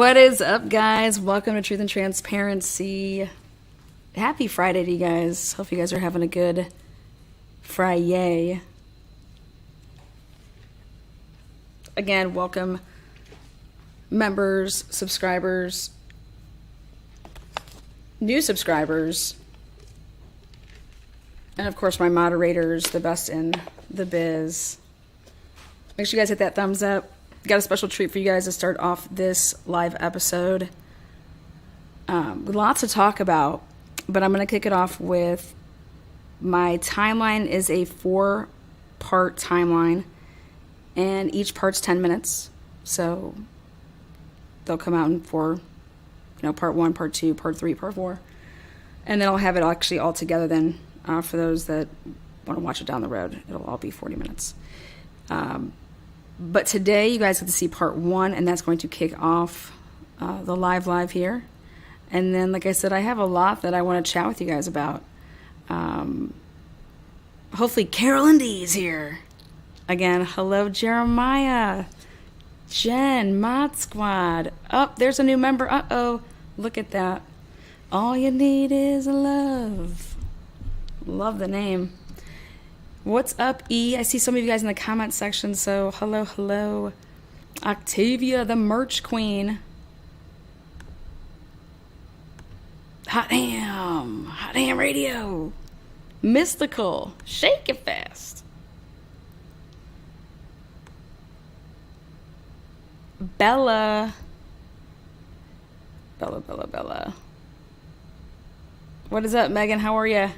What is up, guys? Welcome to Truth and Transparency. Happy Friday to you guys. Hope you guys are having a good Friday. Again, welcome members, subscribers, new subscribers, and of course my moderators, the best in the biz. Make sure you guys hit that thumbs up. Got a special treat for you guys to start off this live episode. Lots to talk about, but I'm going to kick it off with my timeline is a 4-part timeline, and each part's 10 minutes. So they'll come out in part 1, part 2, part 3, part 4. And then I'll have it actually all together then for those that want to watch it down the road. It'll all be 40 minutes. But today you guys get to see part 1, and that's going to kick off the live here. And then, like I said, I have a lot that I want to chat with you guys about. Hopefully Carol D is here. Again, hello Jeremiah, Jen, Mod Squad. Oh, there's a new member. Uh-oh, look at that. All you need is love. Love the name. What's up, E? I see some of you guys in the comment section, so hello. Octavia, the merch queen. Hot Ham Radio. Mystical, shake it fast. Bella. What is up, Megan? How are you?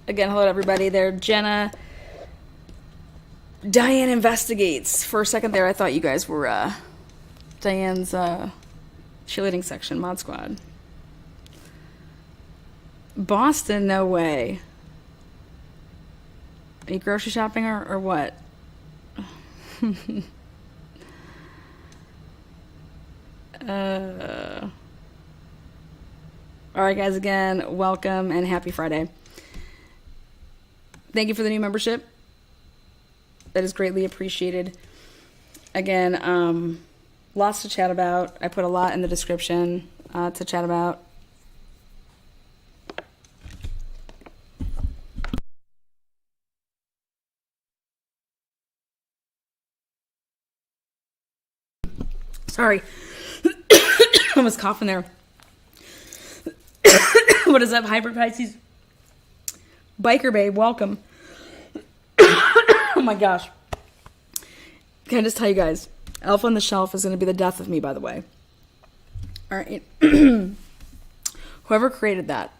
Again, hello to everybody there. Jenna. Diane investigates. For a second there, I thought you guys were Diane's cheerleading section, Mod Squad. Boston, no way. Are you grocery shopping or what? Alright, guys, again, welcome and happy Friday. Thank you for the new membership. That is greatly appreciated. Again, lots to chat about. I put a lot in the description to chat about. Sorry. I was coughing there. What is up, Hyper Pisces? Biker Babe, welcome. Oh my gosh. Can I just tell you guys, Alpha on the Shelf is going to be the death of me, by the way. All right. Whoever created that,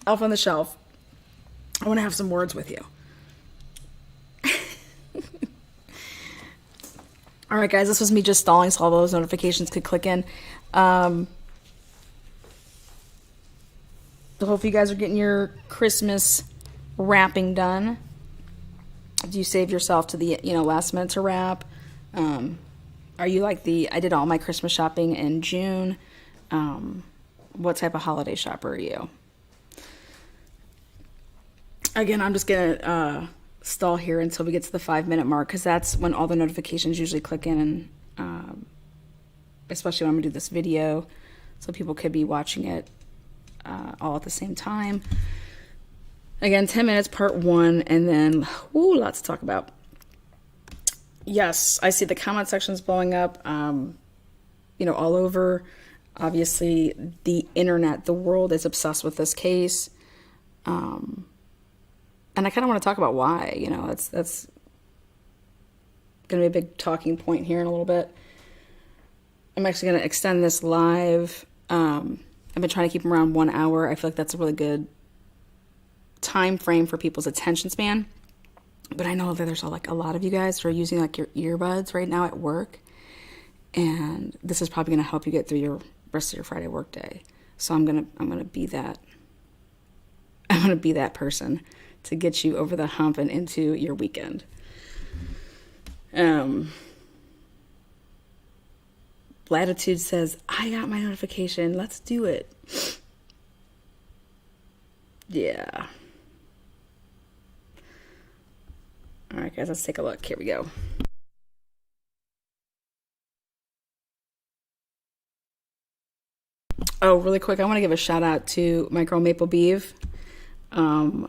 Alpha on the Shelf, I want to have some words with you. All right, guys, this was me just stalling so all those notifications could click in. So hopefully you guys are getting your Christmas wrapping done. Do you save yourself to the last minute to wrap? Are you like I did all my Christmas shopping in June? What type of holiday shopper are you? Again, I'm just gonna stall here until we get to the 5-minute mark, because that's when all the notifications usually click in, and especially when I'm gonna do this video, so people could be watching it all at the same time. Again, 10 minutes, part 1, and then, lots to talk about. Yes, I see the comment sections blowing up, all over. Obviously, the internet, the world is obsessed with this case. And I kind of want to talk about why, that's going to be a big talking point here in a little bit. I'm actually going to extend this live. I've been trying to keep them around 1 hour. I feel like that's a really good time frame for people's attention span. But I know that there's a lot of you guys who are using your earbuds right now at work, and this is probably going to help you get through your rest of your Friday work day. So I'm gonna be that person to get you over the hump and into your weekend. Latitude says, I got my notification. Let's do it. Yeah. All right, guys, let's take a look. Here we go. Oh, really quick, I want to give a shout out to my girl Maple Beeve. Gonna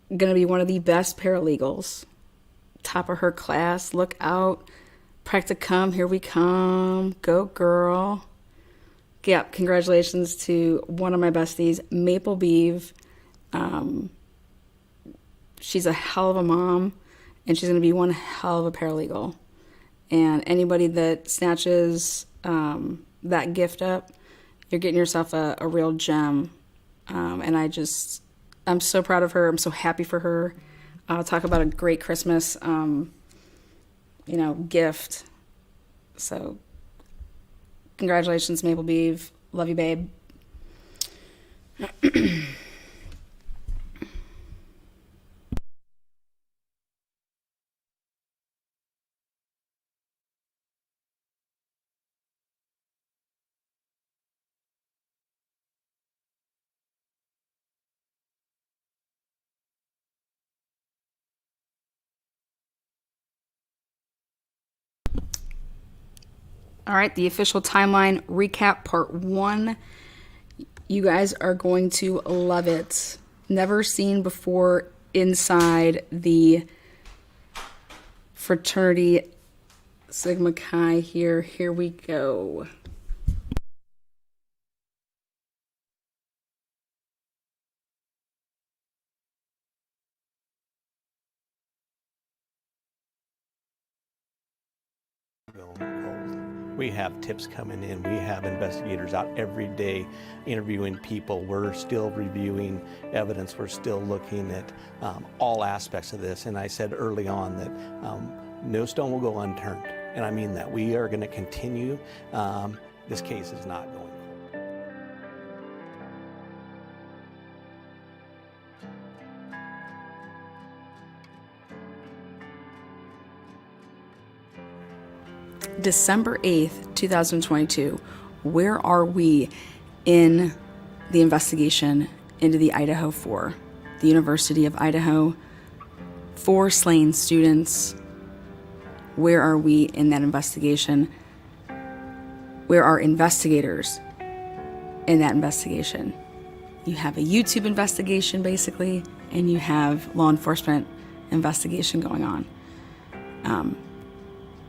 be one of the best paralegals. Top of her class. Look out. Practicum, here we come. Go, girl. Yeah, congratulations to one of my besties, Maple Beeve. She's a hell of a mom, and she's going to be one hell of a paralegal. And anybody that snatches that gift up, you're getting yourself a real gem. And I'm so proud of her. I'm so happy for her. Talk about a great Christmas, gift. So congratulations, Maple Beeve. Love you, babe. All right, the official timeline recap part 1. You guys are going to love it. Never seen before inside the fraternity Sigma Chi here. Here we go. We have tips coming in. We have investigators out every day interviewing people. We're still reviewing evidence. We're still looking at all aspects of this. And I said early on that no stone will go unturned. And I mean that. We are going to continue. This case is not going. December 8th, 2022. Where are we in the investigation into the Idaho 4? The University of Idaho, 4 slain students. Where are we in that investigation? Where are investigators in that investigation? You have a YouTube investigation, basically, and you have law enforcement investigation going on.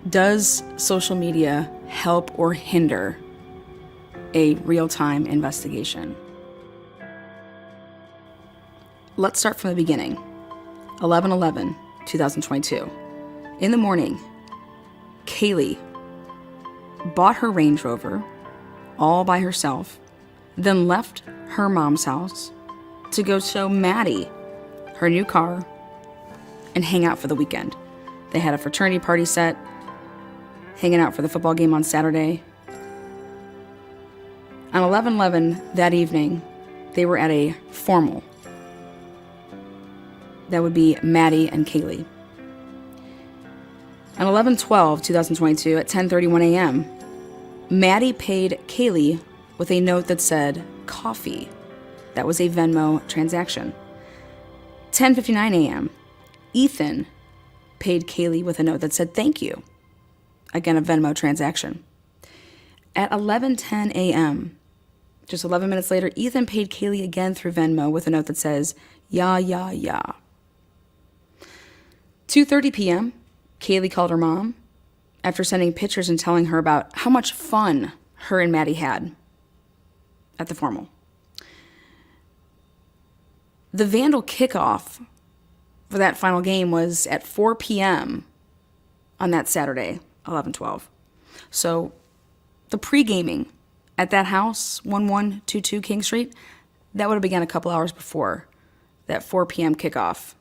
Does social media help or hinder a real-time investigation? Let's start from the beginning. 11/11/2022. In the morning, Kaylee bought her Range Rover all by herself, then left her mom's house to go show Maddie her new car and hang out for the weekend. They had a fraternity party set, hanging out for the football game on Saturday. On 11/11 that evening, they were at a formal. That would be Maddie and Kaylee. On 11/12/2022 at 10:31 a.m., Maddie paid Kaylee with a note that said coffee. That was a Venmo transaction. 10:59 a.m., Ethan paid Kaylee with a note that said thank you. Again, a Venmo transaction. At 11:10 a.m., just 11 minutes later, Ethan paid Kaylee again through Venmo with a note that says, "Yuh, yuh, yuh." 2:30 p.m., Kaylee called her mom after sending pictures and telling her about how much fun her and Maddie had at the formal. The Vandal kickoff for that final game was at 4 p.m. on that Saturday, 11/12. So the pre-gaming at that house, 1122 King Street, that would have begun a couple hours before that 4 p.m. kickoff.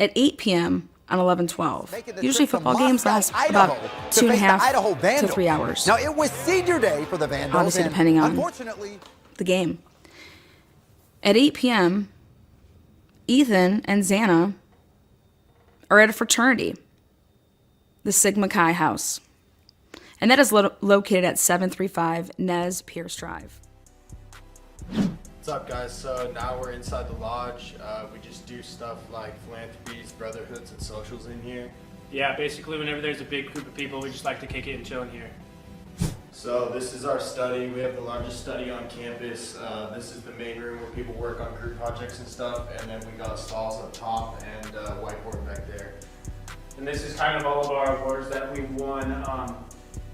At 8 p.m. on 11/12, usually football games last about 2.5 to 3 hours. Now, it was senior day for the Vandals. Obviously, depending on the game. At 8 p.m., Ethan and Xana are at a fraternity, the Sigma Chi house. And that is located at 735 Nez Pierce Drive. What's up, guys? So now we're inside the lodge. We just do stuff like philanthropies, brotherhoods, and socials in here. Yeah, basically whenever there's a big group of people, we just like to kick it and chill in here. So this is our study. We have the largest study on campus. This is the main room where people work on group projects and stuff, and then we got stalls up top and whiteboard back there. And this is kind of all of our awards that we won.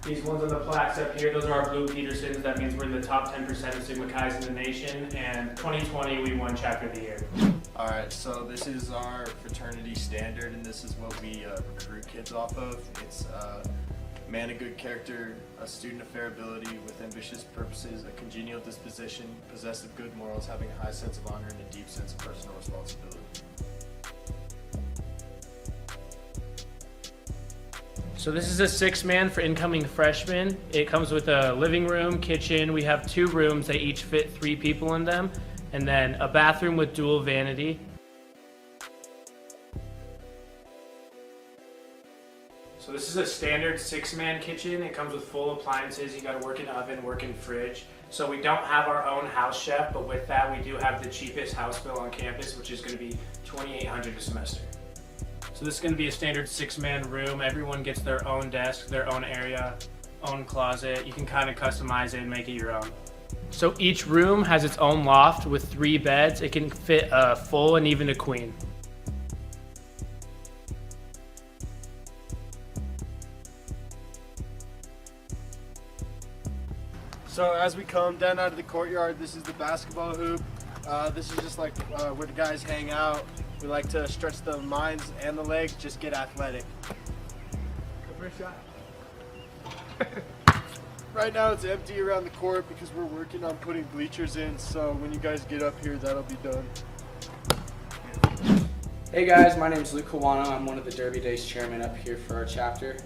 These ones on the plaques up here, those are our Blue Petersons. That means we're in the top 10% of Sigma Chi's in the nation. And 2020, we won Chapter of the Year. All right, so this is our fraternity standard, and this is what we recruit kids off of. It's man of good character, a student of fair ability, with ambitious purposes, a congenial disposition, possessed of good morals, having a high sense of honor and a deep sense of personal responsibility. So this is a 6-man for incoming freshmen. It comes with a living room, kitchen. We have 2 rooms. They each fit 3 people in them. And then a bathroom with dual vanity. So this is a standard 6-man kitchen. It comes with full appliances. You got a working oven, working fridge. So we don't have our own house chef, but with that we do have the cheapest house bill on campus, which is going to be $2,800 a semester. So this is going to be a standard 6-man room. Everyone gets their own desk, their own area, own closet. You can kind of customize it and make it your own. So each room has its own loft with 3 beds. It can fit a full and even a queen. So as we come down out of the courtyard, this is the basketball hoop. This is just like where the guys hang out. We like to stretch the minds and the legs, just get athletic. Go for a shot. Right now it's empty around the court because we're working on putting bleachers in, so when you guys get up here, that'll be done. Hey guys, my name is Luke Kawano. I'm one of the Derby Days chairmen up here for our chapter.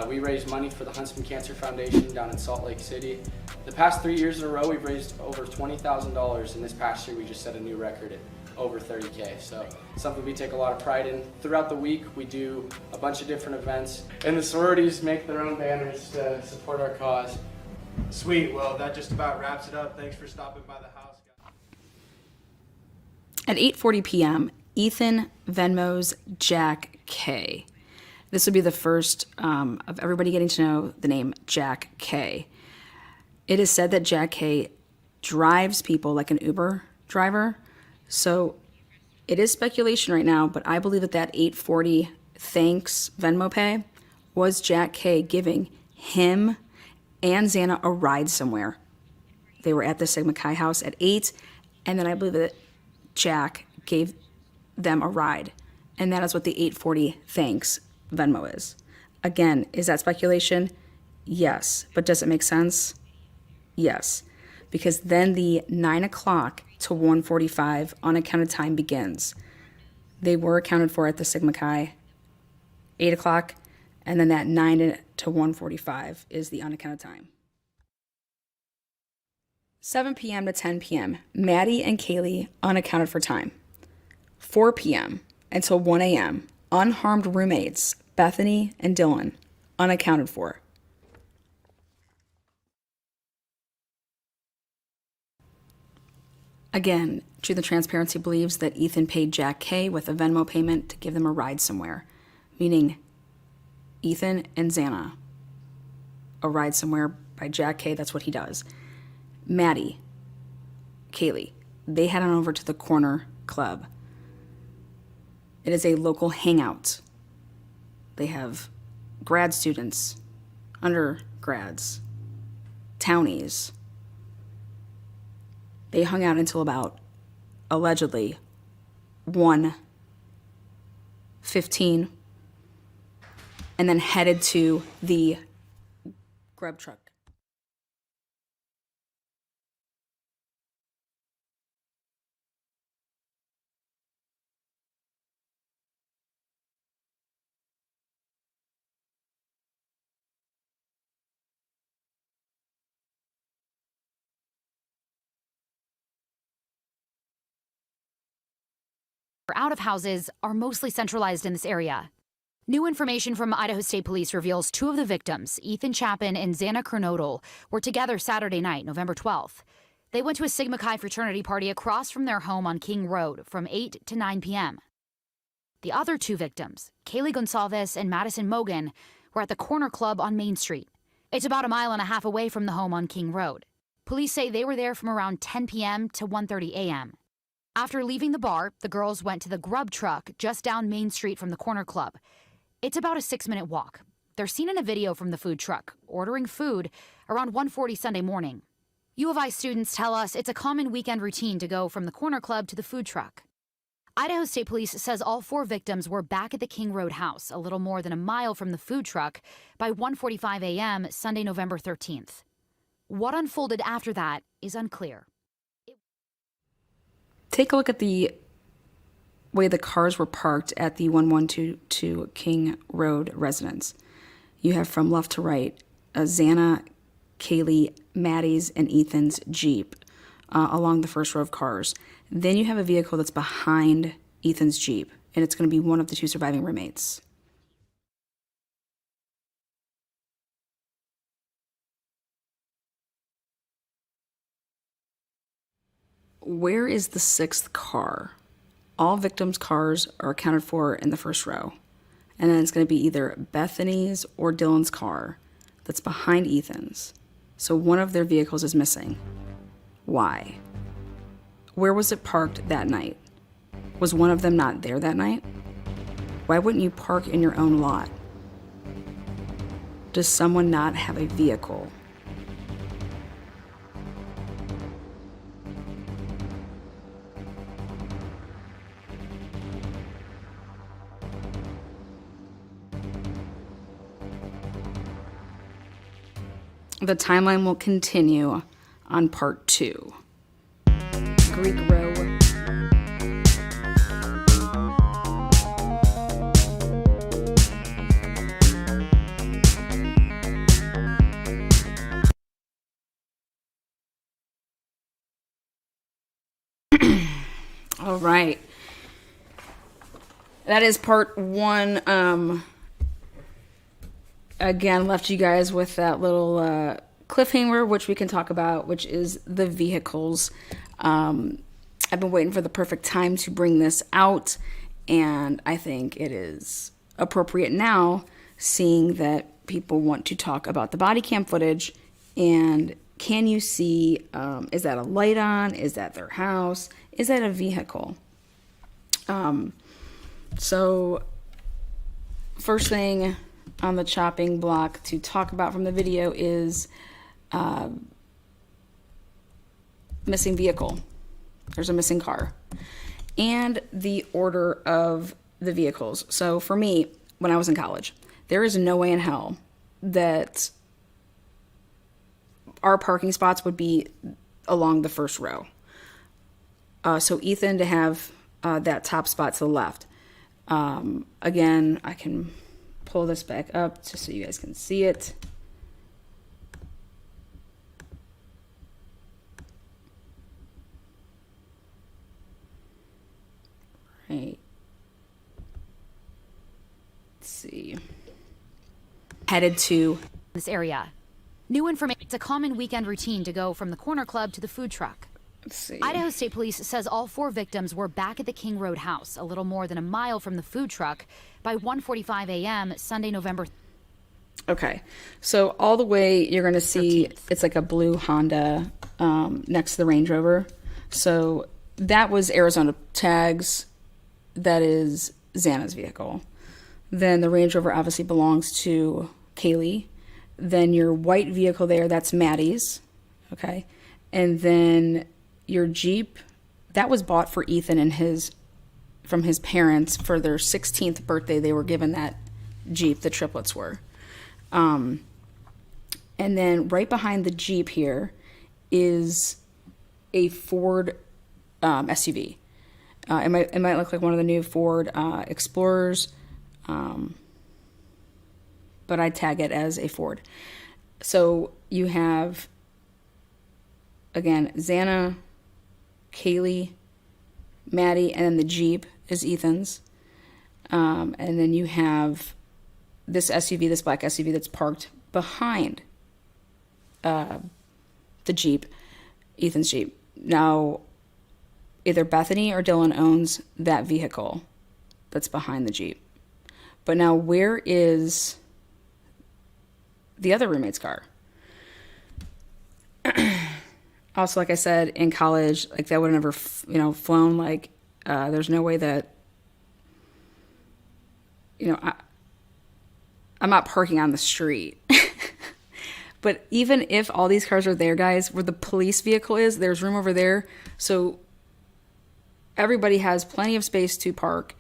We raise money for the Huntsman Cancer Foundation down in Salt Lake City. The past 3 years in a row, we've raised over $20,000, and this past year we just set a new record at over $30K. So something we take a lot of pride in. Throughout the week, we do a bunch of different events, and the sororities make their own banners to support our cause. Sweet, well that just about wraps it up. Thanks for stopping by the house, guys. At 8:40 p.m., Ethan Venmos Jack K. This would be the first of everybody getting to know the name Jack K. It is said that Jack K drives people like an Uber driver. So it is speculation right now, but I believe that 840 thanks Venmo pay was Jack K giving him and Xana a ride somewhere. They were at the Sigma Chi house at 8, and then I believe that Jack gave them a ride. And that is what the 840 thanks Venmo is. Again, is that speculation? Yes. But does it make sense? Yes. Because then the 9 o'clock to 1:45 unaccounted time begins. They were accounted for at the Sigma Chi, 8 o'clock, and then that 9 to 1:45 is the unaccounted time. 7 p.m. to 10 p.m., Maddie and Kaylee unaccounted for time. 4 p.m. until 1 a.m., unharmed roommates, Bethany and Dylan, unaccounted for. Again, Truth and Transparency believes that Ethan paid Jack K with a Venmo payment to give them a ride somewhere, meaning Ethan and Xana. A ride somewhere by Jack K, that's what he does. Maddie, Kaylee, they head on over to the Corner Club. It is a local hangout. They have grad students, undergrads, townies. They hung out until about, allegedly, 1:15, and then headed to the grub truck. Out of houses are mostly centralized in this area. New information from Idaho State Police reveals 2 of the victims, Ethan Chapin and Xana Kernodle, were together Saturday night, November 12th. They went to a Sigma Chi fraternity party across from their home on King Road from 8 to 9 p.m. The other two victims, Kaylee Gonsalves and Madison Mogan, were at the Corner Club on Main Street. It's about a mile and a half away from the home on King Road. Police say they were there from around 10 p.m. to 1:30 a.m. After leaving the bar, the girls went to the Grub Truck just down Main Street from the Corner Club. It's about a 6-minute walk. They're seen in a video from the food truck, ordering food around 1:40 Sunday morning. U of I students tell us it's a common weekend routine to go from the Corner Club to the food truck. Idaho State Police says all 4 victims were back at the King Road house, a little more than a mile from the food truck, by 1:45 a.m. Sunday, November 13th. What unfolded after that is unclear. Take a look at the way the cars were parked at the 1122 King Road residence. You have from left to right a Xana, Kaylee, Maddie's, and Ethan's Jeep along the first row of cars. Then you have a vehicle that's behind Ethan's Jeep, and it's going to be one of the 2 surviving roommates. Where is the 6th car? All victims' cars are accounted for in the first row. And then it's going to be either Bethany's or Dylan's car that's behind Ethan's. So one of their vehicles is missing. Why? Where was it parked that night? Was one of them not there that night? Why wouldn't you park in your own lot? Does someone not have a vehicle? The timeline will continue on part 2. Greek row. All right. That is part 1. Again, left you guys with that little cliffhanger, which we can talk about, which is the vehicles. I've been waiting for the perfect time to bring this out, and I think it is appropriate now, seeing that people want to talk about the body cam footage. And can you see, is that a light on? Is that their house? Is that a vehicle? So first thing on the chopping block to talk about from the video is missing vehicle. There's a missing car. And the order of the vehicles. So for me, when I was in college, there is no way in hell that our parking spots would be along the first row. So Ethan to have that top spot to the left. Again, I can pull this back up just so you guys can see it. Right. Let's see. Headed to This area. New information. It's a common weekend routine to go from the Corner Club to the food truck. Let's see. Idaho State Police says all 4 victims were back at the King Road house, a little more than a mile from the food truck, by 1:45 a.m. Sunday, November. Okay, so all the way you're going to see 13th. it's like a blue Honda next to the Range Rover. So that was Arizona tags. That is Xana's vehicle. Then the Range Rover obviously belongs to Kaylee. Then your white vehicle there, that's Maddie's. Okay, and then your Jeep, that was bought for Ethan and from his parents for their 16th birthday. They were given that Jeep, the triplets were. And then right behind the Jeep here is a Ford SUV. It might look like one of the new Ford Explorers, but I tag it as a Ford. So you have, again, Xana, Kaylee, Maddie, and then the Jeep is Ethan's. And then you have this SUV, this black SUV that's parked behind the Jeep. Ethan's Jeep. Now, either Bethany or Dylan owns that vehicle that's behind the Jeep. But now, where is the other roommate's car? Also, like I said, in college, like that would have never, flown. Like, there's no way that, I'm not parking on the street. But even if all these cars are there, guys, where the police vehicle is, there's room over there. So everybody has plenty of space to park.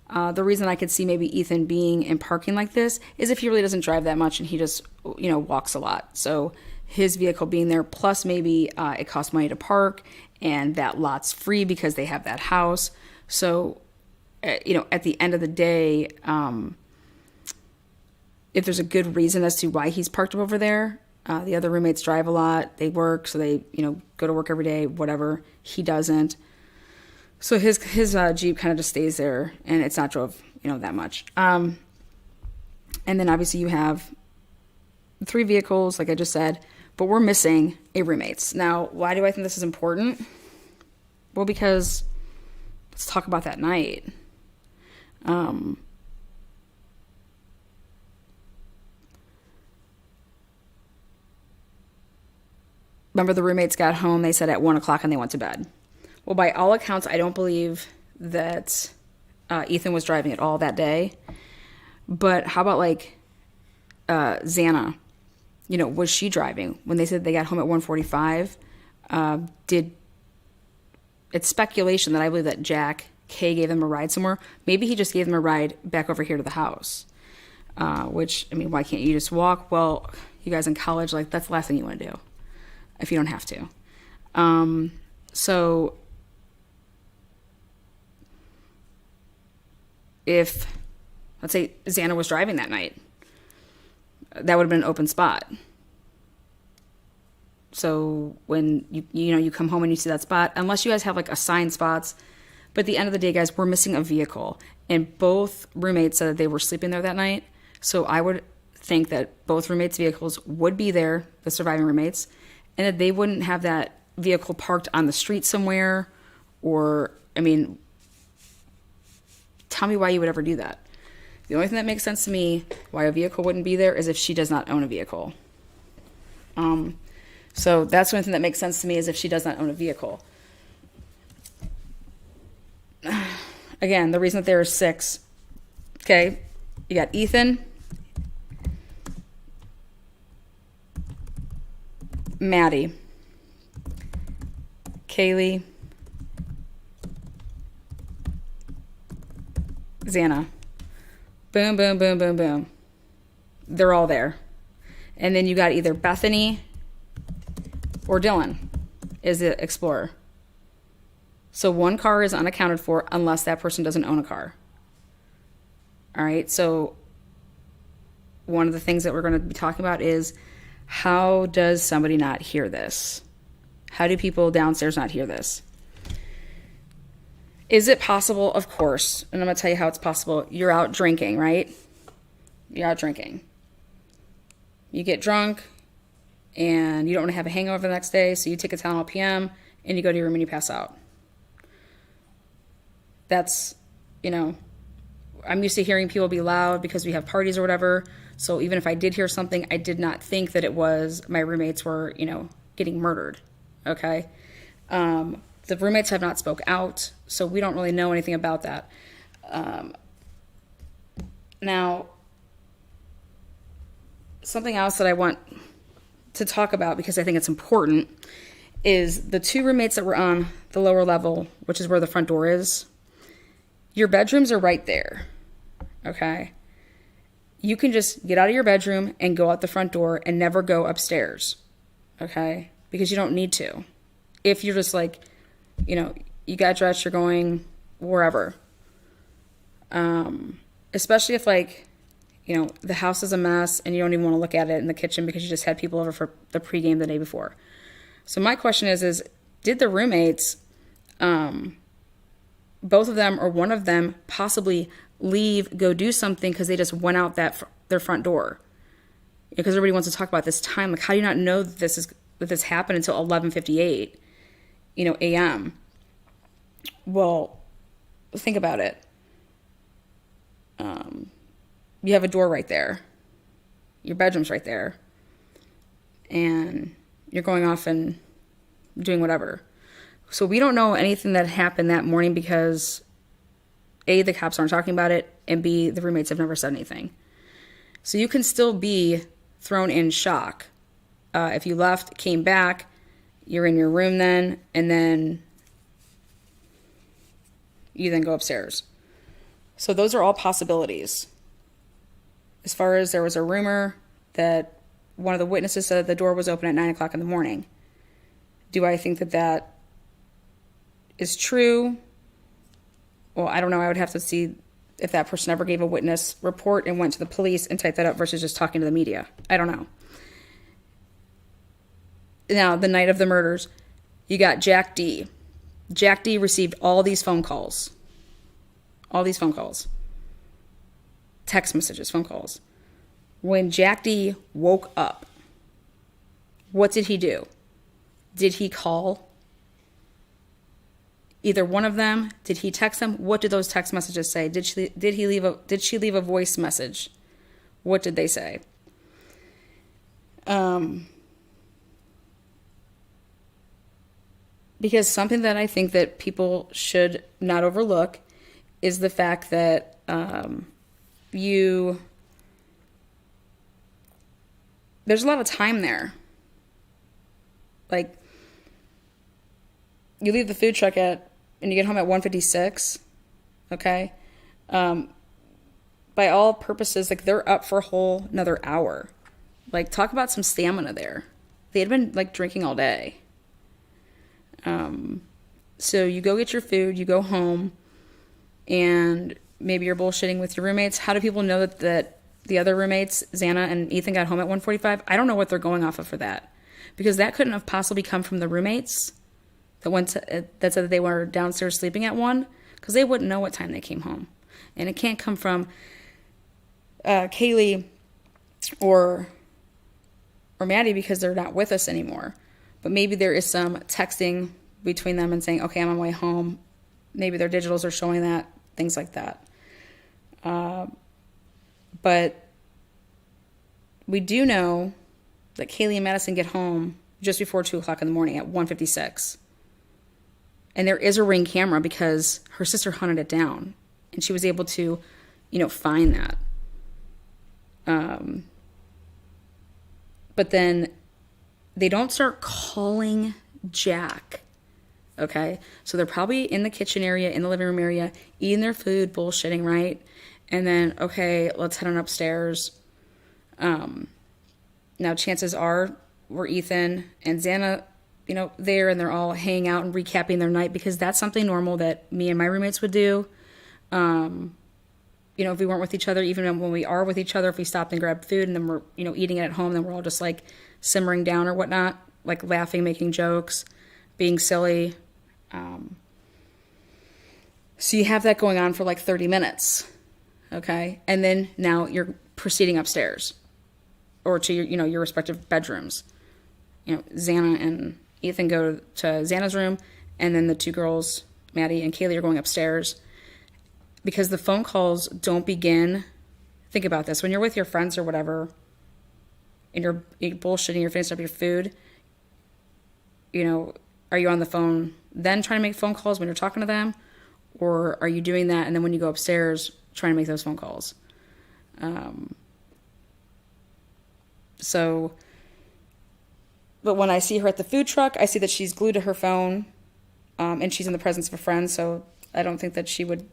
The reason I could see maybe Ethan being in parking like this is if he really doesn't drive that much and he just, walks a lot. So his vehicle being there, plus maybe it costs money to park and that lot's free because they have that house. So, at the end of the day, if there's a good reason as to why he's parked over there, the other roommates drive a lot, they work, so they, go to work every day, whatever. He doesn't. So his Jeep kind of just stays there, and it's not drove, that much. And then obviously you have 3 vehicles, like I just said, but we're missing a roommate's. Now, why do I think this is important? Well, because let's talk about that night. Remember, the roommates got home, they said at 1 o'clock, and they went to bed. Well, by all accounts, I don't believe that Ethan was driving at all that day. But how about, Xana? Was she driving? When they said they got home at 1:45, it's speculation that I believe that Jack K gave them a ride somewhere. Maybe he just gave them a ride back over here to the house. Which, why can't you just walk? Well, you guys in college, that's the last thing you want to do if you don't have to. So if, let's say, Xana was driving that night, that would have been an open spot. So when you come home and you see that spot, unless you guys have assigned spots, but at the end of the day, guys, we're missing a vehicle, and both roommates said that they were sleeping there that night. So I would think that both roommates' vehicles would be there, the surviving roommates, and that they wouldn't have that vehicle parked on the street somewhere, or, tell me why you would ever do that. The only thing that makes sense to me why a vehicle wouldn't be there is if she does not own a vehicle. So that's the only thing that makes sense to me is if she does not own a vehicle. Again, the reason that there are 6, okay, you got Ethan, Maddie, Kaylee, Xana. Boom, boom, boom, boom, boom. They're all there. And then you got either Bethany or Dylan is the explorer. So one car is unaccounted for unless that person doesn't own a car. All right, so one of the things that we're going to be talking about is, how does somebody not hear this? How do people downstairs not hear this? Is it possible? Of course. And I'm going to tell you how it's possible. You're out drinking, right? You're out drinking. You get drunk and you don't want to have a hangover the next day, so you take a Tylenol PM and you go to your room and you pass out. That's, I'm used to hearing people be loud because we have parties or whatever. So even if I did hear something, I did not think that it was my roommates were, getting murdered. Okay? The roommates have not spoke out, so we don't really know anything about that. Now, something else that I want to talk about, because I think it's important, is the 2 roommates that were on the lower level, which is where the front door is. Your bedrooms are right there. Okay? You can just get out of your bedroom and go out the front door and never go upstairs. Okay? Because you don't need to. If you're just you got dressed, you're going wherever. Especially if the house is a mess and you don't even want to look at it in the kitchen because you just had people over for the pregame the day before. So my question is did the roommates, both of them or one of them, possibly leave, go do something because they just went out their front door? Because everybody wants to talk about this time. How do you not know that this happened until 11:58? a.m. Well, think about it. You have a door right there. Your bedroom's right there. And you're going off and doing whatever. So we don't know anything that happened that morning because A, the cops aren't talking about it, and B, the roommates have never said anything. So you can still be thrown in shock. If you left, came back, you're in your room then, and then you then go upstairs. So those are all possibilities. As far as there was a rumor that one of the witnesses said the door was open at 9 o'clock in the morning. Do I think that that is true? Well, I don't know. I would have to see if that person ever gave a witness report and went to the police and typed that up versus just talking to the media. I don't know. Now, the night of the murders, you got Jack D. Jack D received all these phone calls. All these phone calls. Text messages, phone calls. When Jack D woke up, what did he do? Did he call either one of them? Did he text them? What did those text messages say? Did she leave a voice message? What did they say? Because something that I think that people should not overlook is the fact that there's a lot of time there. Like, you leave the food truck and you get home at 1:56, okay? By all purposes, like, they're up for a whole another hour. Like, talk about some stamina there. They had been, like, drinking all day. So you go get your food, you go home, and maybe you're bullshitting with your roommates. How do people know that the other roommates, Xana and Ethan, got home at 1:45? I don't know what they're going off of for that. Because that couldn't have possibly come from the roommates that said that they were downstairs sleeping at 1, because they wouldn't know what time they came home. And it can't come from Kaylee or Maddie because they're not with us anymore. But maybe there is some texting between them and saying, okay, I'm on my way home. Maybe their digitals are showing that, things like that. But we do know that Kaylee and Madison get home just before 2 o'clock in the morning at 1:56. And there is a Ring camera because her sister hunted it down. And she was able to, find that. But then they don't start calling Jack. Okay? So they're probably in the kitchen area, in the living room area, eating their food, bullshitting, right? And then, okay, let's head on upstairs. Now, chances are we're Ethan and Xana, there, and they're all hanging out and recapping their night because that's something normal that me and my roommates would do. If we weren't with each other, even when we are with each other, if we stopped and grabbed food and then we're, eating it at home, then we're all just like simmering down or whatnot, like laughing, making jokes, being silly. So you have that going on for like 30 minutes. Okay. And then now you're proceeding upstairs or to your respective bedrooms. Xana and Ethan go to Xana's room, and then the two girls, Maddie and Kaylee, are going upstairs because the phone calls don't begin. Think about this. When you're with your friends or whatever, and you're bullshitting, you're finishing up your food, are you on the phone then trying to make phone calls when you're talking to them? Or are you doing that and then when you go upstairs trying to make those phone calls? But when I see her at the food truck, I see that she's glued to her phone, and she's in the presence of a friend, so I don't think that she would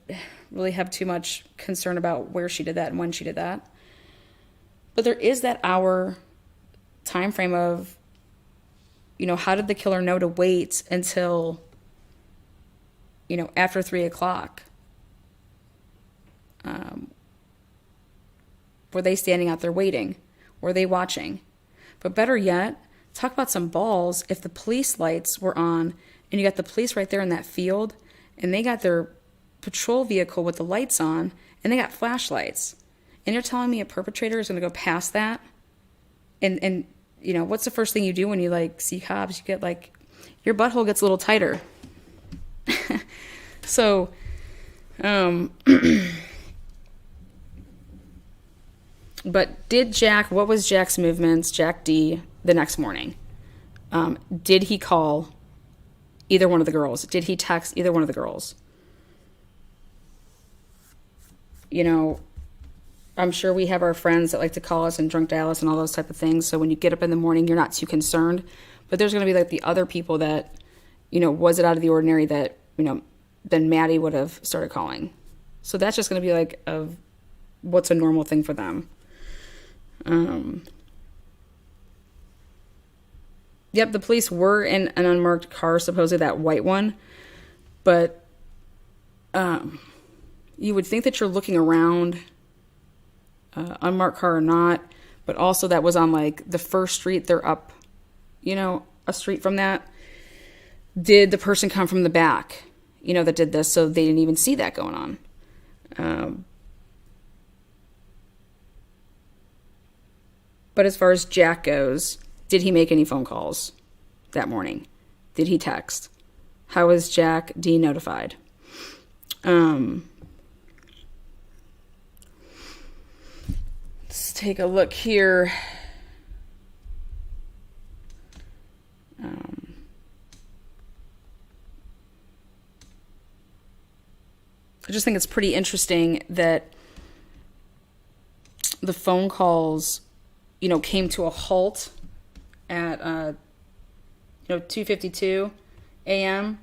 really have too much concern about where she did that and when she did that. But there is that hour time frame of, how did the killer know to wait until, after 3 o'clock? Were they standing out there waiting? Were they watching? But better yet, talk about some balls if the police lights were on and you got the police right there in that field and they got their patrol vehicle with the lights on and they got flashlights. And you're telling me a perpetrator is going to go past that? And what's the first thing you do when you see cops? You get your butthole gets a little tighter. So, but what was Jack's movements, Jack D, the next morning? Did he call either one of the girls? Did he text either one of the girls? You know, I'm sure we have our friends that like to call us and drunk dial us and all those type of things. So when you get up in the morning, you're not too concerned. But there's going to be like the other people that, you know, was it out of the ordinary that, you know, then Maddie would have started calling. So that's just going to be like what's a normal thing for them. Yep, the police were in an unmarked car, supposedly that white one. But you would think that you're looking around, unmarked car or not, but also that was on like the first street. They're up, you know, a street from that. Did the person come from the back, you know, that did this? So they didn't even see that going on. But as far as Jack goes, did he make any phone calls that morning? Did he text? How was Jack D notified? Let's take a look here. I just think it's pretty interesting that the phone calls, you know, came to a halt at, 2:52 a.m.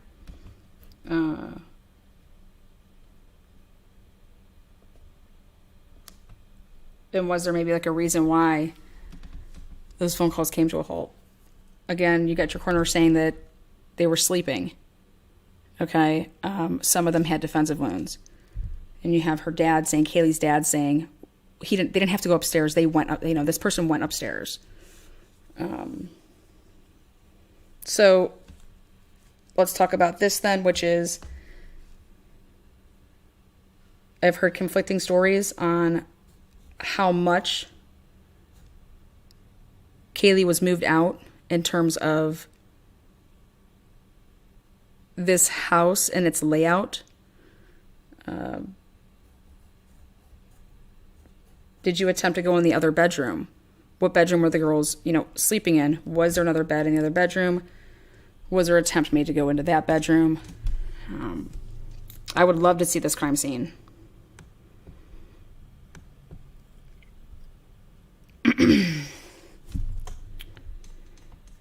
And was there maybe like a reason why those phone calls came to a halt? Again, you got your coroner saying that they were sleeping. Okay. Some of them had defensive wounds. And you have her dad saying, Kaylee's dad saying, they didn't have to go upstairs. They went up, you know, this person went upstairs. So let's talk about this then, which is I've heard conflicting stories on how much Kaylee was moved out in terms of this house and its layout. Did you attempt to go in the other bedroom? What bedroom were the girls, you know, sleeping in? Was there another bed in the other bedroom? Was there an attempt made to go into that bedroom? I would love to see this crime scene.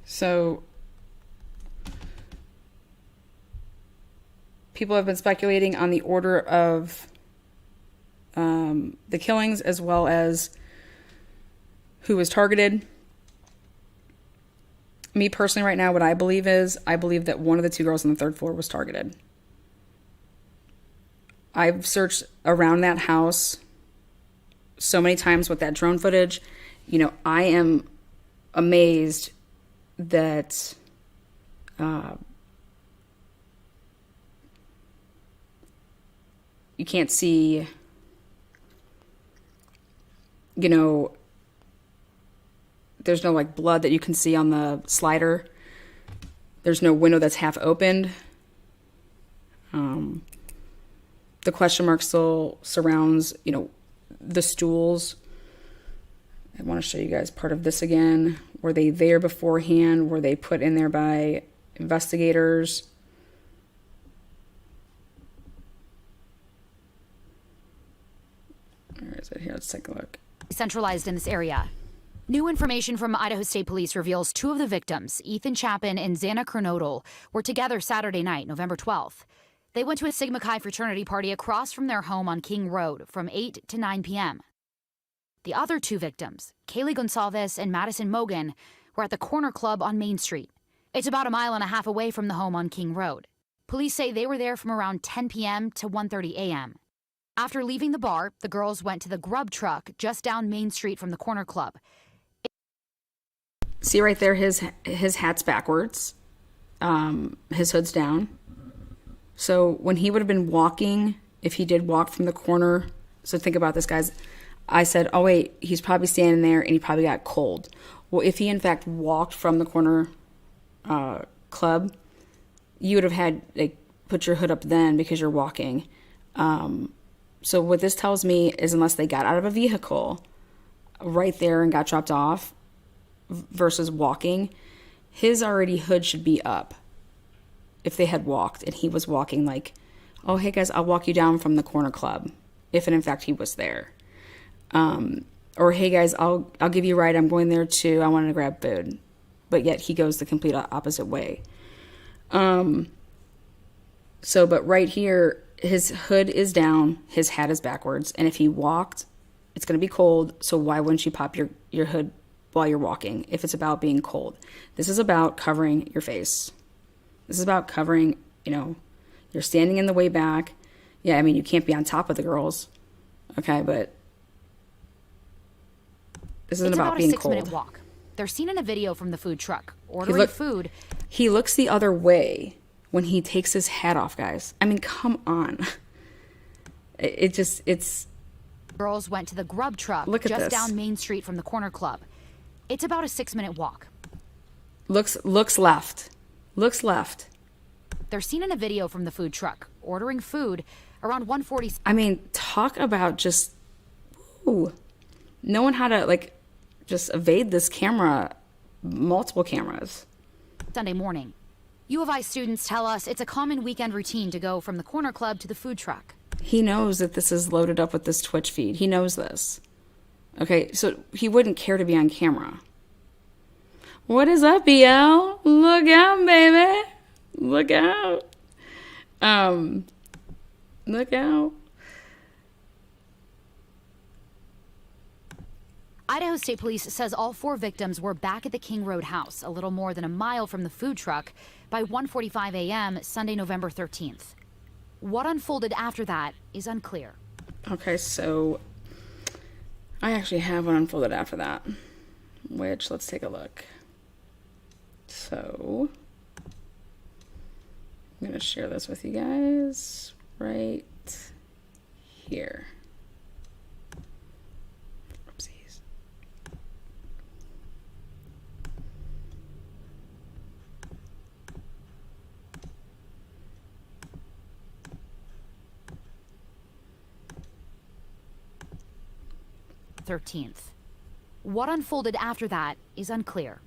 So, people have been speculating on the order of the killings as well as who was targeted. Me personally right now, what I believe that one of the two girls on the third floor was targeted. I've searched around that house so many times with that drone footage. You know, I am amazed that you can't see, you know, there's no like blood that you can see on the slider. There's no window that's half opened. The question mark still surrounds, you know, the stools. I want to show you guys part of this again. Were they there beforehand? Were they put in there by investigators? Where is it here? Let's take a look. Centralized in this area. New information from Idaho State Police reveals two of the victims, Ethan Chapin and Xana Kernodle, were together Saturday night, November 12th. They went to a Sigma Chi fraternity party across from their home on King Road from 8 to 9 p.m. The other two victims, Kaylee Gonsalves and Madison Mogan, were at the Corner Club on Main Street. It's about a mile and a half away from the home on King Road. Police say they were there from around 10 p.m. to 1:30 a.m. After leaving the bar, the girls went to the grub truck just down Main Street from the Corner Club. See right there, his hat's backwards. His hood's down. So when he would have been walking, if he did walk from the corner, so think about this, guys. I said, oh wait, he's probably standing there and he probably got cold. Well, if he in fact walked from the corner club, you would have had like put your hood up then because you're walking. So what this tells me is unless they got out of a vehicle right there and got dropped off versus walking, his already hood should be up if they had walked and he was walking like, oh, hey guys, I'll walk you down from the corner club, if in fact he was there. Or hey guys, I'll give you a ride, I'm going there too, I wanted to grab food. But yet he goes the complete opposite way. But right here, his hood is down, his hat is backwards, and if he walked, it's going to be cold, so why wouldn't you pop your hood while you're walking if it's about being cold? This is about covering your face. This is about covering, you're standing in the way back. Yeah, I mean, you can't be on top of the girls, okay, but this isn't about being cold. It's about a 6-minute walk. They're seen in a video from the food truck, ordering food. He looks the other way when he takes his hat off, guys. I mean, come on. It's... Girls went to the grub truck just down Main Street from the corner club. It's about a 6-minute walk. Looks left. Looks left. They're seen in a video from the food truck, ordering food around 1:40. I mean, talk about just... knowing how to, just evade this camera, multiple cameras. Sunday morning. U of I students tell us it's a common weekend routine to go from the corner club to the food truck. He knows that this is loaded up with this Twitch feed. He knows this. Okay, so he wouldn't care to be on camera. What is up, EL? Look out, baby. Look out. Look out. Idaho State Police says all 4 victims were back at the King Road house, a little more than a mile from the food truck, by 1:45 a.m. Sunday, November 13th. What unfolded after that is unclear. Okay, so I actually have what unfolded after that, which let's take a look. So I'm going to share this with you guys right here. Oopsies. What unfolded after that is unclear.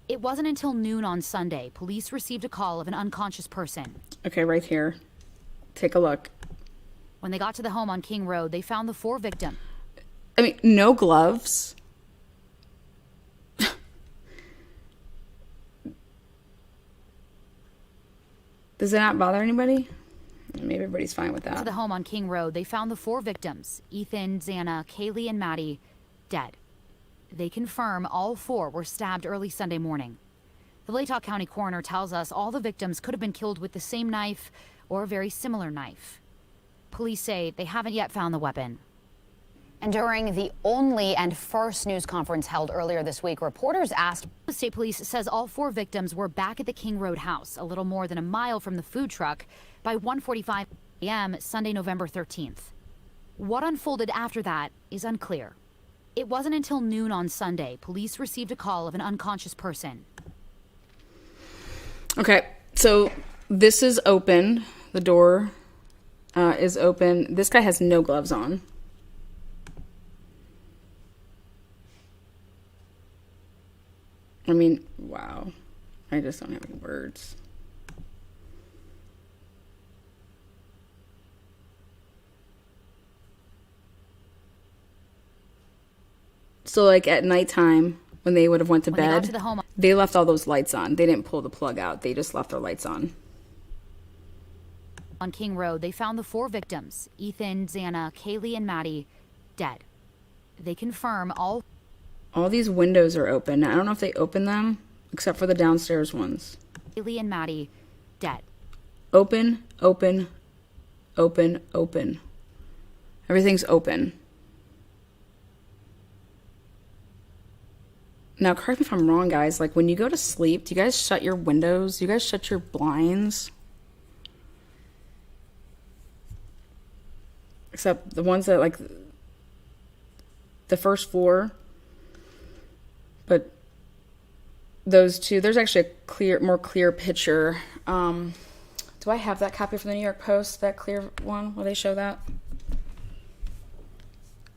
It wasn't until noon on Sunday police received a call of an unconscious person. Okay, right here. Take a look. When they got to the home on King Road, they found the 4 victims. I mean, no gloves. Does it not bother anybody? Maybe everybody's fine with that. To the home on King Road, they found the 4 victims, Ethan, Xana, Kaylee, and Maddie, dead. They confirm all 4 were stabbed early Sunday morning. The Latah County coroner tells us all the victims could have been killed with the same knife or a very similar knife. Police say they haven't yet found the weapon. And during the only and first news conference held earlier this week, reporters asked... The state police says all 4 victims were back at the King Road house, a little more than a mile from the food truck, by 1:45 a.m. Sunday, November 13th. What unfolded after that is unclear. It wasn't until noon on Sunday police received a call of an unconscious person. Okay, so this is open. The door is open. This guy has no gloves on. I mean, wow. I just don't have any words. So, at nighttime, when they would have went to When they bed, got to the home they left all those lights on. They didn't pull the plug out. They just left their lights on. on King Road, they found the 4 victims, Ethan, Xana, Kaylee, and Maddie, dead. They confirm all these windows are open. Now, I don't know if they open them, except for the downstairs ones. Kaylee and Maddie, dead. Open, open, open, open. Everything's open. Now, correct me if I'm wrong, guys. When you go to sleep, do you guys shut your windows? Do you guys shut your blinds? Except the ones that, the first floor. But those two. There's actually a more clear picture. Do I have that copy from the New York Post, that clear one? Will they show that?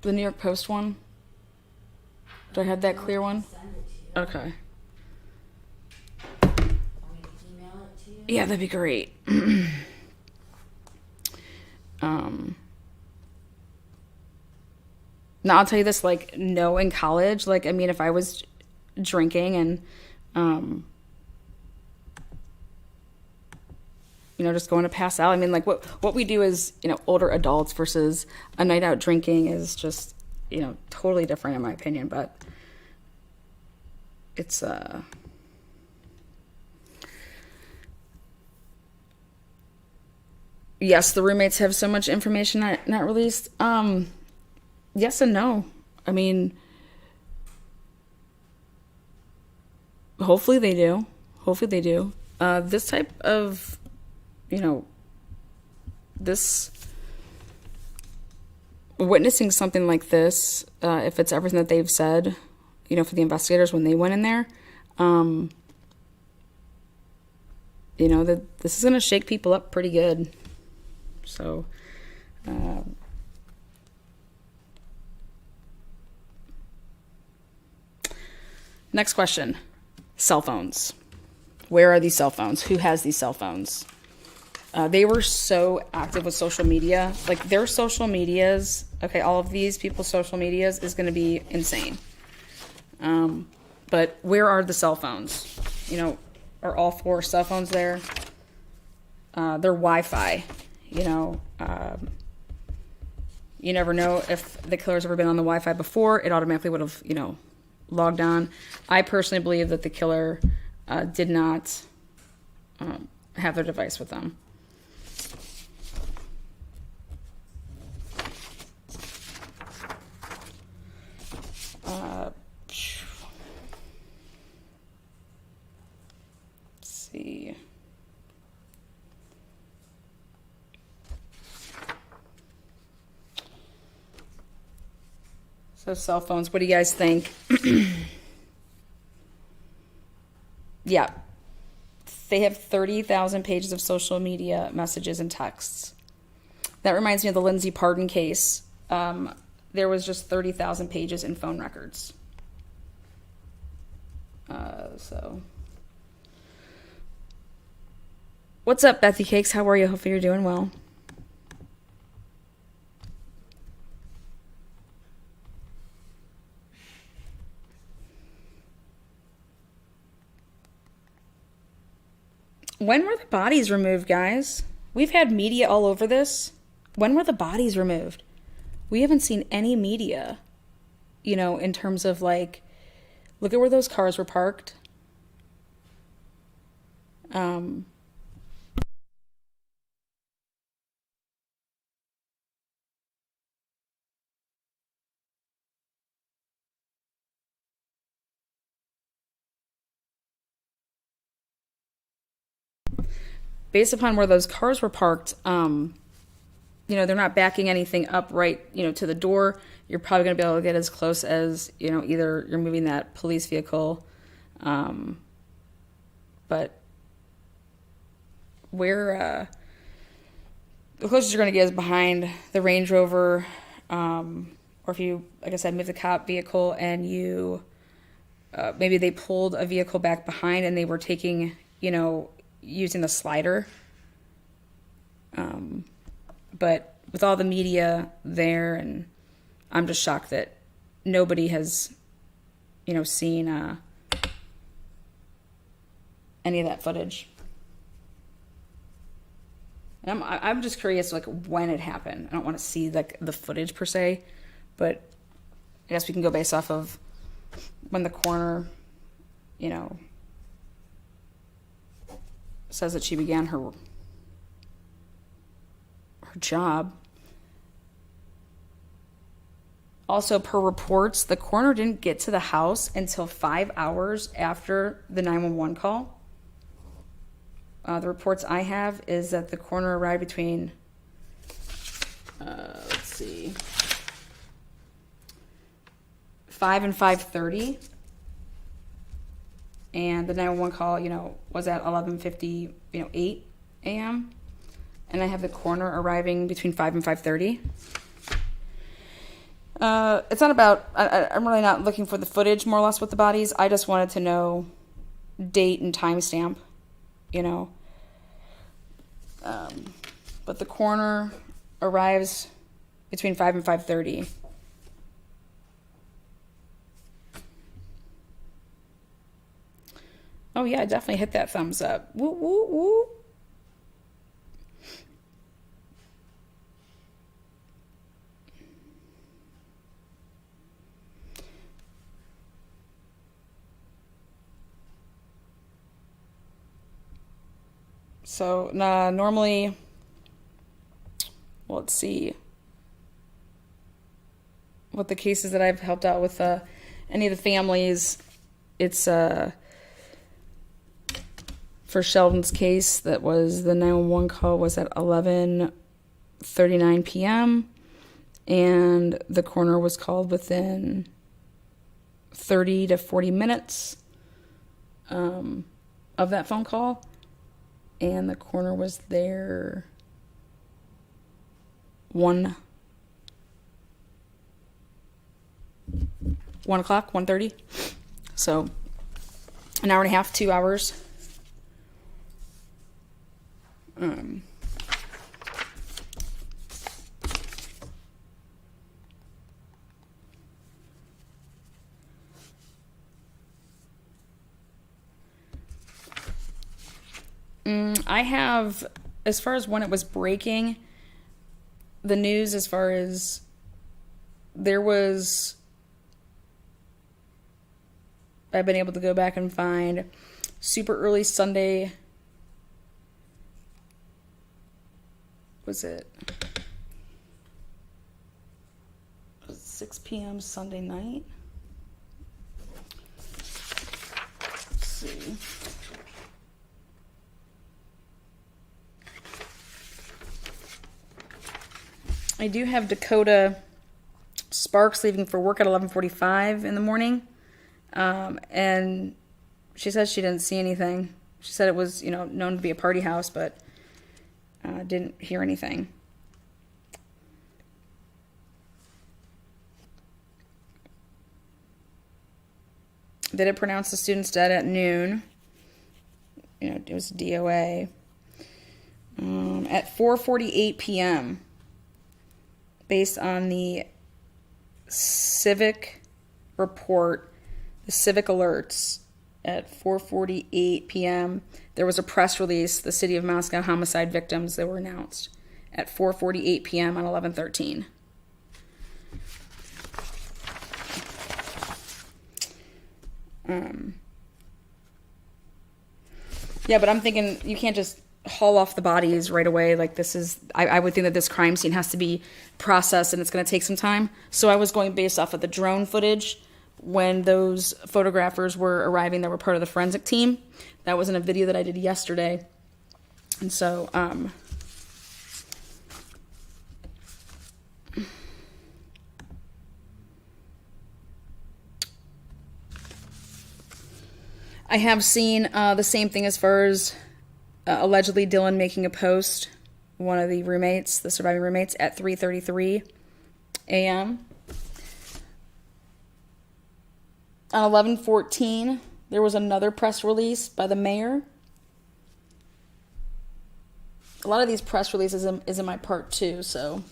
The New York Post one? Do I have that clear one? Okay. Yeah, that'd be great. Now I'll tell you this, like, no, in college, like, I mean, if I was drinking and, you know, just going to pass out, I mean, like, what we do as, you know, older adults versus a night out drinking is just, you know, totally different in my opinion, but it's, yes, the roommates have so much information not released. Yes and no. I mean, hopefully they do. Hopefully they do. This type of, you know, this witnessing something like this, if it's everything that they've said, you know, for the investigators when they went in there, you know, that this is going to shake people up pretty good. So, next question. Cell phones. Where are these cell phones? Who has these cell phones? They were so active with social media. Like, their social medias, okay, all of these people's social medias is going to be insane. But where are the cell phones? You know, are all 4 cell phones there? They're Wi-Fi. You know, you never know if the killer's ever been on the Wi-Fi before. It automatically would have, you know, logged on. I personally believe that the killer did not have their device with them. Let's see. So cell phones, what do you guys think? Yeah. They have 30,000 pages of social media messages and texts. That reminds me of the Lindsay Pardon case. There was just 30,000 pages in phone records. So. What's up, Bethy Cakes? How are you? Hopefully you're doing well. When were the bodies removed, guys? We've had media all over this. When were the bodies removed? We haven't seen any media, you know, in terms of, like, look at where those cars were parked. Based upon where those cars were parked, you know, they're not backing anything up right, you know, to the door. You're probably going to be able to get as close as, you know, either you're moving that police vehicle, but where, the closest you're going to get is behind the Range Rover, or if you, like I said, move the cop vehicle and you, maybe they pulled a vehicle back behind and they were taking, you know, using the slider. But with all the media there, and I'm just shocked that nobody has, you know, seen any of that footage. And I'm just curious, like, when it happened. I don't want to see, like, the footage per se, but I guess we can go based off of when the coroner, you know, says that she began her job. Also, per reports, the coroner didn't get to the house until 5 hours after the 911 call. The reports I have is that the coroner arrived between, let's see, 5 and 5:30. and the 911 call, was at 11:58 a.m. And I have the coroner arriving between 5 and 5:30. It's not about, I'm really not looking for the footage more or less with the bodies. I just wanted to know date and timestamp, but the coroner arrives between 5 and 5:30. Oh yeah, I definitely hit that thumbs up. Woo, woo, woo. So, normally, let's see what the cases that I've helped out with any of the families. It's for Sheldon's case, that was the 911 call was at 11:39 p.m. and the coroner was called within 30 to 40 minutes of that phone call. And the coroner was there 1 o'clock, 1:30. So an hour and a half, 2 hours. I have, as far as when it was breaking, the news, as far as there was, I've been able to go back and find super early Sunday, was it 6 p.m. Sunday night? Let's see. I do have Dakota Sparks leaving for work at 11:45 in the morning, and she says she didn't see anything. She said it was, known to be a party house, but didn't hear anything. They did pronounce the students dead at noon. It was DOA. At 4:48 p.m., based on the civic report, the civic alerts, at 4:48 p.m., there was a press release, the City of Moscow homicide victims, that were announced at 4:48 p.m. on 11/13. Yeah, but I'm thinking you can't just haul off the bodies right away. Like, this is, I would think that this crime scene has to be processed and it's going to take some time. So I was going based off of the drone footage when those photographers were arriving that were part of the forensic team. That was in a video that I did yesterday. And so, I have seen the same thing as far as allegedly Dylan making a post, one of the roommates, the surviving roommates, at 3:33 a.m. On 11/14, there was another press release by the mayor. A lot of these press releases is in my part too, so.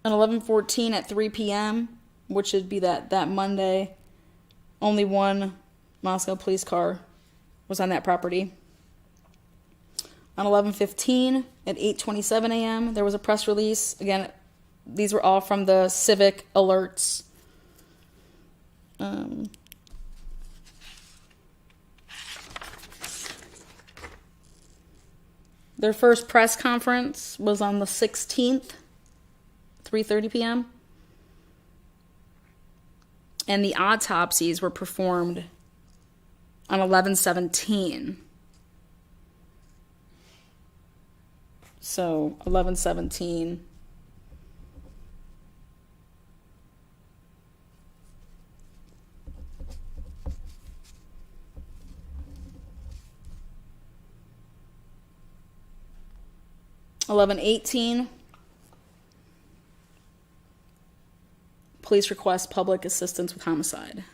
On 11/14 at 3 p.m., which would be that Monday, only one Moscow police car was on that property. On 11/15 at 8:27 a.m., there was a press release. Again, these were all from the civic alerts. Their first press conference was on the 16th, 3:30 p.m. And the autopsies were performed on 11/17. So 11/17. 11:18. Police request public assistance with homicide.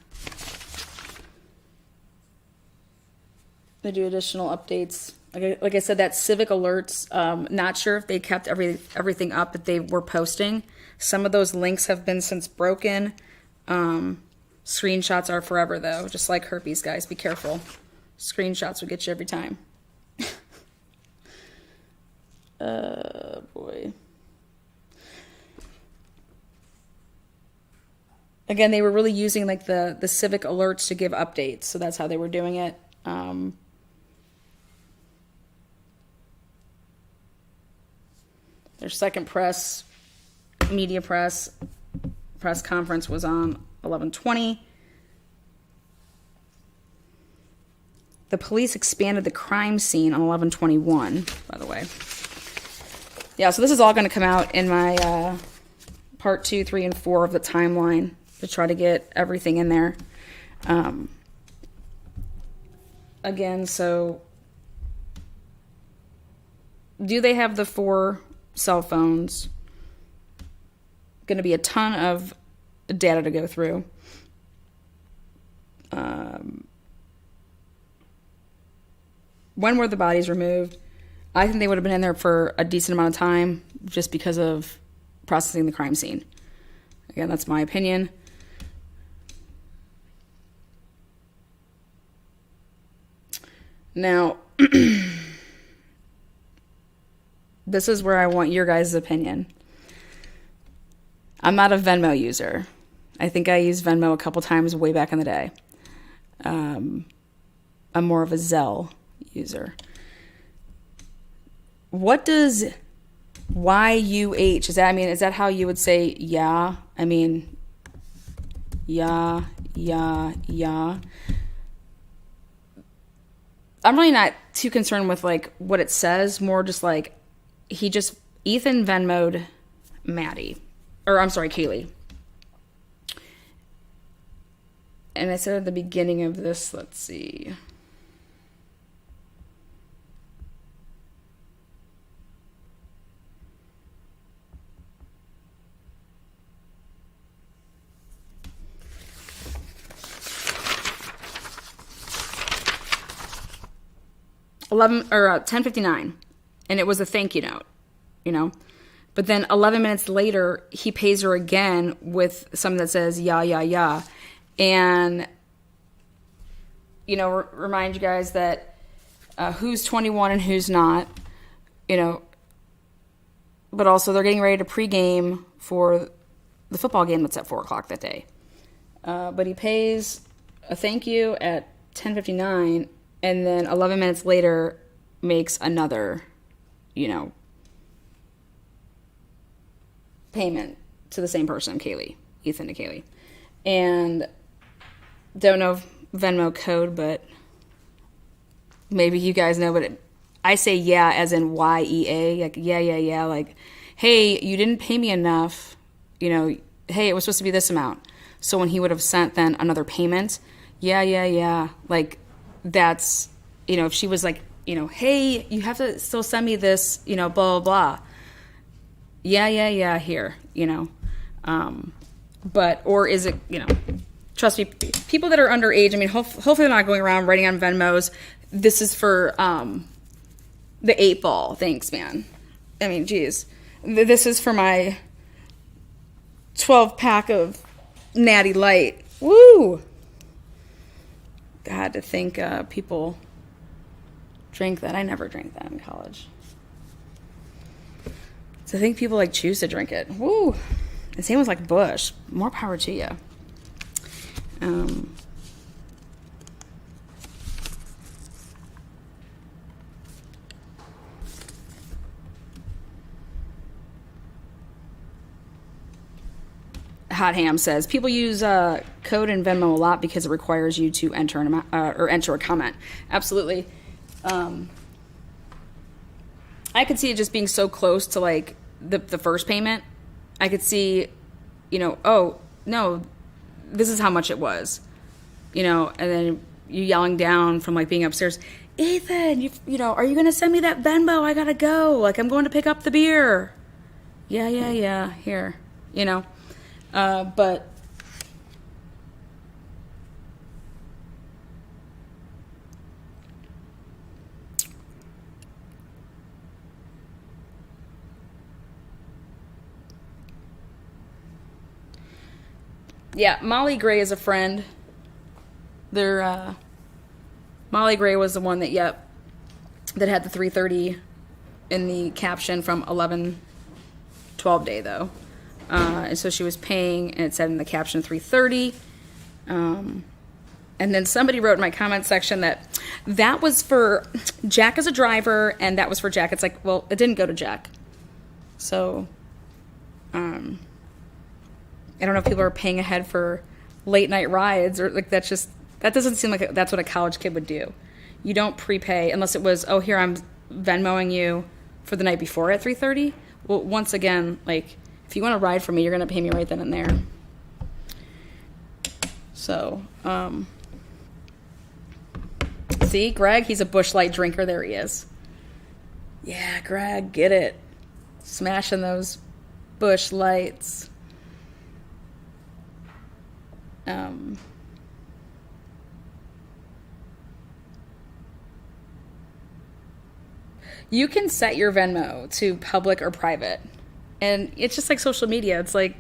They do additional updates. Like I said, that civic alerts, not sure if they kept everything up that they were posting. Some of those links have been since broken. Screenshots are forever, though. Just like herpes, guys. Be careful. Screenshots will get you every time. Boy. Again, they were really using like the civic alerts to give updates, so that's how they were doing it. Their second press conference was on 11:20. The police expanded the crime scene on 11:21, by the way. Yeah, so this is all going to come out in my part 2, 3, and 4 of the timeline to try to get everything in there. Again, so do they have the 4 cell phones? Going to be a ton of data to go through. When were the bodies removed? I think they would have been in there for a decent amount of time just because of processing the crime scene. Again, that's my opinion. Now, this is where I want your guys' opinion. I'm not a Venmo user. I think I used Venmo a couple times way back in the day. I'm more of a Zelle user. What does YUH, is that how you would say yeah? I mean, yeah. I'm really not too concerned with like what it says, more just like Ethan Venmo'd Maddie. Or I'm sorry, Kaylee. And I said at the beginning of this, let's see. Or 10:59, and it was a thank you note, But then 11 minutes later, he pays her again with something that says yeah, and remind you guys that who's 21 and who's not, But also, they're getting ready to pregame for the football game that's at 4:00 that day. But he pays a thank you at 10:59. And then 11 minutes later makes another, payment to the same person, Ethan to Kaylee. And don't know Venmo code, but maybe you guys know, but I say yeah as in YEA, like yeah, like, hey, you didn't pay me enough, hey, it was supposed to be this amount. So when he would have sent then another payment, yeah, like, that's, if she was like, hey, you have to still send me this, blah, blah, blah. Yeah, here, But, or is it, trust me, people that are underage, hopefully they're not going around writing on Venmos. This is for the 8-ball. Thanks, man. Geez. This is for my 12-pack of Natty Light. Woo! God, to think people drink that. I never drank that in college. So I think people choose to drink it. Woo! And same with Bush. More power to you. Hot Ham says people use code in Venmo a lot because it requires you to enter enter a comment. Absolutely. I could see it just being so close to the first payment. I could see, oh no, this is how much it was, and then you yelling down from being upstairs. Ethan, you know, are you going to send me that Venmo? I got to go. Like, I'm going to pick up the beer. Yeah. Here, you know. But yeah, Molly Gray is a friend. Molly Gray was the one that had the 3:30 in the caption from 11/12 day though. And so she was paying, and it said in the caption 3:30. And then somebody wrote in my comment section that was for Jack as a driver, and that was for Jack. It's like, well, it didn't go to Jack. So, I don't know if people are paying ahead for late night rides, or like that doesn't seem like that's what a college kid would do. You don't prepay unless it was, oh, here, I'm Venmoing you for the night before at 3:30. Well, once again, like, if you want to ride for me, you're going to pay me right then and there. So, see, Greg, he's a Busch Light drinker. There he is. Yeah, Greg, get it. Smashing those Busch Lights. You can set your Venmo to public or private. And it's just like social media. It's like,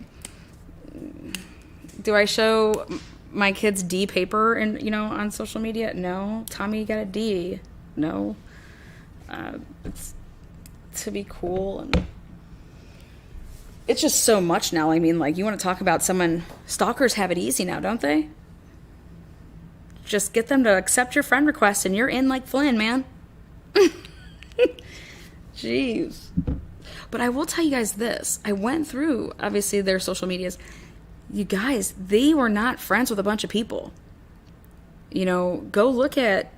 do I show my kids D paper and, you know, on social media? No. Tommy, you got a D. No. It's to be cool. And it's just so much now. I mean, like, you want to talk about someone, stalkers have it easy now, don't they? Just get them to accept your friend request and you're in like Flynn, man. Jeez. But I will tell you guys this. I went through, obviously, their social medias. You guys, they were not friends with a bunch of people. You know, go look at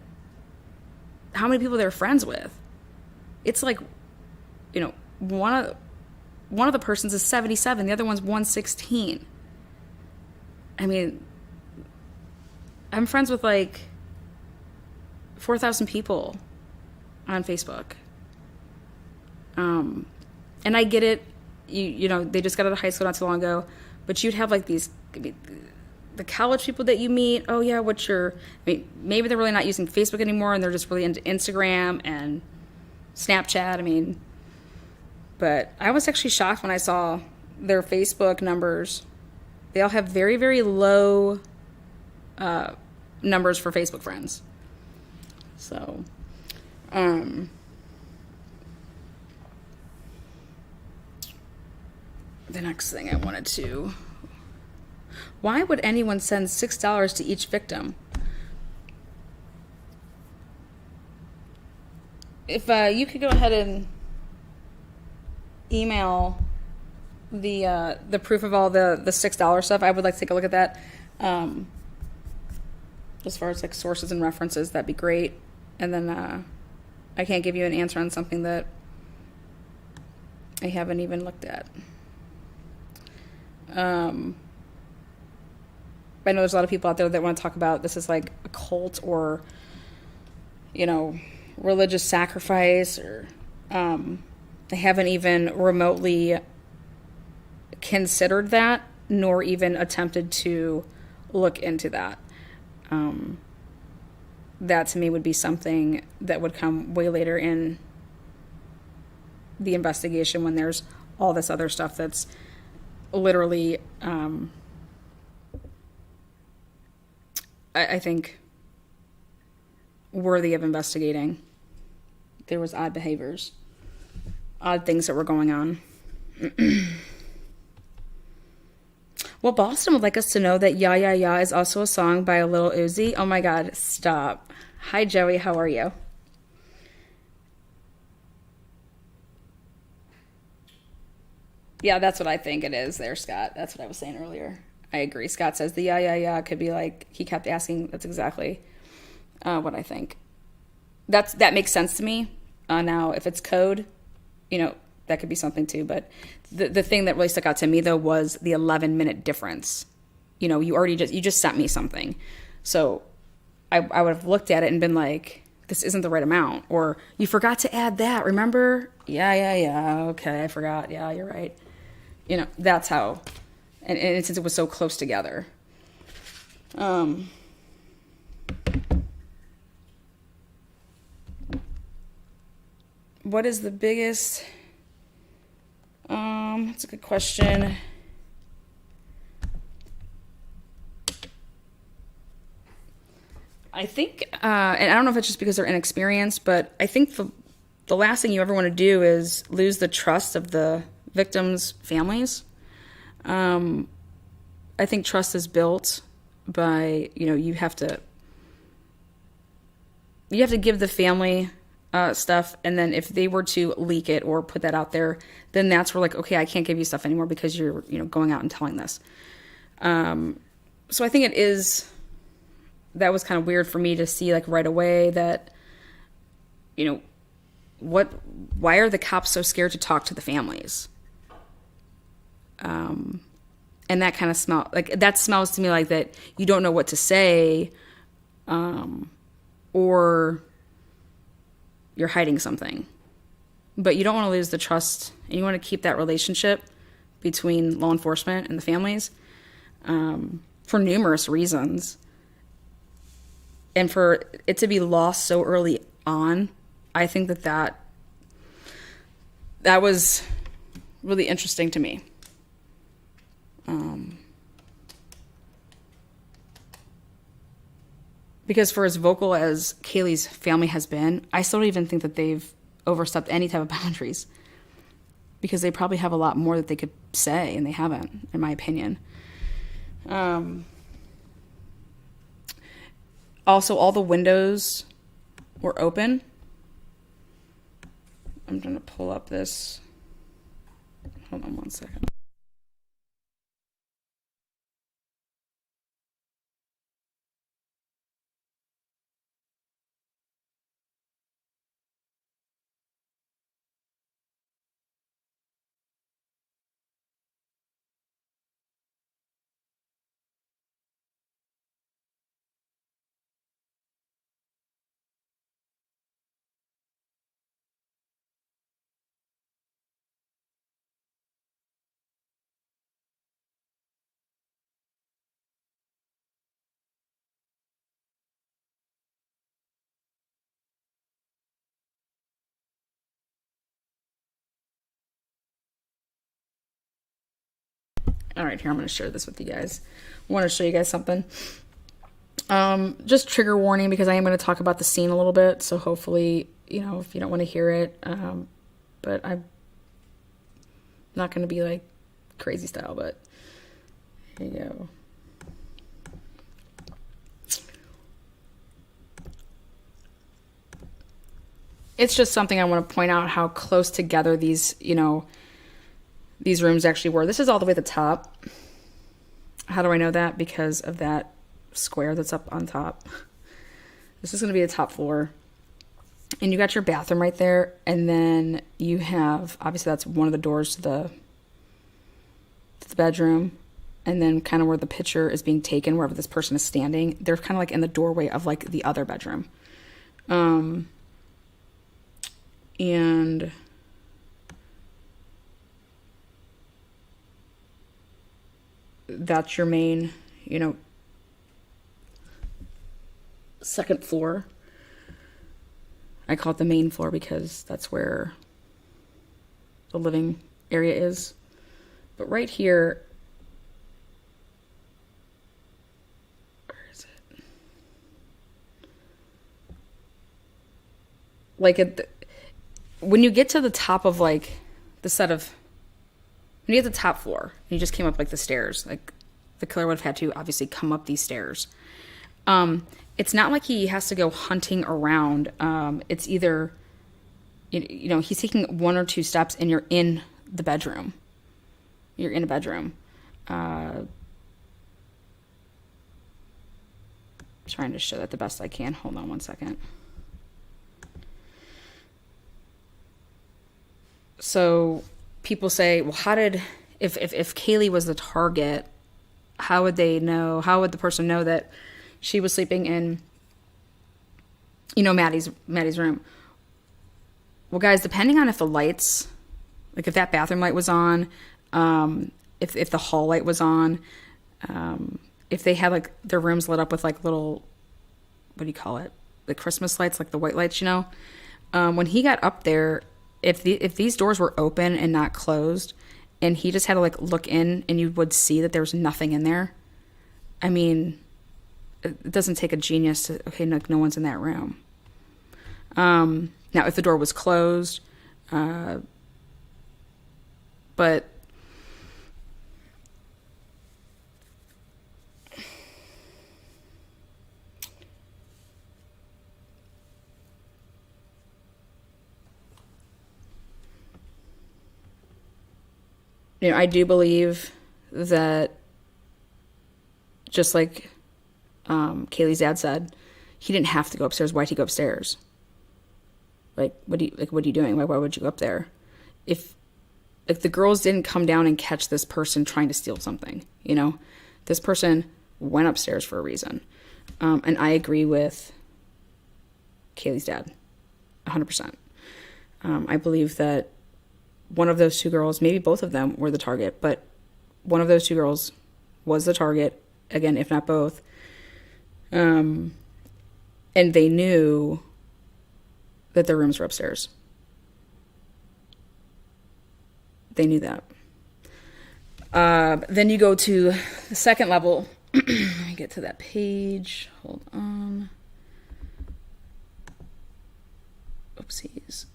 how many people they're friends with. It's like, you know, one of the persons is 77. The other one's 116. I mean, I'm friends with like 4,000 people on Facebook. And I get it, you know, they just got out of high school not too long ago, but you'd have like the college people that you meet. Oh yeah, maybe they're really not using Facebook anymore and they're just really into Instagram and Snapchat. I mean, but I was actually shocked when I saw their Facebook numbers. They all have very, very low numbers for Facebook friends. So, the next thing I wanted to... Why would anyone send $6 to each victim? If you could go ahead and email the proof of all the $6 stuff, I would like to take a look at that. As far as like sources and references, that'd be great. And then I can't give you an answer on something that I haven't even looked at. I know there's a lot of people out there that want to talk about this is like a cult or, you know, religious sacrifice, or they haven't even remotely considered that, nor even attempted to look into that. That to me would be something that would come way later in the investigation, when there's all this other stuff that's literally, I think, worthy of investigating. There was odd behaviors, odd things that were going on. Well, Boston would like us to know that "Yuh Yuh Yuh" is also a song by a Lil Uzi. Oh my God, stop. Hi, Joey, how are you? Yeah, that's what I think it is there, Scott. That's what I was saying earlier. I agree. Scott says the "Yuh Yuh Yuh" could be like, he kept asking. That's exactly what I think. That makes sense to me. Now, if it's code, you know, that could be something too. But the thing that really stuck out to me, though, was the 11-minute difference. You know, you just sent me something. So I would have looked at it and been like, this isn't the right amount, or you forgot to add that, remember? Yeah, okay, I forgot. Yeah, you're right. You know, that's how, and since it was so close together. What is the biggest, that's a good question. I think, and I don't know if it's just because they're inexperienced, but I think the last thing you ever want to do is lose the trust of the victims' families. I think trust is built by, you have to give the family stuff, and then if they were to leak it or put that out there, then that's where, like, okay, I can't give you stuff anymore because you're, going out and telling this. So I think that was kind of weird for me to see, like, right away that, why are the cops so scared to talk to the families? And that kind of smells to me like that you don't know what to say, or you're hiding something. But you don't want to lose the trust, and you want to keep that relationship between law enforcement and the families, for numerous reasons. And for it to be lost so early on, I think that was really interesting to me. Because for as vocal as Kaylee's family has been, I still don't even think that they've overstepped any type of boundaries. Because they probably have a lot more that they could say, and they haven't, in my opinion. Also, all the windows were open. I'm going to pull up this. Hold on one second. All right, here, I'm going to share this with you guys. I want to show you guys something. Just trigger warning, because I am going to talk about the scene a little bit. So hopefully, if you don't want to hear it, but I'm not going to be like crazy style, but here you go. It's just something I want to point out how close together these rooms actually were. This is all the way at the top. How do I know that? Because of that square that's up on top. This is going to be the top floor. And you got your bathroom right there. And then you have, obviously that's one of the doors to the bedroom. And then kind of where the picture is being taken, wherever this person is standing, they're kind of like in the doorway of like the other bedroom. And that's your main, second floor. I call it the main floor because that's where the living area is. But right here, where is it? Like when you get to the top of like the set of, when you get to the top floor, and you just came up like the stairs, like the killer would have had to obviously come up these stairs. It's not like he has to go hunting around. It's either, he's taking one or two steps and you're in the bedroom. You're in a bedroom. Trying to show that the best I can. Hold on one second. So people say, well, if Kaylee was the target, how would the person know that she was sleeping in Maddie's room. Well, guys, depending on if the lights, like if that bathroom light was on, if the hall light was on, if they had like their rooms lit up with like little, what do you call it? The Christmas lights, like the white lights, when he got up there, if these doors were open and not closed, and he just had to like look in and you would see that there was nothing in there. I mean, it doesn't take a genius to, okay, no one's in that room. Now, if the door was closed, but I do believe that, just like Kaylee's dad said, he didn't have to go upstairs. Why'd he go upstairs? What are you doing? Why would you go up there? If the girls didn't come down and catch this person trying to steal something, this person went upstairs for a reason. And I agree with Kaylee's dad, 100%. I believe that one of those two girls, maybe both of them were the target, but one of those two girls was the target, again, if not both. And they knew that their rooms were upstairs. They knew that. Then you go to the second level. Let me get to that page. Hold on. Oopsies.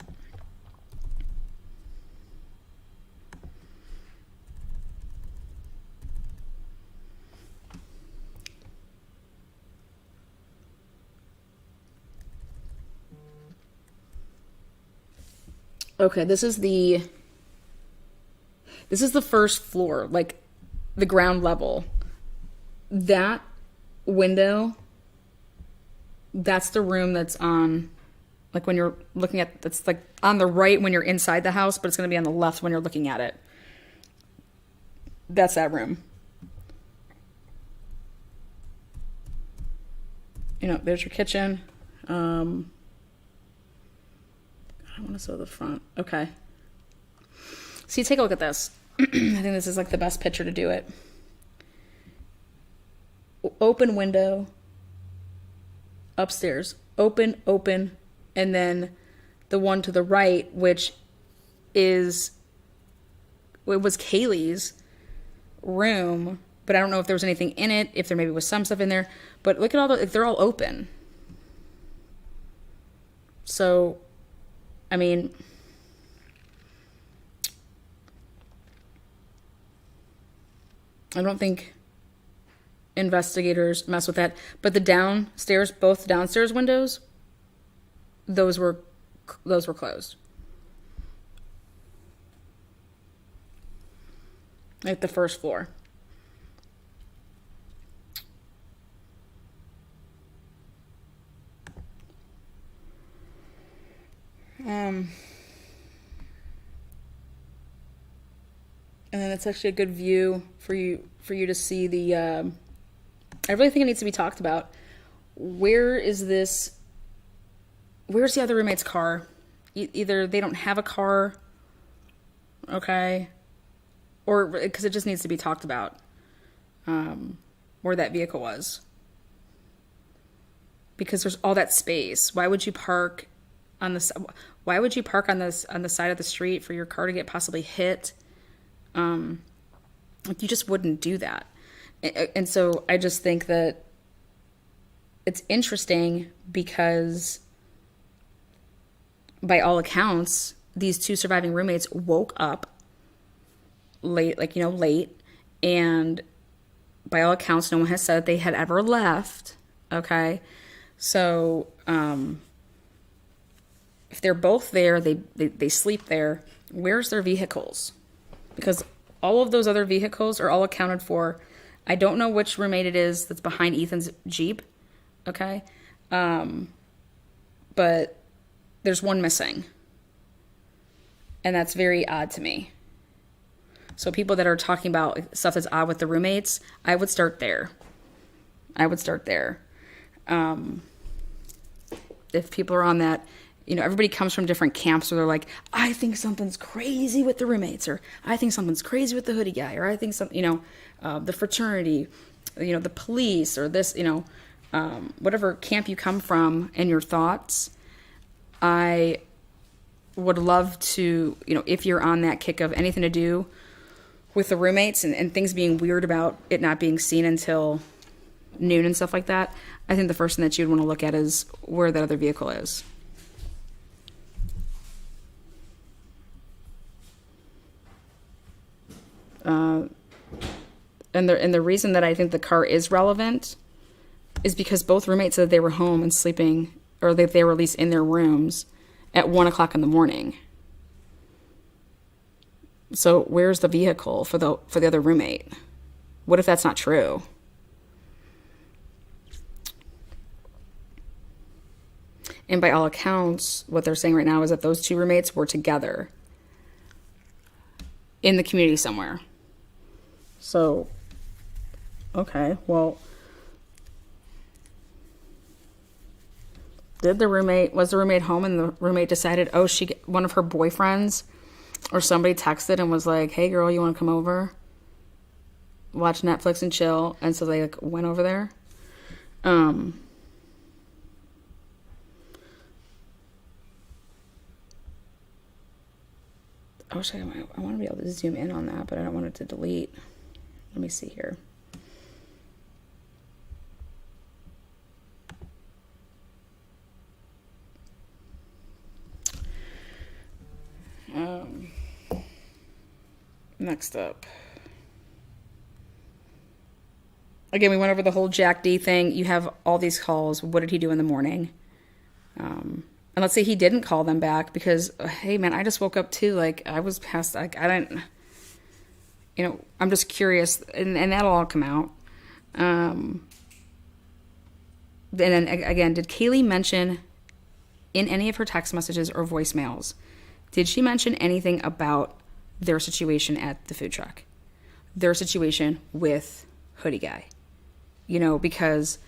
Okay, this is the first floor, like the ground level. That window, that's the room that's on, like when you're looking at, that's like on the right when you're inside the house, but it's going to be on the left when you're looking at it. That's that room. There's your kitchen. I want to show the front. Okay. See, take a look at this. I think this is like the best picture to do it. Open window. Upstairs. Open. And then the one to the right, which was Kaylee's room, but I don't know if there was anything in it, if there maybe was some stuff in there. But look at they're all open. So, I mean, I don't think investigators mess with that. But both downstairs windows, those were closed. Like the first floor. And then it's actually a good view for you to see the, I really think it needs to be talked about. Where's the other roommate's car? Either they don't have a car, okay, or because it just needs to be talked about, where that vehicle was. Because there's all that space. Why would you park on the side of the street for your car to get possibly hit? Like you just wouldn't do that. And so I just think that it's interesting because by all accounts, these two surviving roommates woke up late, and by all accounts, no one has said that they had ever left. Okay. So, if they're both there, they sleep there, where's their vehicles? Because all of those other vehicles are all accounted for. I don't know which roommate it is that's behind Ethan's Jeep, okay? But there's one missing. And that's very odd to me. So people that are talking about stuff that's odd with the roommates, I would start there. if people are on that, everybody comes from different camps where they're like, I think something's crazy with the roommates, or I think something's crazy with the hoodie guy, or I think the fraternity, the police, or this, whatever camp you come from and your thoughts. I would love to, if you're on that kick of anything to do with the roommates and things being weird about it not being seen until noon and stuff like that, I think the first thing that you'd want to look at is where that other vehicle is. And the reason that I think the car is relevant is because both roommates said they were home and sleeping, or that they were at least in their rooms at 1 o'clock in the morning. So where's the vehicle for the other roommate? What if that's not true? And by all accounts, what they're saying right now is that those two roommates were together in the community somewhere. So, okay, well, was the roommate home and the roommate decided, one of her boyfriends or somebody texted and was like, hey girl, you want to come over? Watch Netflix and chill. And so they went over there. I wish I want to be able to zoom in on that, but I don't want it to delete. Let me see here. Next up. Again, we went over the whole Jack D thing. You have all these calls. What did he do in the morning? And let's say he didn't call them back because, hey man, I just woke up too. I was past, I didn't, I'm just curious, and that'll all come out. And then again, did Kaylee mention in any of her text messages or voicemails, did she mention anything about their situation at the food truck? Their situation with Hoodie Guy? Because,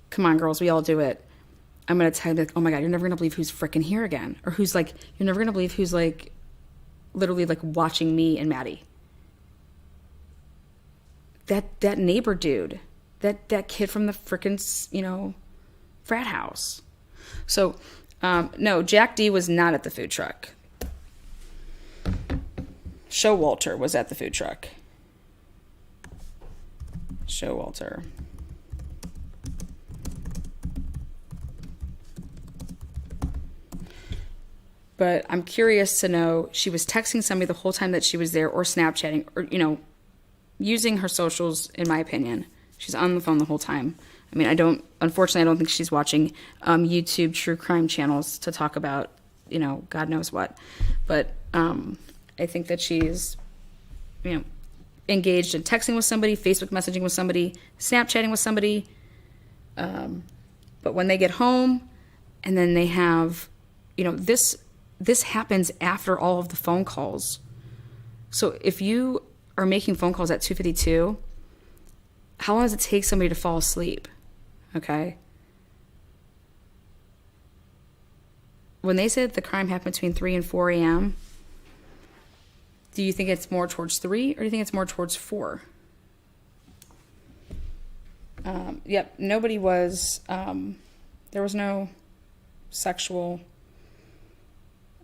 come on girls, we all do it. I'm going to tell you, oh my God, you're never going to believe who's freaking here again. Or you're never going to believe who's literally watching me and Maddie. That neighbor dude, that kid from the freaking, frat house. So, no, Jack D was not at the food truck. Showalter was at the food truck. Showalter. But I'm curious to know, she was texting somebody the whole time that she was there, or Snapchatting, or, using her socials, in my opinion. She's on the phone the whole time. I mean, unfortunately, I don't think she's watching YouTube true crime channels to talk about, God knows what. But I think that she's, engaged in texting with somebody, Facebook messaging with somebody, Snapchatting with somebody. But when they get home and then they have, this happens after all of the phone calls. So if you are making phone calls at 2:52, how long does it take somebody to fall asleep? Okay. When they said the crime happened between 3 and 4 a.m., do you think it's more towards 3 or do you think it's more towards 4? Yep, nobody was, there was no sexual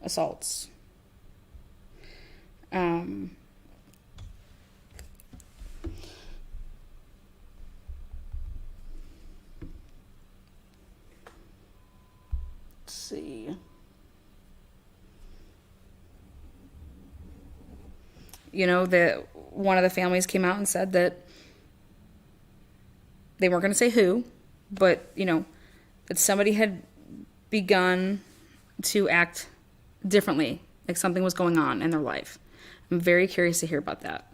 assaults. Let's see. That one of the families came out and said that they weren't going to say who, but, that somebody had begun to act differently, like something was going on in their life. I'm very curious to hear about that.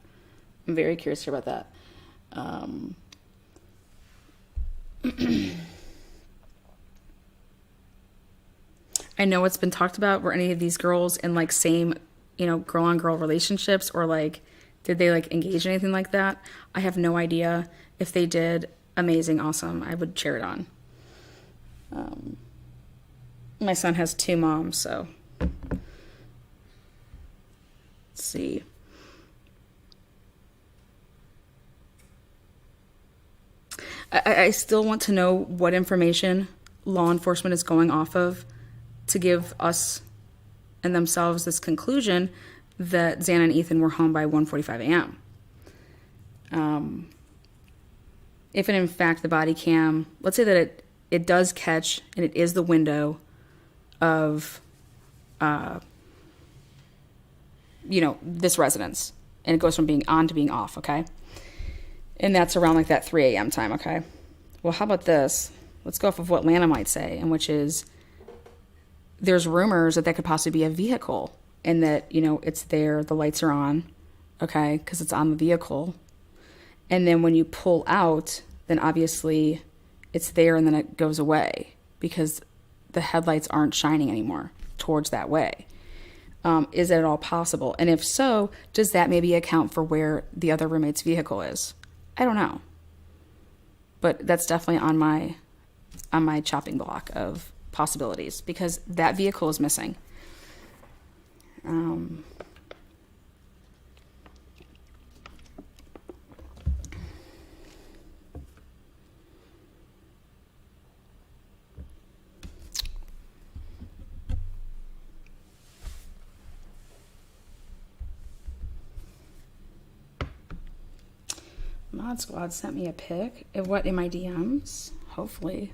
I know it's been talked about, were any of these girls in same, girl on girl relationships, or did they engage in anything like that? I have no idea. If they did, amazing, awesome. I would cheer it on. My son has 2 moms, so let's see. I still want to know what information law enforcement is going off of to give us and themselves this conclusion that Xana and Ethan were home by 1:45 a.m. If and in fact the body cam, let's say that it does catch and it is the window of, this residence, and it goes from being on to being off, okay? And that's around like that 3 a.m. time, okay? Well, how about this? Let's go off of what Lana might say, and which is there's rumors that could possibly be a vehicle and that, it's there, the lights are on, okay, because it's on the vehicle. And then when you pull out, then obviously it's there and then it goes away because the headlights aren't shining anymore towards that way. Is it at all possible? And if so, does that maybe account for where the other roommate's vehicle is? I don't know. But that's definitely on my chopping block of possibilities because that vehicle is missing. Mod Squad sent me a pic. What, in my DMs? Hopefully.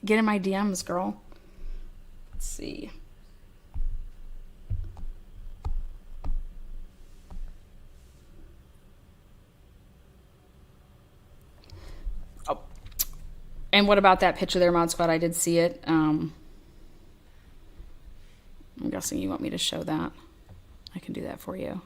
Get in my DMs, girl. Let's see. Oh. And what about that picture there, Mod Squad? I did see it. I'm guessing you want me to show that. I can do that for you.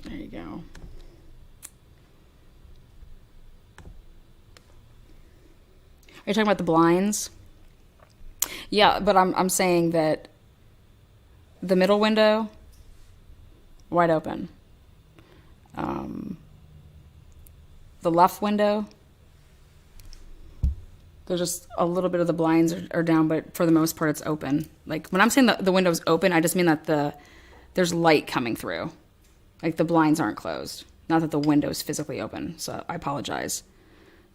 There you go. Are you talking about the blinds? Yeah, but I'm saying that the middle window, wide open. The left window, there's just a little bit of the blinds are down, but for the most part it's open. Like when I'm saying the window's open, I just mean that there's light coming through. Like the blinds aren't closed. Not that the window's physically open. So I apologize.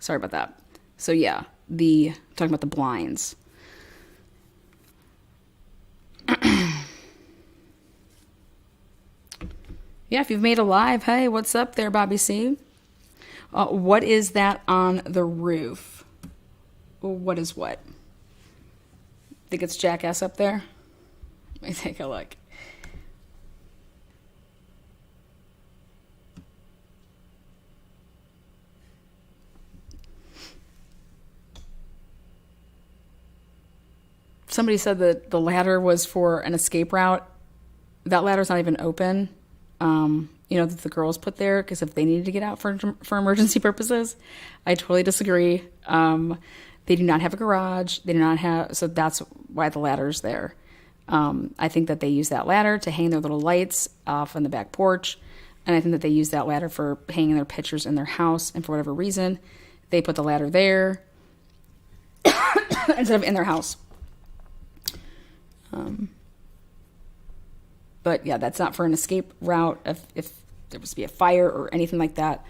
Sorry about that. So yeah, talking about the blinds. Yeah, if you've made a live, hey, what's up there, Bobby C? What is that on the roof? What is what? Think it's Jackass up there? Let me take a look. Somebody said that the ladder was for an escape route. That ladder's not even open. That the girls put there because if they needed to get out for emergency purposes. I totally disagree. They do not have a garage. They do not have, so that's why the ladder's there. I think that they use that ladder to hang their little lights off on the back porch. And I think that they use that ladder for hanging their pictures in their house. And for whatever reason, they put the ladder there instead of in their house. But yeah, that's not for an escape route. If there was to be a fire or anything like that,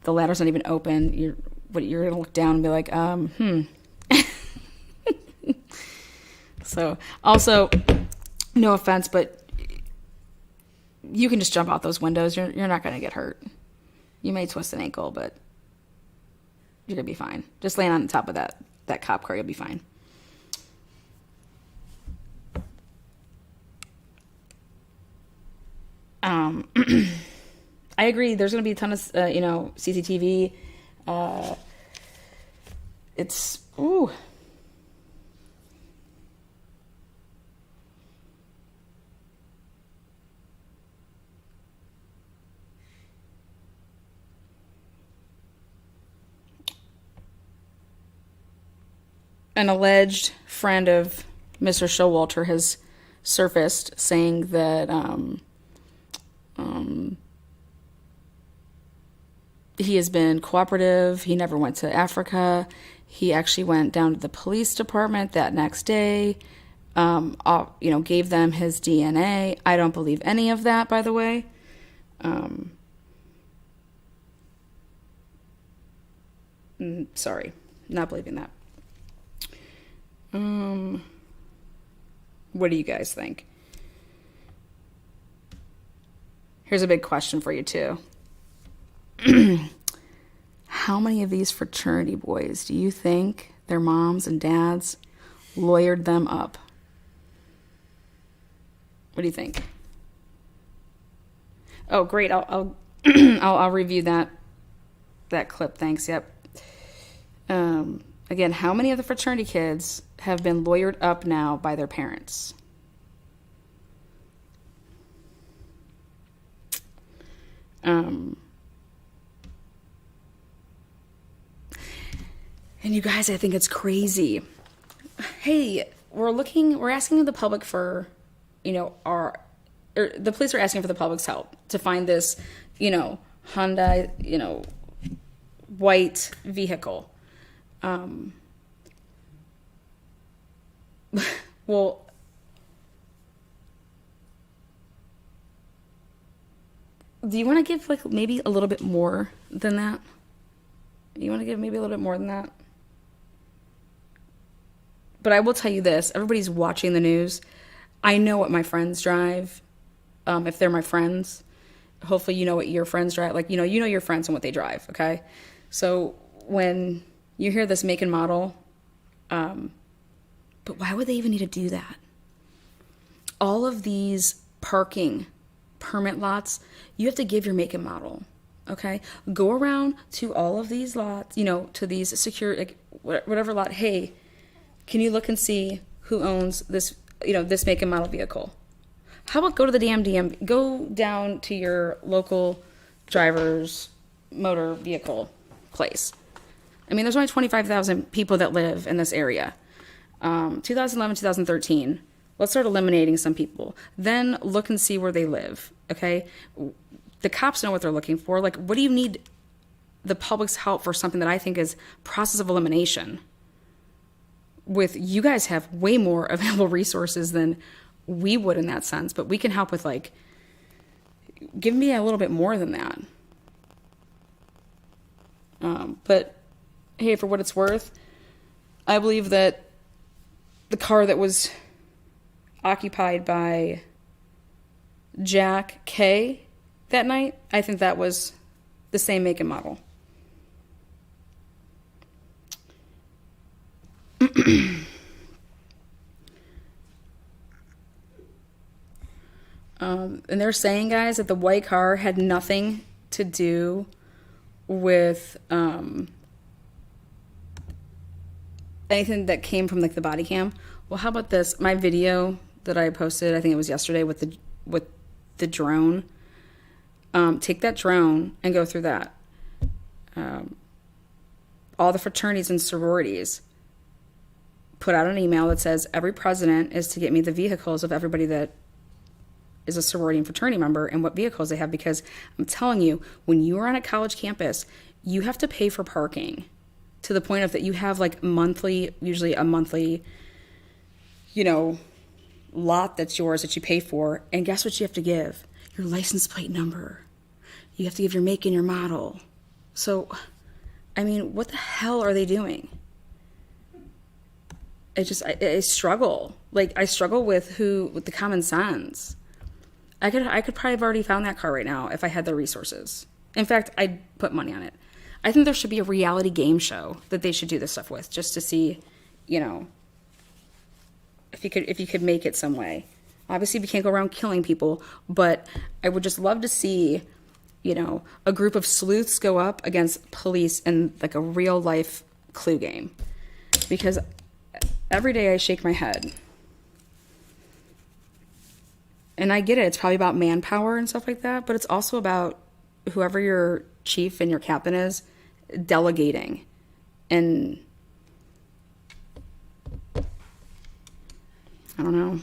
the ladder's not even open. You're gonna look down and be like, So also, no offense, but you can just jump out those windows. You're not gonna get hurt. You may twist an ankle, but you're gonna be fine. Just land on the top of that cop car, you'll be fine. I agree. There's going to be a ton of, CCTV. Ooh. An alleged friend of Mr. Showalter has surfaced saying that he has been cooperative. He never went to Africa. He actually went down to the police department that next day, gave them his DNA. I don't believe any of that, by the way. Sorry, not believing that. What do you guys think? Here's a big question for you, too. How many of these fraternity boys do you think their moms and dads lawyered them up? What do you think? Oh, great. I'll I'll review that clip. Thanks. Yep. Again, how many of the fraternity kids have been lawyered up now by their parents? And you guys, I think it's crazy. Hey, we're asking the public for, the police are asking for the public's help to find this, Hyundai, white vehicle. Well, do you want to give maybe a little bit more than that? You want to give maybe a little bit more than that? But I will tell you this, everybody's watching the news. I know what my friends drive, if they're my friends. Hopefully you know what your friends drive. You know your friends and what they drive, okay? So when you hear this make and model, but why would they even need to do that? All of these parking permit lots, you have to give your make and model, okay? Go around to all of these lots, to these secure, whatever lot. Hey, can you look and see who owns this, this make and model vehicle? How about go to the damn DMV, go down to your local driver's motor vehicle place. I mean, there's only 25,000 people that live in this area. 2011, 2013, let's start eliminating some people. Then look and see where they live, okay? The cops know what they're looking for. What do you need the public's help for something that I think is process of elimination? With you guys have way more available resources than we would in that sense, but we can help with give me a little bit more than that. But hey, for what it's worth, I believe that the car that was occupied by Jack K that night, I think that was the same make and model. And they're saying, guys, that the white car had nothing to do with anything that came from the body cam. Well, how about this? My video that I posted, I think it was yesterday, with the drone. Take that drone and go through that. All the fraternities and sororities put out an email that says every president is to get me the vehicles of everybody that is a sorority and fraternity member and what vehicles they have, because I'm telling you, when you are on a college campus, you have to pay for parking to the point of that you have usually a monthly, lot that's yours that you pay for. And guess what you have to give? Your license plate number. You have to give your make and your model. So, I mean, what the hell are they doing? I struggle. I struggle with the common sense. I could probably have already found that car right now if I had the resources. In fact, I'd put money on it. I think there should be a reality game show that they should do this stuff with, just to see, if you could make it some way. Obviously, we can't go around killing people, but I would just love to see, a group of sleuths go up against police in a real life Clue game, because every day I shake my head. And I get it. It's probably about manpower and stuff like that, but it's also about whoever your chief and your captain is delegating. And I don't know.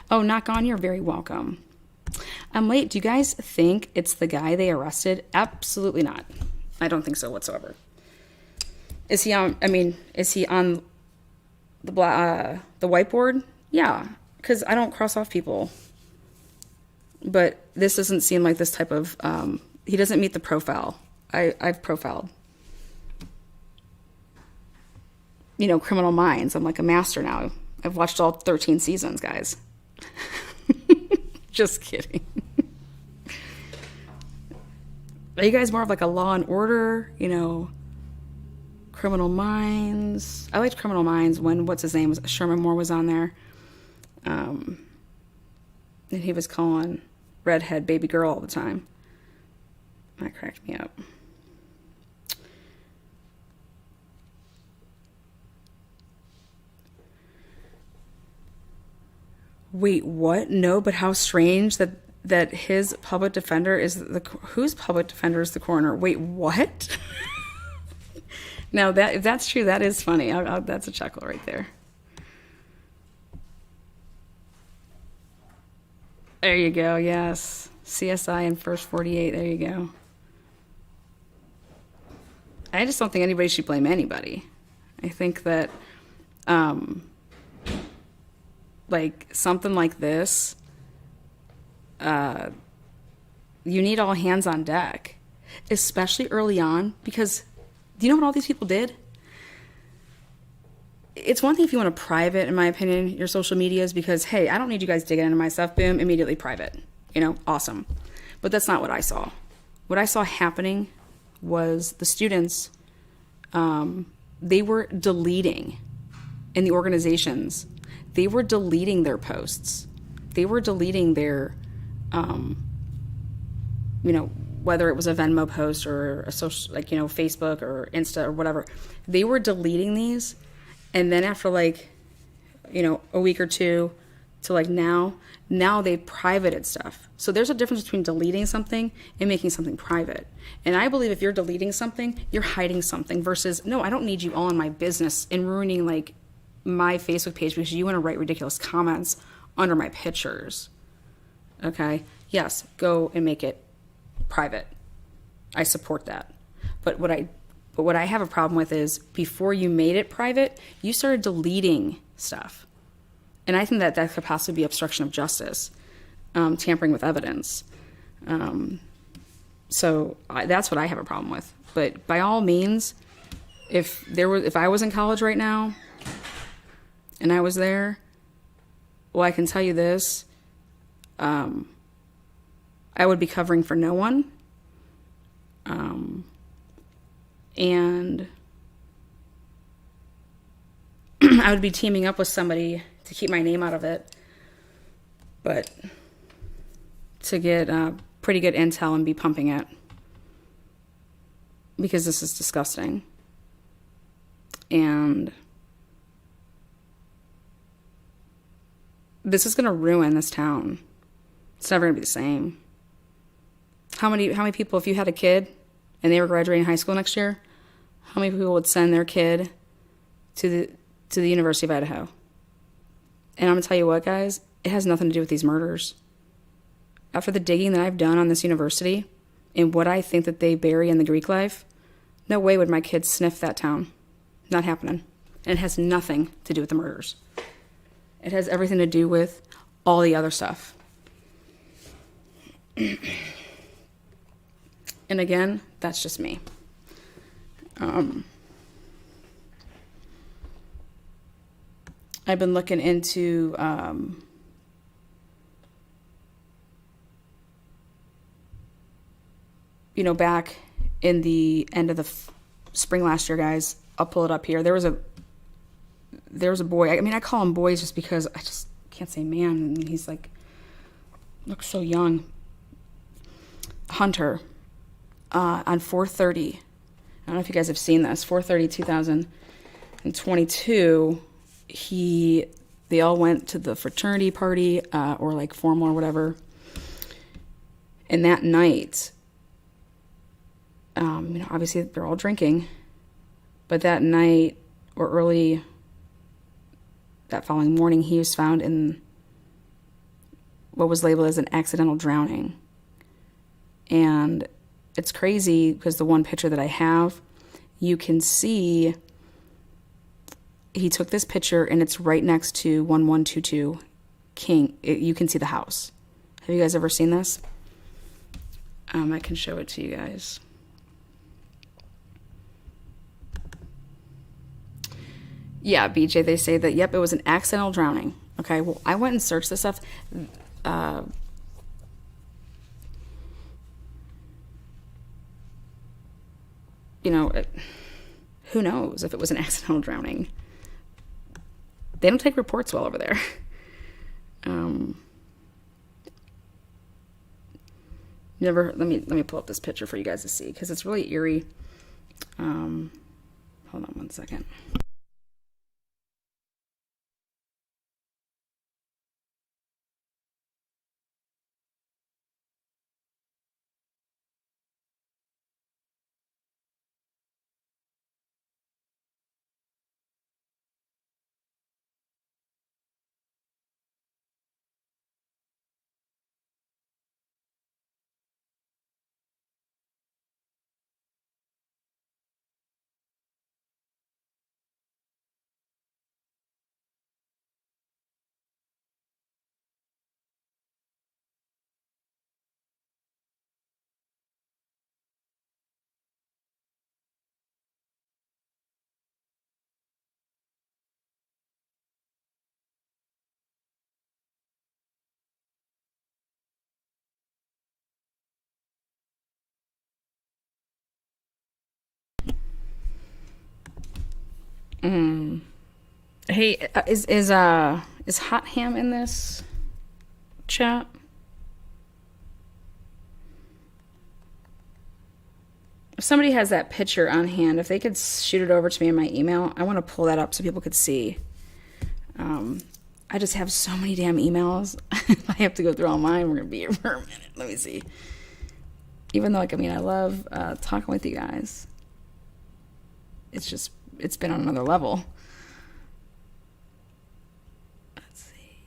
Oh, knock on, you're very welcome. I'm late. Do you guys think it's the guy they arrested? Absolutely not. I don't think so whatsoever. Is he on the whiteboard? Yeah, because I don't cross off people. But this doesn't seem like this type of, he doesn't meet the profile. I've profiled. You know, Criminal Minds. I'm like a master now. I've watched all 13 seasons, guys. Just kidding. Are you guys more of like a Law and Order, you know, Criminal Minds? I liked Criminal Minds when, what's his name, Sherman Moore was on there. And he was calling redhead baby girl all the time. That cracked me up. Wait, what? No, but how strange that his public defender is whose public defender is the coroner? Wait, what? Now if that's true, that is funny. That's a chuckle right there. There you go. Yes, CSI and First 48. There you go. I just don't think anybody should blame anybody. I think that, like something like this, you need all hands on deck, especially early on, because do you know what all these people did? It's one thing if you want to private, in my opinion, your social medias, because, hey, I don't need you guys digging into my stuff. Boom, immediately private. You know, awesome. But that's not what I saw. What I saw happening was the students, they were deleting in the organizations. They were deleting their posts. They were deleting their, you know, whether it was a Venmo post or a social, like, you know, Facebook or Insta or whatever. They were deleting these. And then after, like, you know, a week or two to like now they privated stuff. So there's a difference between deleting something and making something private. And I believe if you're deleting something, you're hiding something versus, no, I don't need you all in my business and ruining like my Facebook page because you want to write ridiculous comments under my pictures. Okay? Yes, go and make it private. I support that. But what I have a problem with is before you made it private, you started deleting stuff. And I think that could possibly be obstruction of justice, tampering with evidence. So that's what I have a problem with. But by all means, if I was in college right now and I was there, well, I can tell you this, I would be covering for no one. And I would be teaming up with somebody to keep my name out of it, but to get pretty good intel and be pumping it, because this is disgusting. And this is going to ruin this town. It's never going to be the same. How many people, if you had a kid and they were graduating high school next year, how many people would send their kid to the University of Idaho? And I'm going to tell you what, guys, it has nothing to do with these murders. After the digging that I've done on this university and what I think that they bury in the Greek life, no way would my kids sniff that town. Not happening. And it has nothing to do with the murders. It has everything to do with all the other stuff. And again, that's just me. I've been looking into you know, back in the end of the spring last year, guys. I'll pull it up here. There was a boy. I mean, I call him boys just because I just can't say man. I mean, he's like, looks so young. Hunter. On 4/30, I don't know if you guys have seen this, 4/30/2022, they all went to the fraternity party, or like formal or whatever. And that night, you know, obviously they're all drinking, but that night or early that following morning, he was found in what was labeled as an accidental drowning. And it's crazy because the one picture that I have, you can see he took this picture and it's right next to 1122 King. You can see the house. Have you guys ever seen this? I can show it to you guys. Yeah, BJ, they say that, yep, it was an accidental drowning. Okay, well, I went and searched this stuff. Who knows if it was an accidental drowning? They don't take reports well over there. Let me pull up this picture for you guys to see because it's really eerie. Hold on one second. Hey, is Hot Ham in this chat? If somebody has that picture on hand, if they could shoot it over to me in my email, I want to pull that up so people could see. I just have so many damn emails. If I have to go through all mine, we're gonna be here for a minute. Let me see. Even though, I love talking with you guys. It's been on another level. Let's see.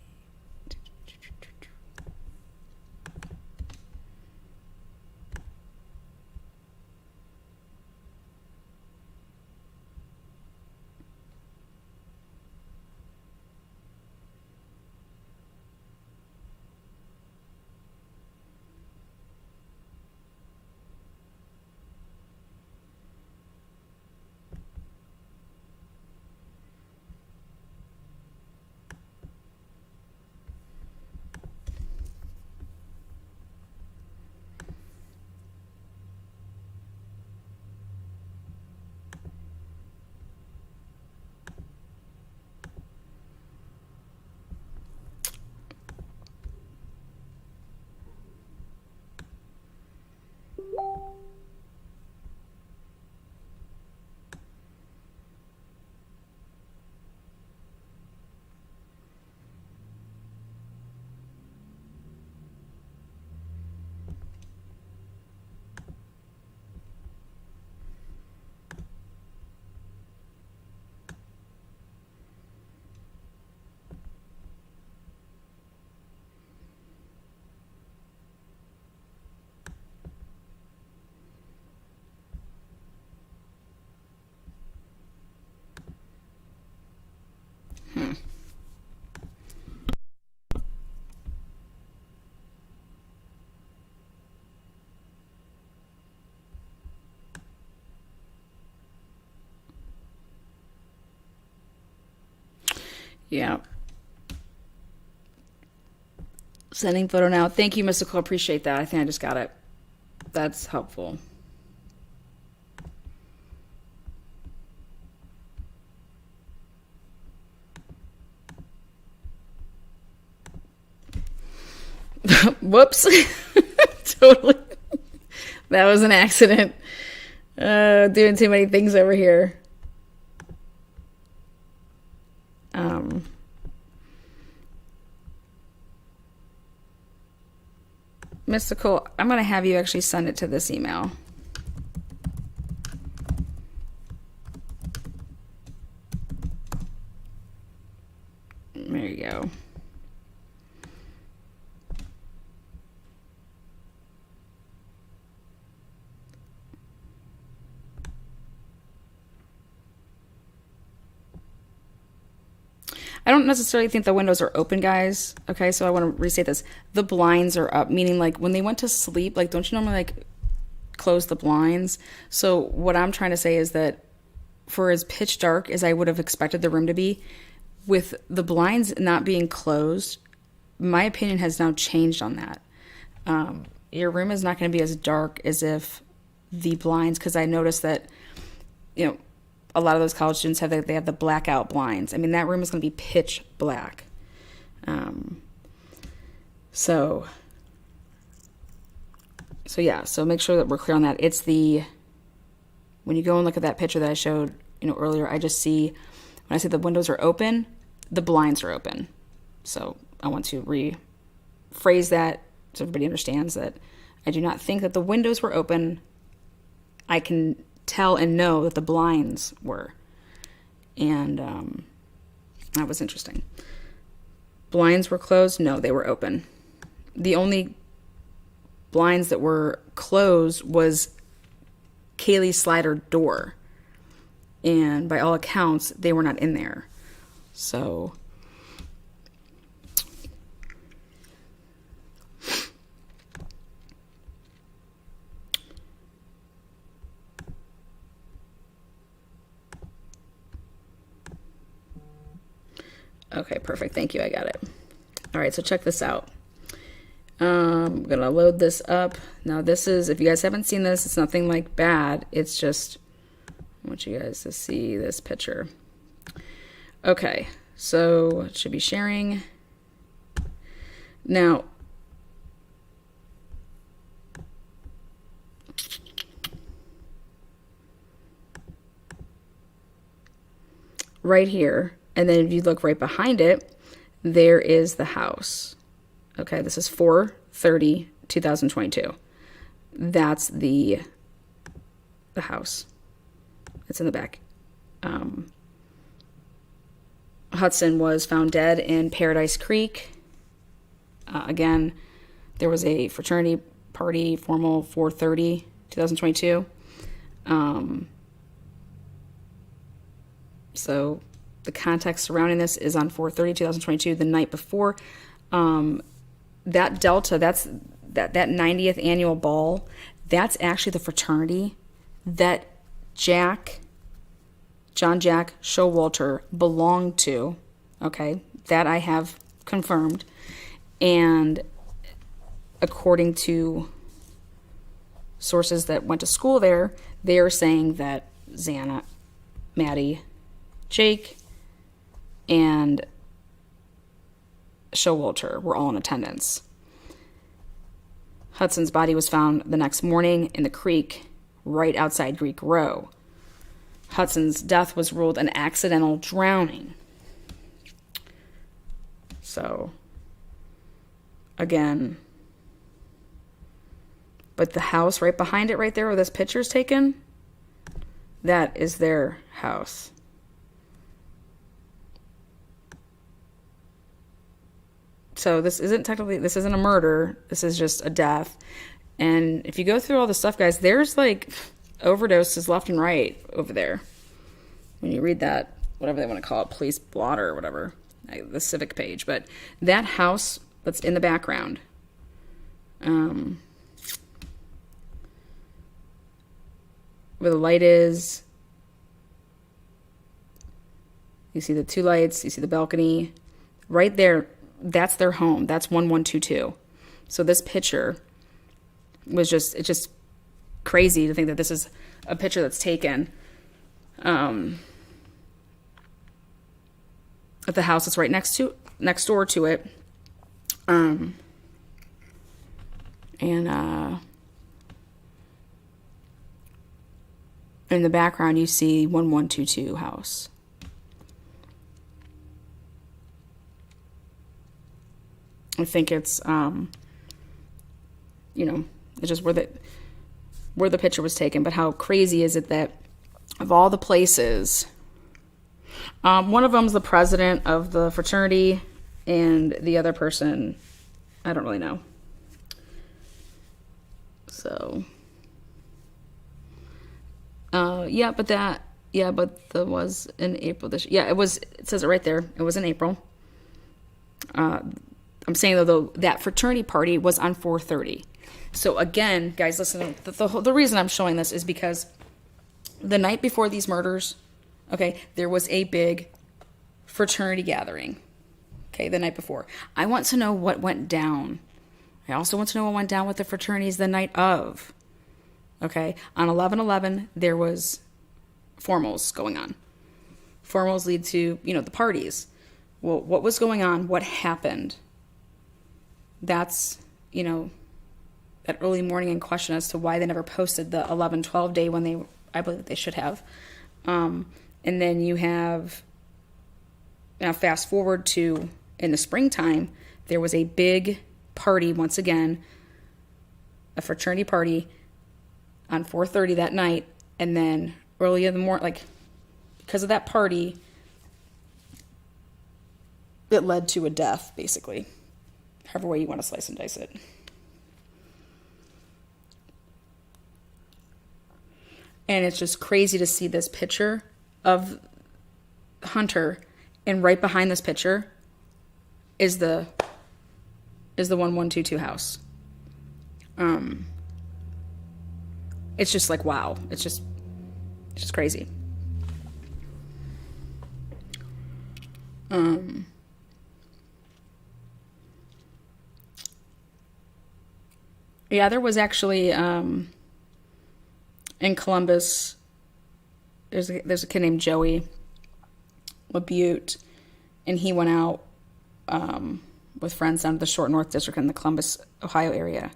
Yeah. Sending photo now. Thank you, Mystical. Appreciate that. I think I just got it. That's helpful. Whoops. Totally. That was an accident. Doing too many things over here. Mystical, I'm going to have you actually send it to this email. There you go. I don't necessarily think the windows are open, guys. Okay, so I want to restate this. The blinds are up, meaning like when they went to sleep, like don't you normally like close the blinds? So what I'm trying to say is that for as pitch dark as I would have expected the room to be, with the blinds not being closed, my opinion has now changed on that. Your room is not going to be as dark as if the blinds, because I noticed that, you know, a lot of those college students they have the blackout blinds. I mean, that room is going to be pitch black. So yeah, so make sure that we're clear on that. It's when you go and look at that picture that I showed, you know, earlier, I just see, when I say the windows are open, the blinds are open. So I want to rephrase that so everybody understands that I do not think that the windows were open. I can tell and know that the blinds were. And that was interesting. Blinds were closed? No, they were open. The only blinds that were closed was Kaylee's slider door. And by all accounts, they were not in there. So okay, perfect. Thank you. I got it. All right, so check this out. I'm going to load this up. Now, this is, if you guys haven't seen this, it's nothing like bad. It's just, I want you guys to see this picture. Okay, so it should be sharing. Now, right here, and then if you look right behind it, there is the house. Okay, this is 4/30/2022. That's the house. It's in the back. Hudson was found dead in Paradise Creek. Again, there was a fraternity party formal 4/30/2022. So the context surrounding this is on 4/30/2022, the night before. That Delta, that 90th annual ball, that's actually the fraternity that John Jack Showalter belonged to. Okay, that I have confirmed. And according to sources that went to school there, they are saying that Xana, Maddie, Jake, and Showalter were all in attendance. Hudson's body was found the next morning in the creek right outside Greek Row. Hudson's death was ruled an accidental drowning. So, again, but the house right behind it, right there where this picture's taken, that is their house. So this isn't a murder. This is just a death. And if you go through all the stuff, guys, there's like overdoses left and right over there. When you read that, whatever they want to call it, police blotter or whatever, the civic page. But that house that's in the background, where the light is, you see the two lights, you see the balcony, right there. That's their home. That's 1122. So this picture was it's just crazy to think that this is a picture that's taken at the house that's right next door to it. And in the background you see 1122 house. I think it's, it's just where the picture was taken. But how crazy is it that of all the places, one of them's the president of the fraternity, and the other person, I don't really know. So, but there was in April this year. Yeah, it says it right there. It was in April. I'm saying though that fraternity party was on 4/30. So again, guys, listen, the reason I'm showing this is because the night before these murders, okay, there was a big fraternity gathering. Okay, the night before. I want to know what went down. I also want to know what went down with the fraternities the night of. Okay, on 11/11, there was formals going on. Formals lead to, the parties. Well, what was going on? What happened? That's, that early morning in question as to why they never posted the 11/12 day when I believe that they should have. And then you have, now fast forward to in the springtime, there was a big party once again, a fraternity party on 4/30 that night, and then early in the morning, because of that party, it led to a death, basically. However way you want to slice and dice it. And it's just crazy to see this picture of Hunter, and right behind this picture is the 1122 house. It's just like, wow. It's just crazy. Yeah, there was actually in Columbus. There's a kid named Joey Butte, and he went out with friends down to the Short North District in the Columbus, Ohio area,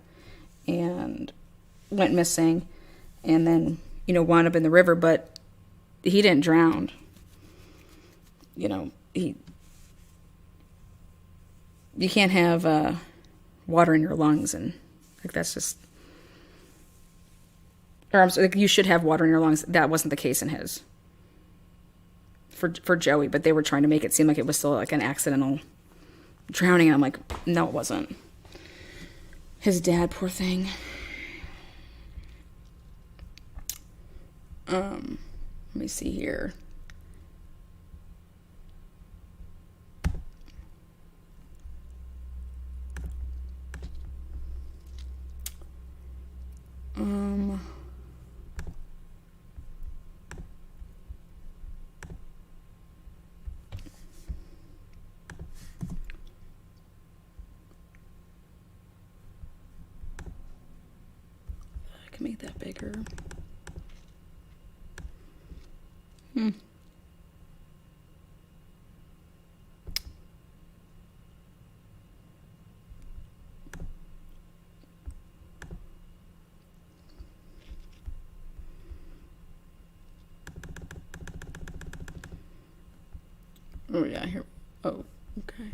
and went missing, and then wound up in the river, but he didn't drown. You can't have water in your lungs, and that's just, or I'm sorry, you should have water in your lungs. That wasn't the case in his. For Joey, but they were trying to make it seem like it was still like an accidental drowning, and I'm like, no, it wasn't. His dad, poor thing. Let me see here. I can make that bigger. Oh yeah, here. Oh, okay.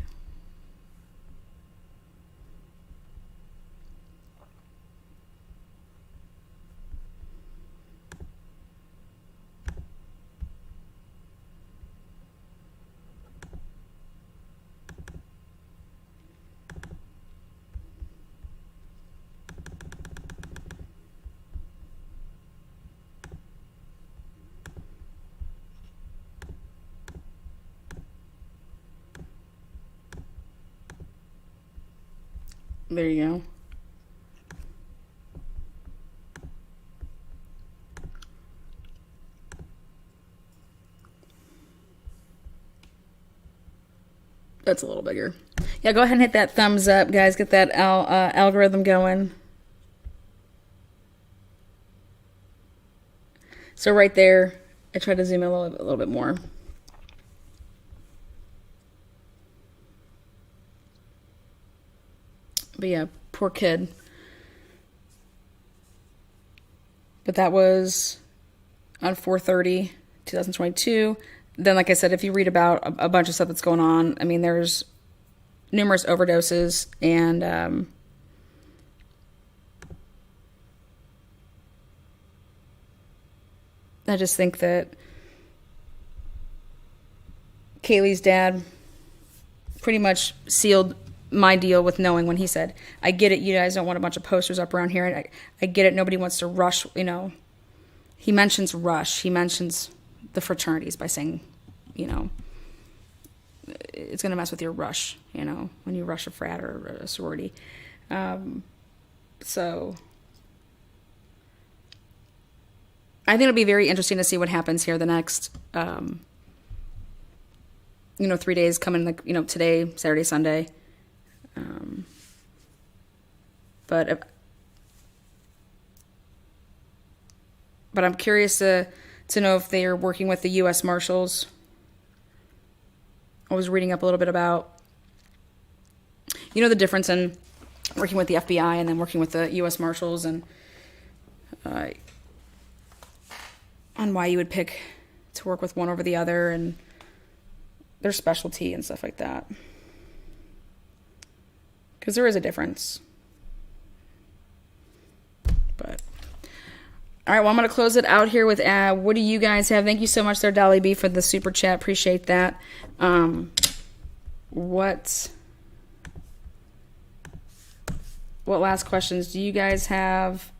There you go. That's a little bigger. Yeah, go ahead and hit that thumbs up, guys. Get that algorithm going. So right there, I tried to zoom in a little bit more. But yeah, poor kid. But that was on 4/30, 2022. Then, like I said, if you read about a bunch of stuff that's going on, I mean, there's numerous overdoses, and I just think that Kaylee's dad, pretty much sealed my deal with knowing when he said, I get it, you guys don't want a bunch of posters up around here, and I get it, nobody wants to rush, you know. He mentions rush. He mentions the fraternities by saying, you know, it's going to mess with your rush, you know, when you rush a frat or a sorority. So I think it'll be very interesting to see what happens here the next, 3 days coming, like, you know, today, Saturday, Sunday. But I'm curious to know if they are working with the U.S. Marshals. I was reading up a little bit about, you know, the difference in working with the FBI and then working with the U.S. Marshals, and on why you would pick to work with one over the other and their specialty and stuff like that. Because there is a difference. But all right, well, I'm going to close it out here with what do you guys have? Thank you so much there, Dolly B, for the super chat. Appreciate that. What last questions do you guys have?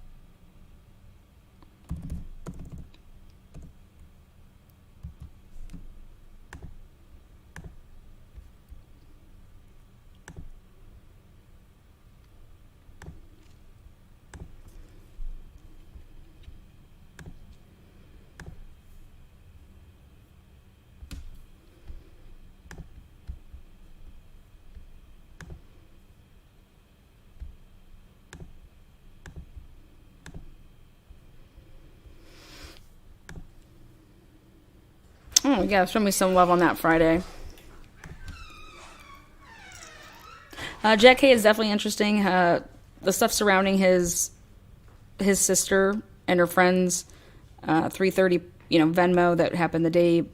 Oh, yeah, show me some love on that Friday. Jack K is definitely interesting. The stuff surrounding his sister and her friends, 3:30, Venmo that happened the day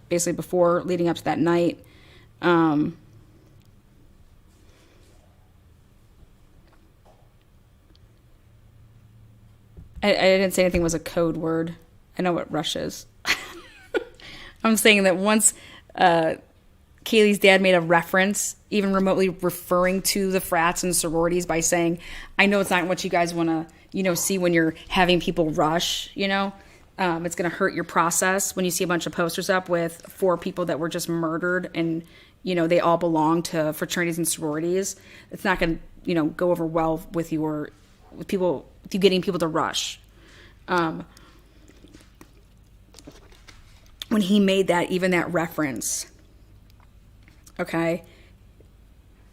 basically before, leading up to that night. I didn't say anything was a code word. I know what rush is. I'm saying that once Kaylee's dad made a reference, even remotely referring to the frats and sororities by saying, I know it's not what you guys want to, see when you're having people rush, it's going to hurt your process when you see a bunch of posters up with 4 people that were just murdered and, they all belong to fraternities and sororities. It's not going to, go over well with you getting people to rush. When he made that reference, okay,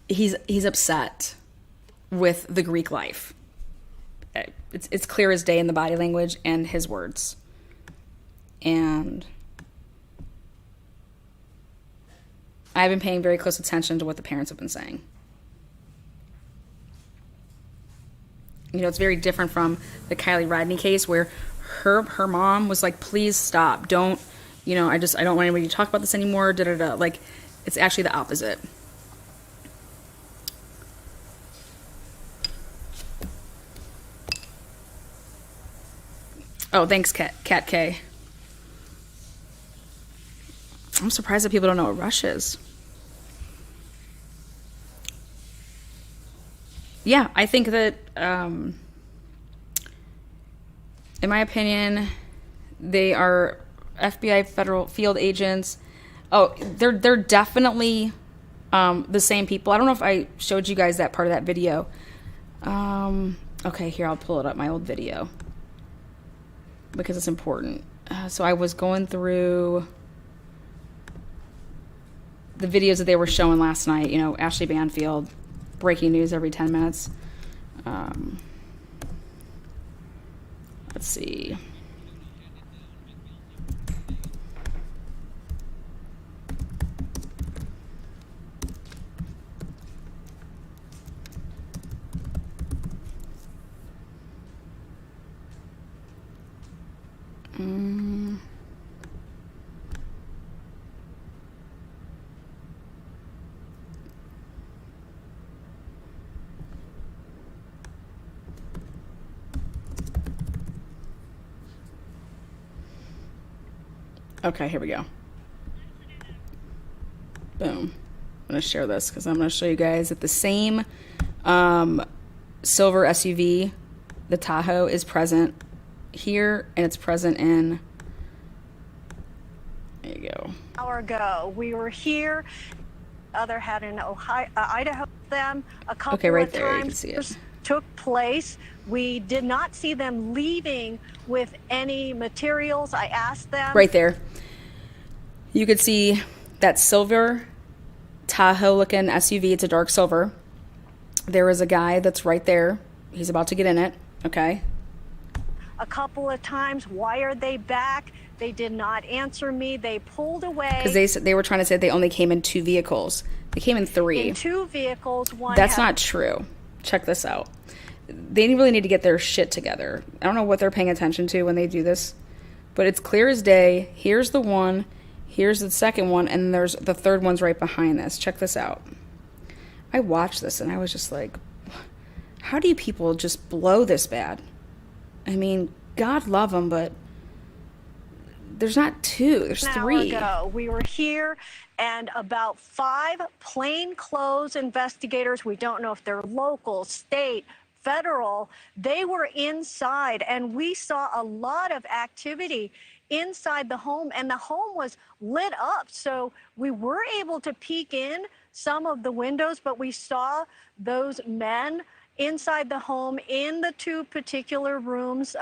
he's upset with the Greek life. It's clear as day in the body language and his words. And I've been paying very close attention to what the parents have been saying. It's very different from the Kylie Rodney case where her mom was like, please stop, don't, I don't want anybody to talk about this anymore, Like, it's actually the opposite. Oh, thanks, Cat K. I'm surprised that people don't know what rush is. Yeah, I think that, in my opinion, they are FBI federal field agents. Oh, they're definitely the same people. I don't know if I showed you guys that part of that video. Okay, here, I'll pull it up, my old video, because it's important. So I was going through the videos that they were showing last night, Ashley Banfield, breaking news every 10 minutes. Let's see. Okay, here we go. Boom. I'm going to share this because I'm going to show you guys that the same silver SUV, the Tahoe, is present here, and it's present in, there you go. Hour ago, we were here. Other had in Idaho. Them a couple okay, right of there, times you can see it. Took place. We did not see them leaving with any materials. I asked them. Right there, you could see that silver Tahoe-looking SUV. It's a dark silver. There is a guy that's right there. He's about to get in it. Okay. A couple of times. Why are they back? They did not answer me. They pulled away. Because they were trying to say they only came in 2 vehicles. They came in 3. In 2 vehicles. One. That's not true. Check this out. They really need to get their shit together. I don't know what they're paying attention to when they do this, but it's clear as day. Here's the one. Here's the second one. And there's the third one's right behind this. Check this out. I watched this and I was just like, how do you people just blow this bad? I mean, God love them, but there's not 2, there's 3. An hour ago, we were here, and about 5 plainclothes investigators, we don't know if they're local, state, federal, they were inside, and we saw a lot of activity inside the home, and the home was lit up. So we were able to peek in some of the windows, but we saw those men inside the home in the 2 particular rooms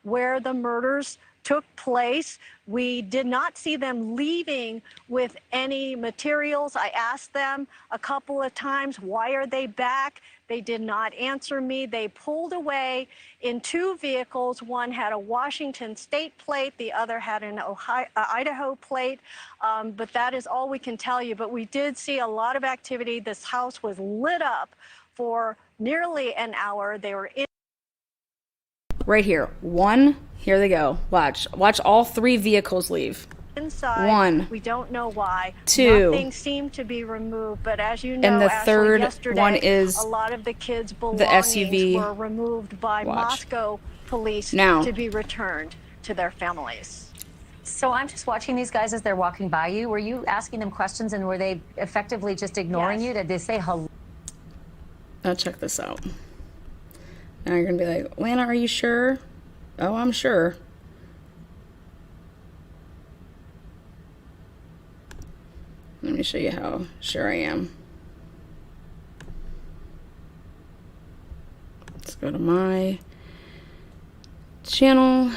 where the murders took place. We did not see them leaving with any materials. I asked them a couple of times, why are they back? They did not answer me. They pulled away in 2 vehicles. One had a Washington state plate. The other had an Idaho plate. But that is all we can tell you. But we did see a lot of activity. This house was lit up for nearly an hour. They were in. Right here. 1. Here they go. Watch all 3 vehicles leave. Inside. 1. We don't know why. 2. Nothing seemed to be removed, but as you know, And the Ashley, third yesterday, one is a lot of the kids' the belongings SUV. were removed by Moscow police Now. to be returned to their families. So I'm just watching these guys as they're walking by you. Were you asking them questions, and were they effectively just ignoring you? Did they say hello? Now check this out. Now you're going to be like, Lana, are you sure? Oh, I'm sure. Let me show you how sure I am. Let's go to my channel.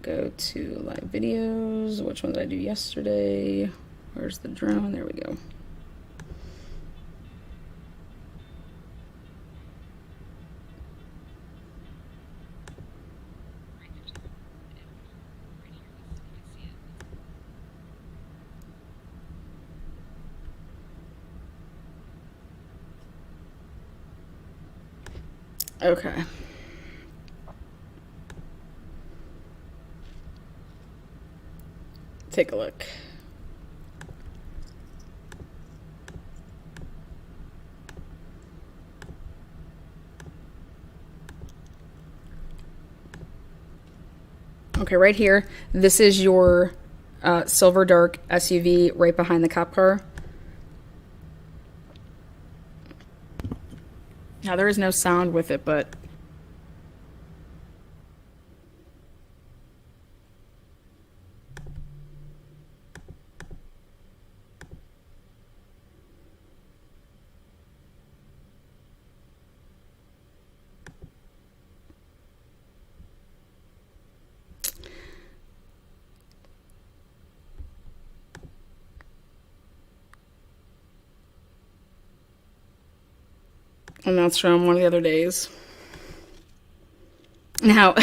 Go to live videos. Which one did I do yesterday? Where's the drone? There we go. Okay. Take a look. Okay, right here. This is your silver dark SUV right behind the cop car. Now, there is no sound with it, but and that's from one of the other days. Now,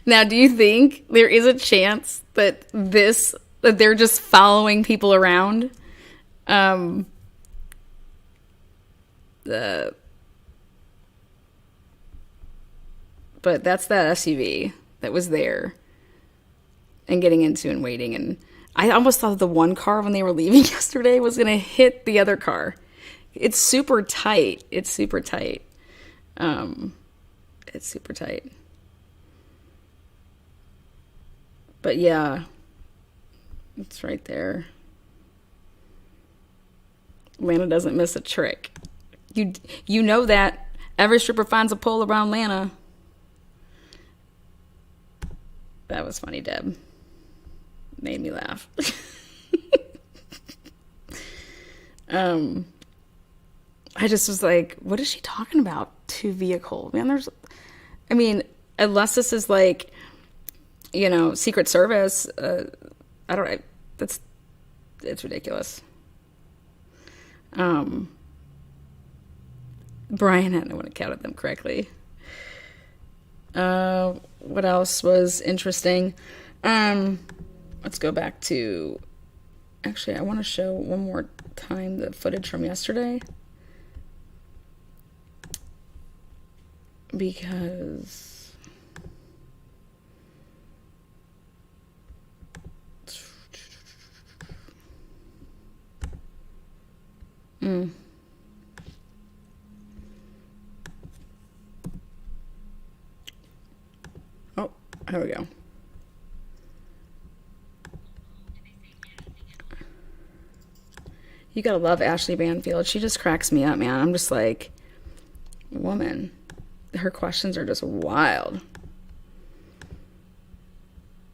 now, do you think there is a chance that that they're just following people around? But that's that SUV that was there and getting into and waiting. And I almost thought the one car when they were leaving yesterday was going to hit the other car. It's super tight. It's super tight. It's super tight. But yeah, it's right there. Lana doesn't miss a trick. You know that. Every stripper finds a pole around Lana. That was funny, Deb. Made me laugh. I just was like, what is she talking about? 2 vehicle. Man, unless this is like, Secret Service, it's ridiculous. Brian, I don't want to count them correctly. What else was interesting? Let's go back to, actually, I want to show one more time the footage from yesterday. Because oh, here we go. You gotta love Ashley Banfield. She just cracks me up, man. I'm just like, woman. Her questions are just wild.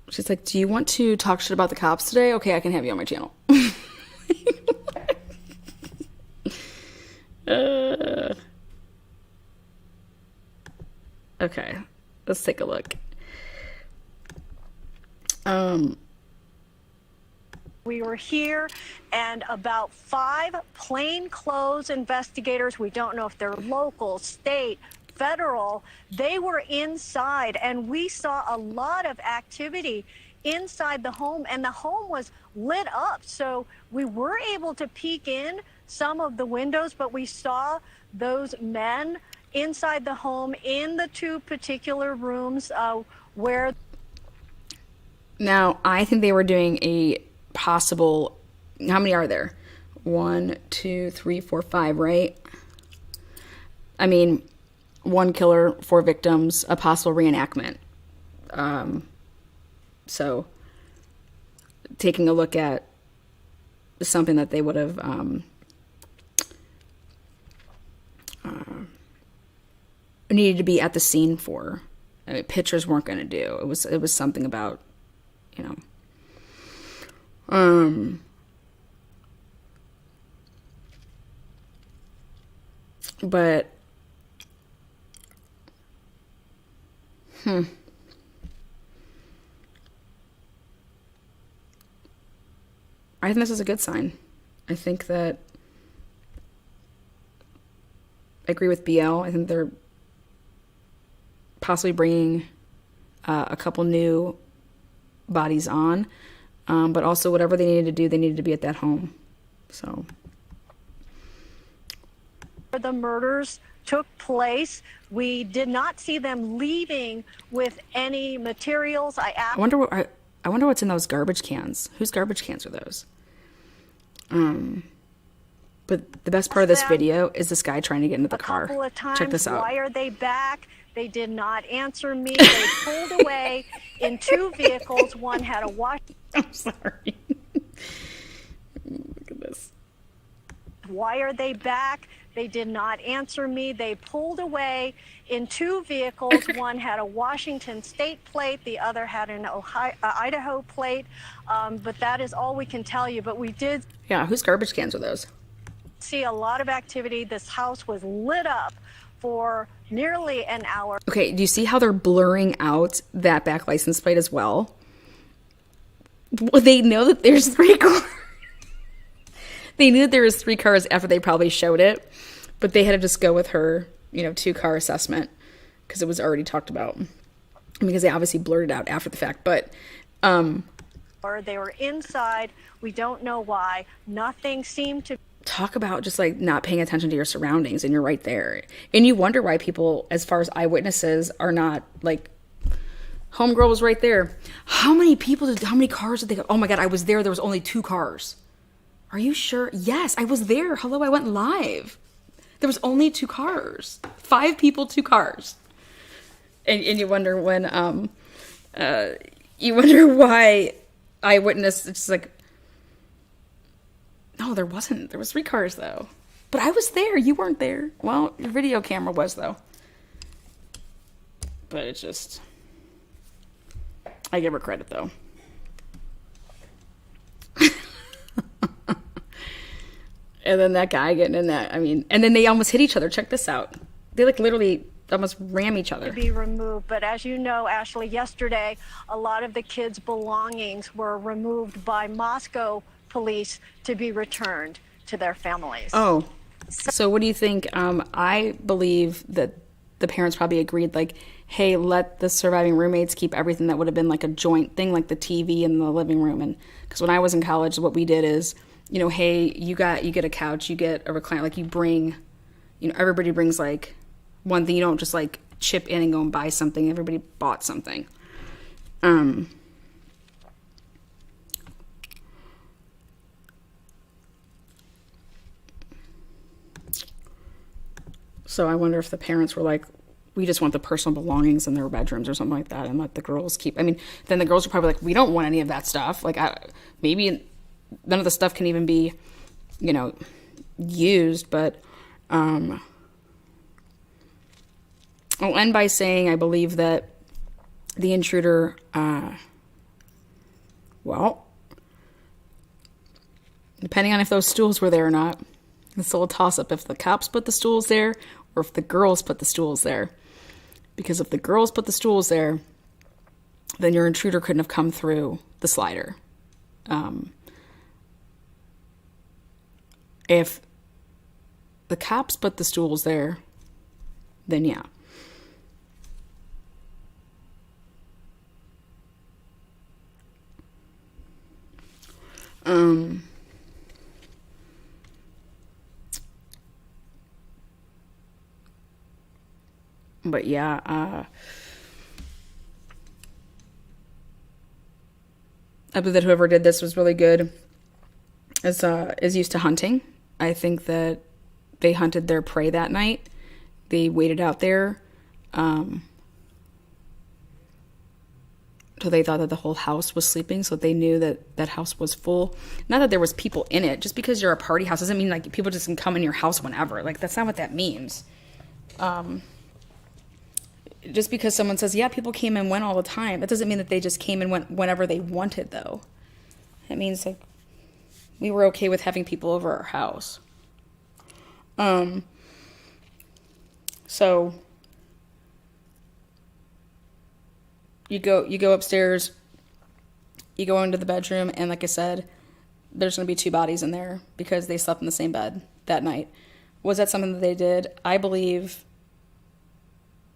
She's like, do you want to talk shit about the cops today? Okay, I can have you on my channel. Okay, let's take a look. We were here, and about 5 plainclothes investigators, we don't know if they're local, state, federal, they were inside, and we saw a lot of activity inside the home, and the home was lit up. So we were able to peek in some of the windows, but we saw those men inside the home in the 2 particular rooms where... Now, I think they were doing a possible... How many are there? 1, 2, 3, 4, 5, right? I mean, 1 killer, 4 victims, a possible reenactment. So, taking a look at something that they would have needed to be at the scene for. I mean, pictures weren't going to do. It was something about, but I think this is a good sign. I think that I agree with BL. I think they're possibly bringing a couple new bodies on, but also whatever they needed to do, they needed to be at that home. So the murders took place, we did not see them leaving with any materials. I wonder what's in those garbage cans. Whose garbage cans are those? But the best part of this video is this guy trying to get into the car. Couple of times. Check this out. Why are they back? They did not answer me. They pulled away in 2 vehicles. One had a wash. I'm sorry. Look at this. Why are they back? They did not answer me. They pulled away in 2 vehicles. One had a Washington state plate. The other had an Idaho plate. But that is all we can tell you. But we did. Yeah, whose garbage cans are those? See a lot of activity. This house was lit up for nearly an hour. Okay, do you see how they're blurring out that back license plate as well? Well, they know that there's 3 cars. They knew that there was 3 cars after they probably showed it, but they had to just go with her, 2-car assessment because it was already talked about. Because they obviously blurred it out after the fact, but or they were inside. We don't know why. Nothing seemed to. Talk about just like not paying attention to your surroundings, and you're right there. And you wonder why people, as far as eyewitnesses, are not like, homegirl was right there. How many cars did they go? Oh my God, I was there. There was only 2 cars. Are you sure? Yes, I was there. Hello, I went live. There was only 2 cars. 5 people, 2 cars. And you wonder when, you wonder why eyewitness, it's just like, No, there wasn't. There was 3 cars, though. But I was there. You weren't there. Well, your video camera was, though. But it's just... I give her credit, though. And then that guy getting in that, I mean... And then they almost hit each other. Check this out. They, like, literally almost ram each other. To be removed. But as you know, Ashley, yesterday, a lot of the kids' belongings were removed by Moscow police to be returned to their families. Oh, so what do you think? I believe that the parents probably agreed, like, hey, let the surviving roommates keep everything that would have been like a joint thing, like the TV in the living room. And because when I was in college, what we did is, you know, hey, you get a couch, you get a recliner, like you bring, you know, everybody brings like one thing. You don't just like chip in and go and buy something. Everybody bought something. So I wonder if the parents were like, we just want the personal belongings in their bedrooms or something like that, and let the girls keep. I mean, then the girls are probably like, we don't want any of that stuff. Like, maybe none of the stuff can even be, you know, used. But I'll end by saying I believe that the intruder, well, depending on if those stools were there or not, it's still a toss-up if the cops put the stools there or if the girls put the stools there. Because if the girls put the stools there, then your intruder couldn't have come through the slider. If the cops put the stools there, then yeah. But yeah, I believe that whoever did this was really good, is used to hunting. I think that they hunted their prey that night. They waited out there till they thought that the whole house was sleeping, so they knew that that house was full. Not that there was people in it. Just because you're a party house doesn't mean like people just can come in your house whenever. Like, that's not what that means. Just because someone says, yeah, people came and went all the time, that doesn't mean that they just came and went whenever they wanted, though. It means, like, we were okay with having people over our house. So you go upstairs, you go into the bedroom, and like I said, there's going to be 2 bodies in there because they slept in the same bed that night. Was that something that they did? I believe...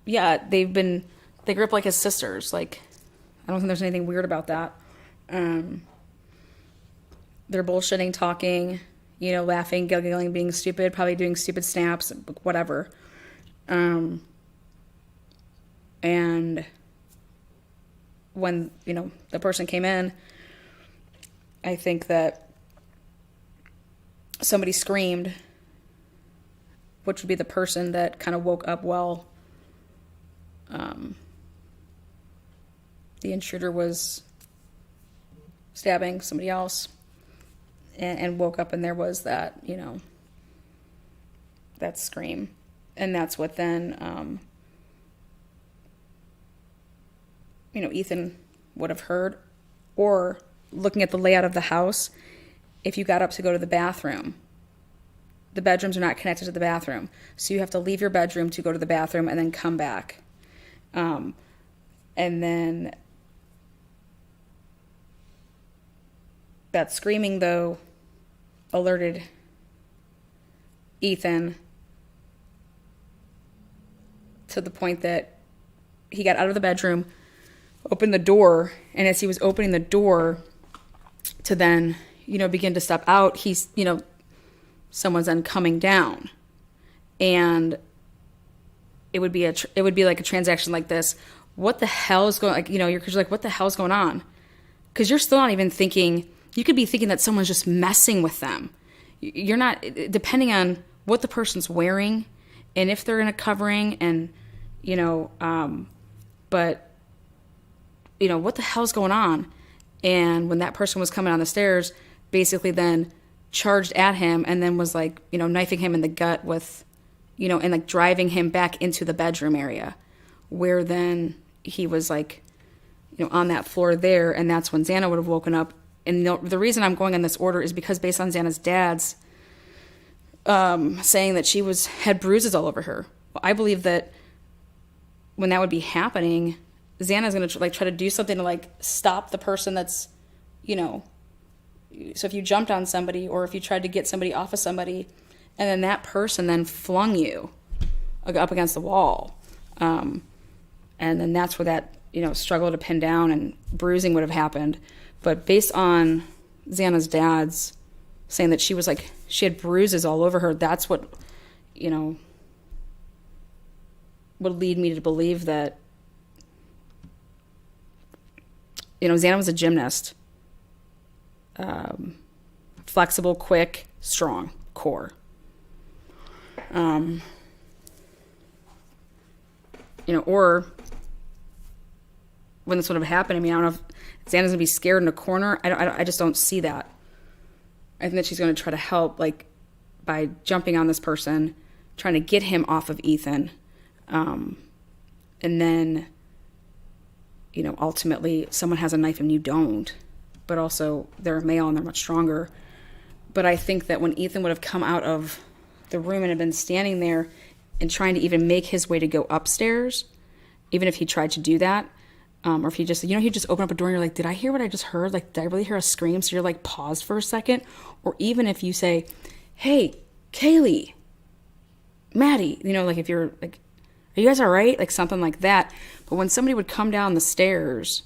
Yeah, they grew up like as sisters. Like, I don't think there's anything weird about that. They're bullshitting, talking, you know, laughing, giggling, being stupid, probably doing stupid snaps, whatever. And when, you know, the person came in, I think that somebody screamed, which would be the person that kind of woke up while the intruder was stabbing somebody else, and woke up, and there was that, you know, that scream. And that's what then, you know, Ethan would have heard. Or looking at the layout of the house, if you got up to go to the bathroom, the bedrooms are not connected to the bathroom. So you have to leave your bedroom to go to the bathroom and then come back. And then that screaming, though, alerted Ethan to the point that he got out of the bedroom, opened the door, and as he was opening the door to then, you know, begin to step out, he's, you know, someone's then coming down. And it would be like a transaction like this. What the hell is going, like, you know, you're like, what the hell's going on? Because you're still not even thinking, you could be thinking that someone's just messing with them. You're not, depending on what the person's wearing and if they're in a covering and, you know, but, you know, what the hell's going on? And when that person was coming on the stairs, basically then charged at him and then was like, you know, knifing him in the gut with, you know, and like driving him back into the bedroom area where then he was like, you know, on that floor there. And that's when Xana would have woken up. And the reason I'm going in this order is because based on Xana's dad's saying that she had bruises all over her. Well, I believe that when that would be happening, Xana's going to try to do something to like stop the person that's, you know, so if you jumped on somebody or if you tried to get somebody off of somebody and then that person then flung you up against the wall. And then that's where that, you know, struggle to pin down and bruising would have happened. But based on Xana's dad's saying that she had bruises all over her, that's what, you know, would lead me to believe that, you know, Xana was a gymnast. Flexible, quick, strong core. You know, or when this would have happened, I mean, I don't know if Xana's gonna be scared in a corner. I just don't see that. I think that she's gonna try to help, like, by jumping on this person, trying to get him off of Ethan, and then, you know, ultimately someone has a knife and you don't, but also they're male and they're much stronger. But I think that when Ethan would have come out of the room and had been standing there and trying to even make his way to go upstairs, even if he tried to do that, or if he just, you know, he'd just open up a door and you're like, did I hear what I just heard? Like, did I really hear a scream? So you're like, paused for a second. Or even if you say, hey, Kaylee, Maddie, you know, like if you're like, are you guys all right? Like something like that. But when somebody would come down the stairs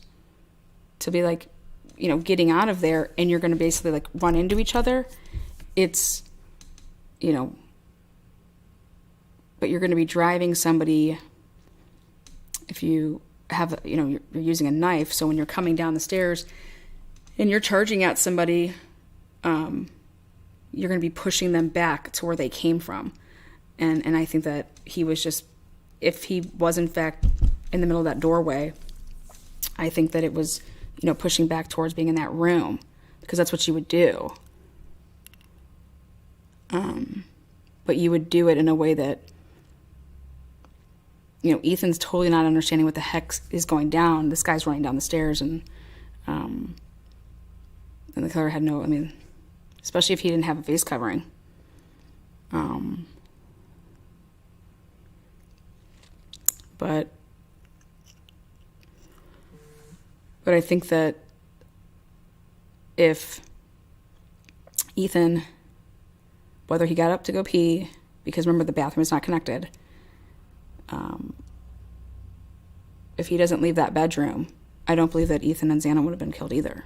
to be like, you know, getting out of there and you're going to basically like run into each other, it's, you know, but you're going to be driving somebody if you have, you know, you're using a knife. So when you're coming down the stairs and you're charging at somebody, you're going to be pushing them back to where they came from. And I think that he was just, if he was in fact in the middle of that doorway, I think that it was, you know, pushing back towards being in that room because that's what you would do. But you would do it in a way that, you know, Ethan's totally not understanding what the heck is going down. This guy's running down the stairs and the killer had no, I mean, especially if he didn't have a face covering. But I think that if Ethan, whether he got up to go pee, because remember the bathroom is not connected, if he doesn't leave that bedroom, I don't believe that Ethan and Xana would have been killed either.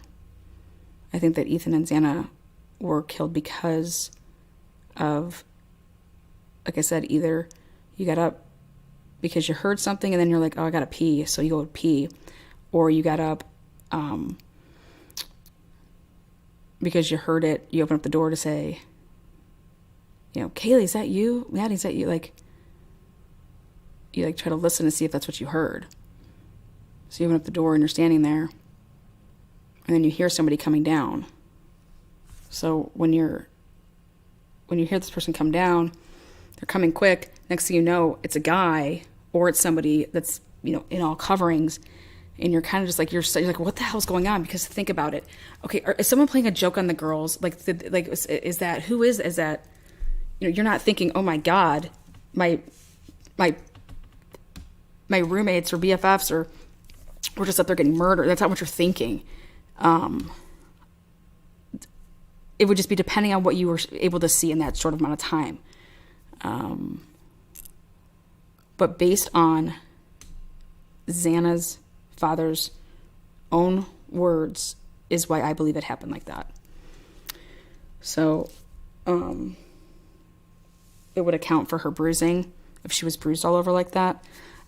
I think that Ethan and Xana were killed because of, like I said, either you got up because you heard something and then you're like, oh, I gotta pee, so you go pee, or you got up because you heard it, you open up the door to say, you know, Kaylee, is that you? Maddie, is that you? Like, you like try to listen to see if that's what you heard. So you open up the door and you're standing there and then you hear somebody coming down. So when you hear this person come down, they're coming quick, next thing you know, it's a guy or it's somebody that's, you know, in all coverings, and you're kind of just like, you're like, what the hell's going on? Because think about it. Okay, is someone playing a joke on the girls? Like, is that, who is that? You know, you're not thinking, oh my God, my roommates or BFFs or we're just up there getting murdered. That's not what you're thinking. It would just be depending on what you were able to see in that short amount of time. But based on Xana's father's own words is why I believe it happened like that. So, it would account for her bruising if she was bruised all over like that.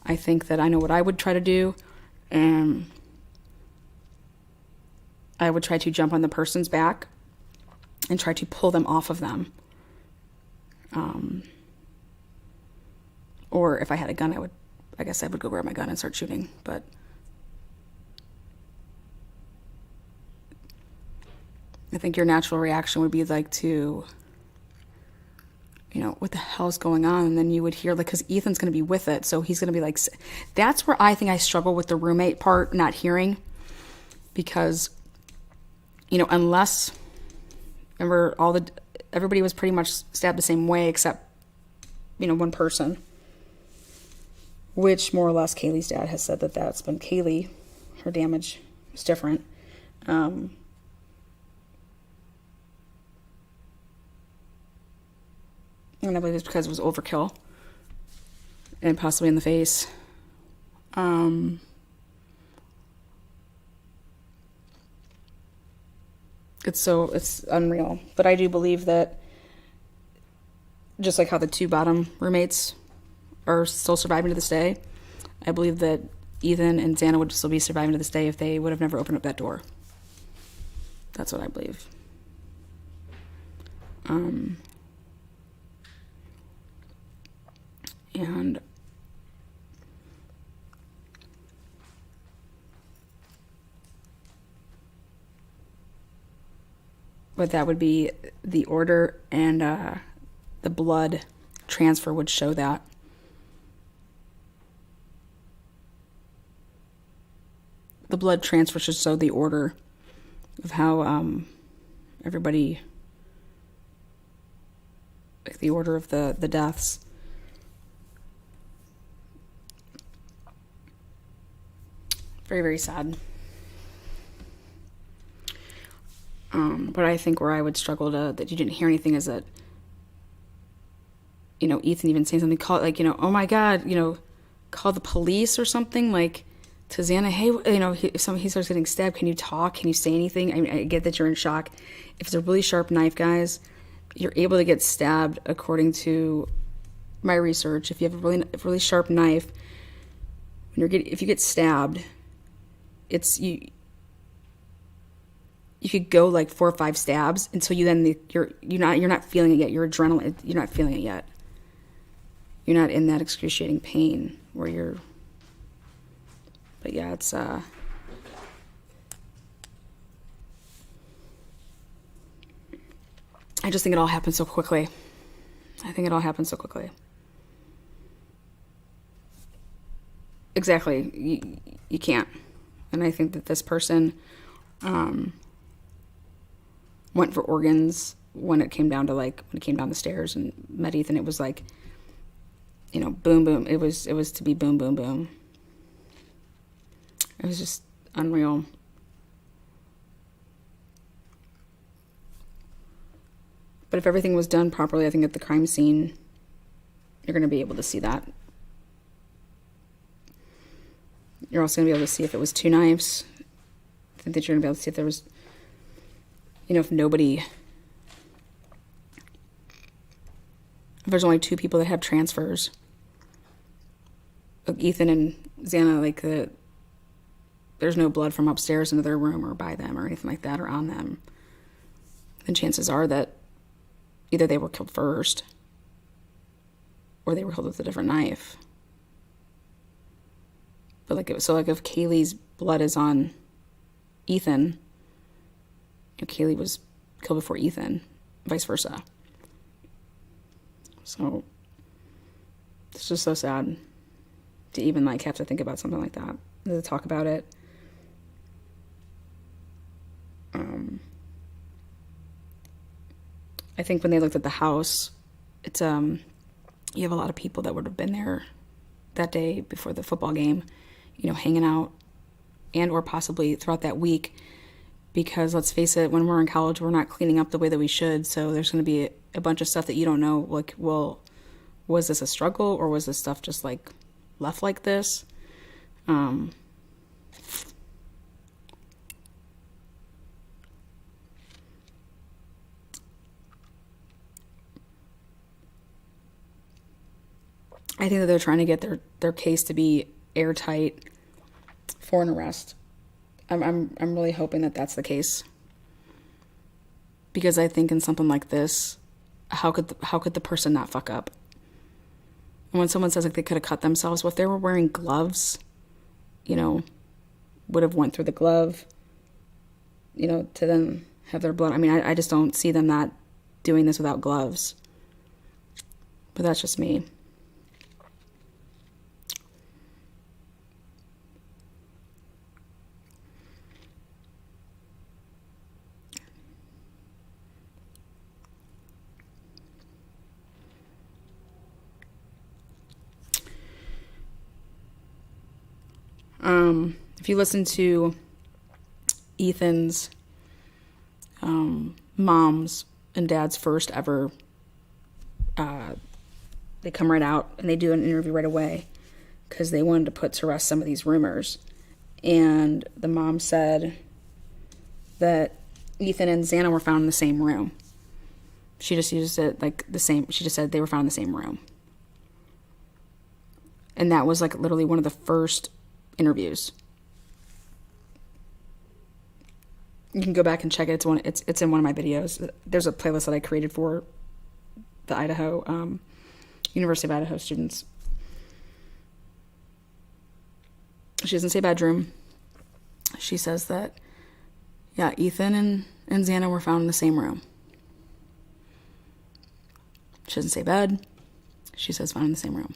I think that I know what I would try to do. I would try to jump on the person's back and try to pull them off of them. Or if I had a gun, I guess I would go grab my gun and start shooting. But I think your natural reaction would be like to, you know, what the hell's going on? And then you would hear, like, because Ethan's going to be with it. So he's going to be like, that's where I think I struggle with the roommate part, not hearing. Because, you know, unless, remember, everybody was pretty much stabbed the same way except, you know, one person. Which more or less Kaylee's dad has said that that's been Kaylee. Her damage is different. And I believe it's because it was overkill. And possibly in the face. It's unreal. But I do believe that, just like how the two bottom roommates are still surviving to this day, I believe that Ethan and Xana would still be surviving to this day if they would have never opened up that door. That's what I believe. And but that would be the order, and the blood transfer would show that. The blood transfer should show the order of how everybody, like the order of the deaths. Very, very sad. But I think where I would struggle that you didn't hear anything is that, you know, Ethan even saying something, like, you know, oh my God, you know, call the police or something, like, to Xana, hey, you know, he starts getting stabbed, can you talk? Can you say anything? I mean, I get that you're in shock. If it's a really sharp knife, guys, you're able to get stabbed, according to my research. If you have a really sharp knife, if you get stabbed, it's you could go like 4 or 5 stabs until you're not feeling it yet. Your adrenaline, you're not feeling it yet. You're not in that excruciating pain where you're. But yeah, it's I just think it all happened so quickly. Exactly. You can't. And I think that this person went for organs when it came down the stairs and met Ethan. It was like, you know, boom, boom. It was to be boom, boom, boom. It was just unreal. But if everything was done properly, I think at the crime scene, you're going to be able to see that. You're also going to be able to see if it was 2 knives. I think that you're going to be able to see if there was, you know, if there's only 2 people that have transfers. Like Ethan and Xana, like there's no blood from upstairs into their room or by them or anything like that or on them. Then chances are that either they were killed first or they were killed with a different knife. But if Kaylee's blood is on Ethan, you know, Kaylee was killed before Ethan, vice versa. So it's just so sad to even have to think about something like that, to talk about it. I think when they looked at the house, it's you have a lot of people that would have been there that day before the football game, you know, hanging out, and or possibly throughout that week, because let's face it, when we're in college, we're not cleaning up the way that we should. So there's going to be a bunch of stuff that you don't know, like, well, was this a struggle, or was this stuff just like left like this? I think that they're trying to get their case to be airtight for an arrest. I'm really hoping that that's the case, because I think in something like this, how could the person not fuck up? And when someone says like they could have cut themselves, well, if they were wearing gloves, you know, would have went through the glove, you know, to then have their blood. I mean, I just don't see them not doing this without gloves. But that's just me. If you listen to Ethan's mom's and dad's first ever, they come right out and they do an interview right away because they wanted to put to rest some of these rumors. And the mom said that Ethan and Xana were found in the same room. She just used it like the same. She just said they were found in the same room. And that was like literally one of the first interviews. You can go back and check it. It's in one of my videos. There's a playlist that I created for the Idaho, University of Idaho students. She doesn't say bedroom. She says that, yeah, Ethan and Xana were found in the same room. She doesn't say bed. She says found in the same room.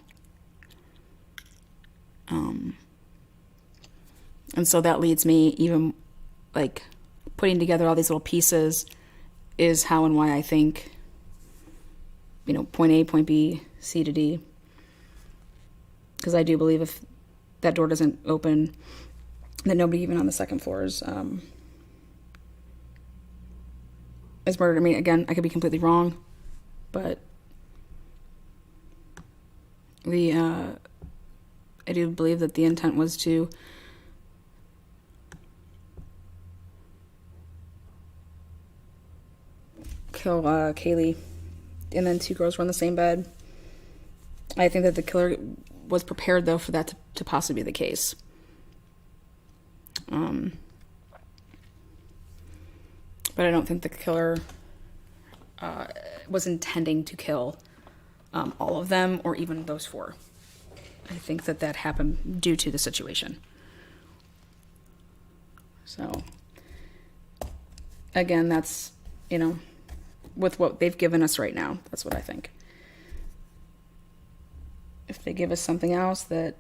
And so that leads me even, like, putting together all these little pieces is how and why I think, you know, point A, point B, C to D. Because I do believe if that door doesn't open, that nobody even on the second floor is murdered. I mean, again, I could be completely wrong, but I do believe that the intent was to kill Kaylee, and then two girls were in the same bed. I think that the killer was prepared, though, for that to possibly be the case. But I don't think the killer was intending to kill all of them or even those four. I think that happened due to the situation. So, again, that's, you know, with what they've given us right now, that's what I think. If they give us something else that,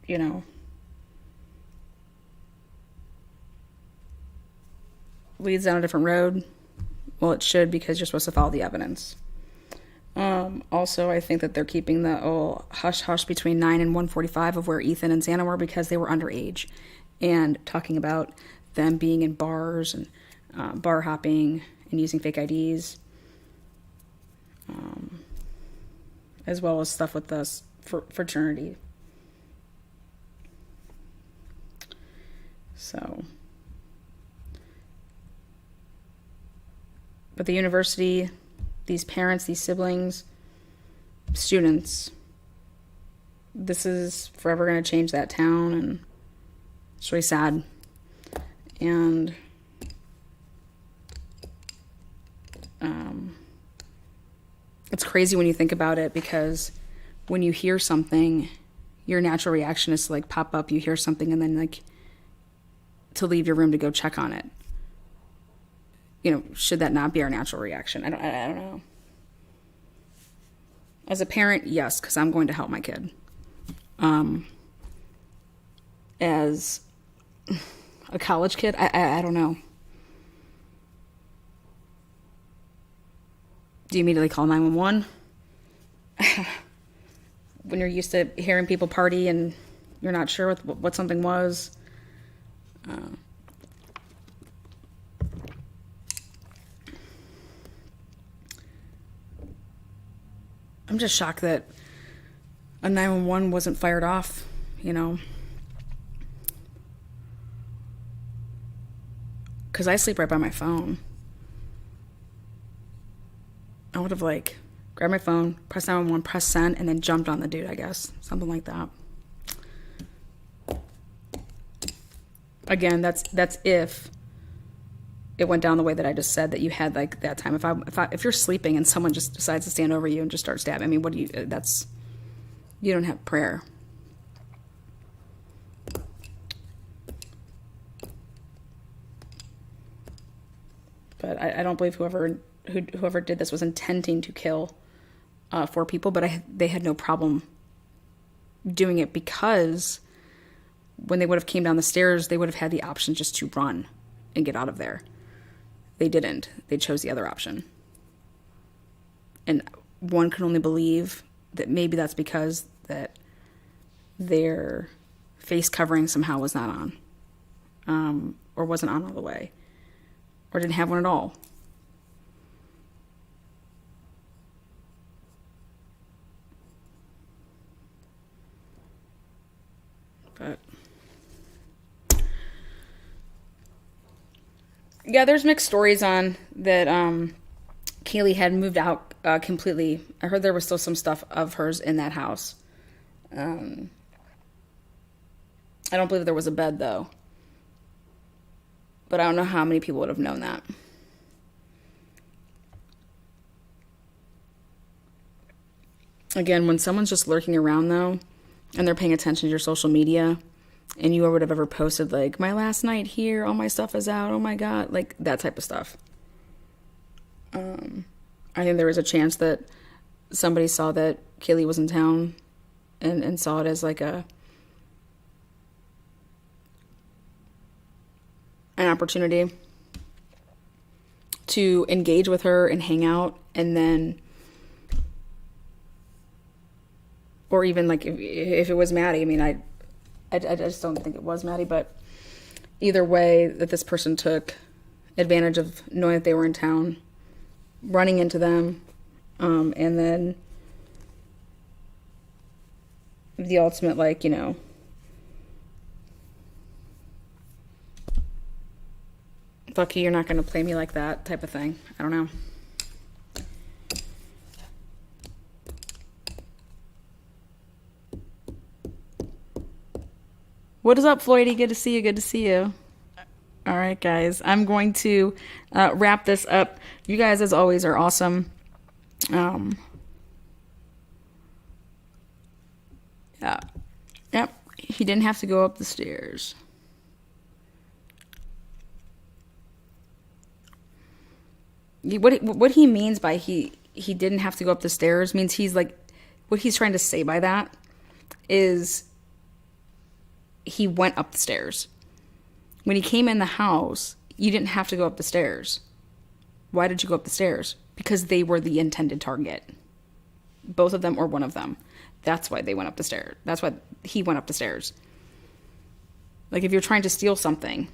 you know, leads down a different road, well, it should, because you're supposed to follow the evidence. Also, I think that they're keeping the hush-hush between 9 and 1:45 of where Ethan and Xana were because they were underage, and talking about them being in bars and bar hopping and using fake IDs, as well as stuff with the fraternity. So, but the university, these parents, these siblings, students, this is forever going to change that town, and it's really sad. And it's crazy when you think about it, because when you hear something, your natural reaction is to like pop up, you hear something, and then like to leave your room to go check on it. You know, should that not be our natural reaction? I don't know. As a parent, yes, because I'm going to help my kid. As a college kid, I don't know. Do you immediately call 911? When you're used to hearing people party and you're not sure what something was. I'm just shocked that a 911 wasn't fired off, you know. Because I sleep right by my phone. I would have, like, grabbed my phone, pressed 911, pressed send, and then jumped on the dude, I guess. Something like that. Again, that's if it went down the way that I just said, that you had, like, that time. If you're sleeping and someone just decides to stand over you and just start stabbing, I mean, what do you, you don't have prayer. but I don't believe whoever did this was intending to kill 4 people, but they had no problem doing it, because when they would have came down the stairs, they would have had the option just to run and get out of there. They didn't. They chose the other option. And one can only believe that maybe that's because that their face covering somehow was not on, or wasn't on all the way, or didn't have one at all. But yeah, there's mixed stories on that. Kaylee had moved out completely. I heard there was still some stuff of hers in that house. I don't believe there was a bed, though. But I don't know how many people would have known that. Again, when someone's just lurking around, though, and they're paying attention to your social media, and you would have ever posted, like, my last night here, all my stuff is out, oh my God, like, that type of stuff. I think there was a chance that somebody saw that Kaylee was in town and saw it as like an opportunity to engage with her and hang out, and then, or even like if it was Maddie, I mean, I just don't think it was Maddie, but either way, that this person took advantage of knowing that they were in town, running into them, and then the ultimate, like, you know, fuck you, you're not going to play me like that type of thing. I don't know. What is up, Floydie? Good to see you. Good to see you. All right, guys. I'm going to wrap this up. You guys, as always, are awesome. Yeah. Yep. He didn't have to go up the stairs. What he means by he didn't have to go up the stairs means he's like, what he's trying to say by that is he went up the stairs. When he came in the house, you didn't have to go up the stairs. Why did you go up the stairs? Because they were the intended target. Both of them or one of them. That's why they went up the stairs. That's why he went up the stairs. Like, if you're trying to steal something,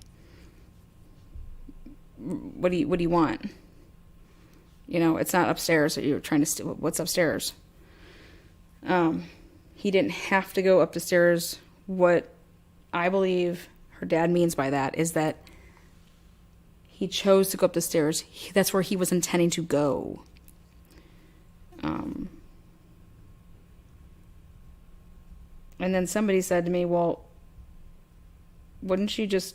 what do you want? You know, it's not upstairs that you're trying to steal. What's upstairs? He didn't have to go up the stairs. What I believe her dad means by that is that he chose to go up the stairs. That's where he was intending to go. And then somebody said to me, well, wouldn't you just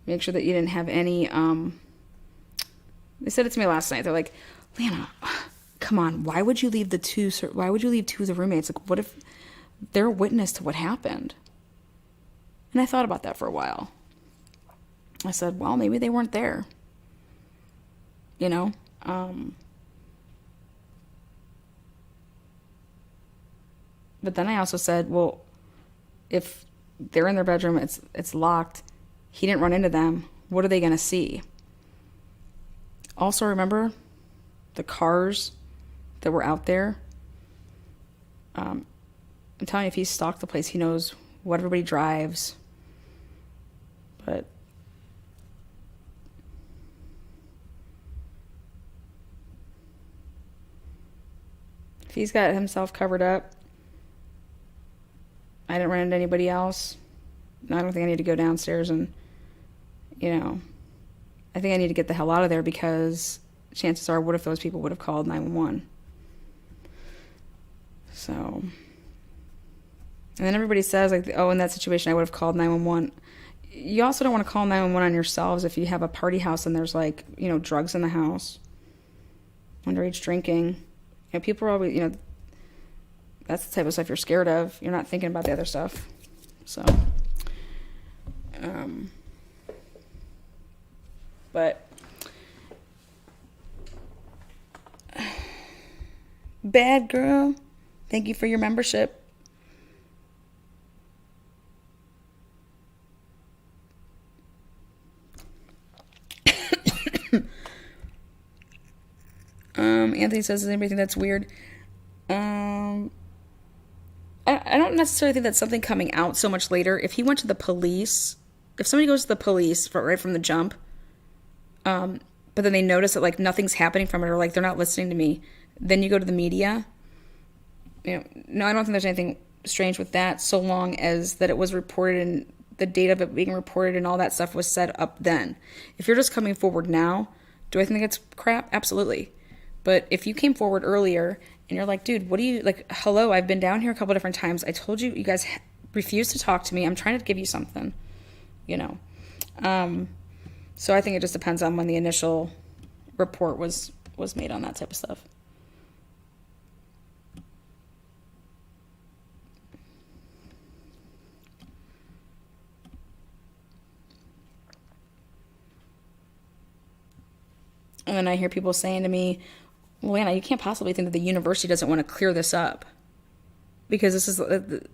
make sure that you didn't have any, they said it to me last night. They're like, Lana, come on, why would you leave two of the roommates? Like, what if they're a witness to what happened? And I thought about that for a while. I said, well, maybe they weren't there. You know? But then I also said, well, if they're in their bedroom, it's locked, he didn't run into them, what are they going to see? Also, remember the cars that were out there? I'm telling you, if he stalked the place, he knows what everybody drives. But if he's got himself covered up, I didn't run into anybody else. I don't think I need to go downstairs and, you know, I think I need to get the hell out of there, because chances are, what if those people would have called 911? So, and then everybody says, like, oh, in that situation, I would have called 911. You also don't want to call 911 on yourselves if you have a party house and there's, like, you know, drugs in the house, underage drinking. You know, people are always, you know, that's the type of stuff you're scared of. You're not thinking about the other stuff. So, but Bad girl. Thank you for your membership. Anthony says, does anybody think that's weird? I don't necessarily think that's something coming out so much later. If he went to the police, if somebody goes to the police right from the jump, but then they notice that like nothing's happening from it, or like they're not listening to me, then you go to the media. You know, no, I don't think there's anything strange with that, so long as that it was reported and the date of it being reported and all that stuff was set up then. If you're just coming forward now, do I think it's crap? Absolutely. But if you came forward earlier and you're like, dude, what do you, like, hello, I've been down here a couple different times. I told you, you guys refuse to talk to me. I'm trying to give you something, you know. So I think it just depends on when the initial report was made on that type of stuff. And then I hear people saying to me, well, Anna, you can't possibly think that the university doesn't want to clear this up. Because this is the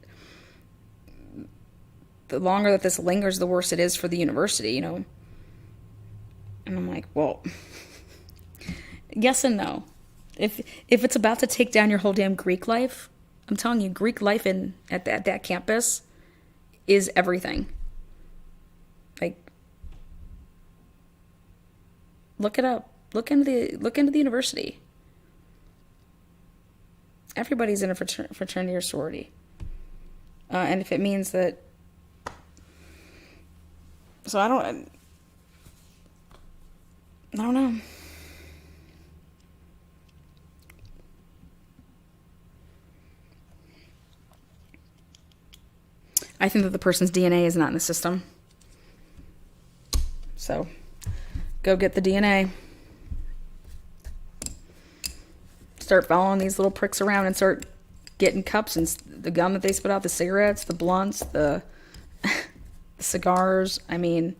longer that this lingers, the worse it is for the university, you know. And I'm like, well, yes and no. If it's about to take down your whole damn Greek life, I'm telling you, Greek life at that campus is everything. Like, look it up. Look into the university. Everybody's in a fraternity or sorority. And if it means that... So I don't know. I think that the person's DNA is not in the system. So, go get the DNA. Start following these little pricks around and start getting cups and the gum that they spit out, the cigarettes, the blunts, the cigars. I mean,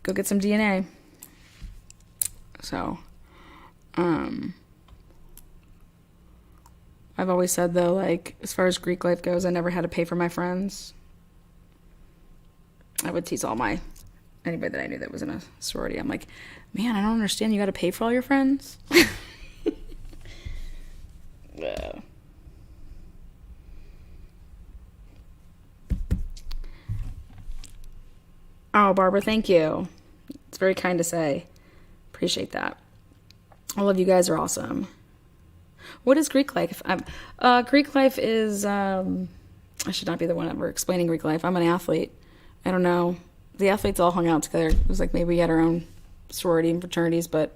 go get some DNA. So, I've always said though, like, as far as Greek life goes, I never had to pay for my friends. I would tease anybody that I knew that was in a sorority. I'm like, man, I don't understand. You got to pay for all your friends? Yeah. Oh, Barbara, thank you. It's very kind to say. Appreciate that. All of you guys are awesome. What is Greek life? Greek life is, I should not be the one ever explaining Greek life. I'm an athlete. I don't know. The athletes all hung out together. It was like maybe we had our own sorority and fraternities, but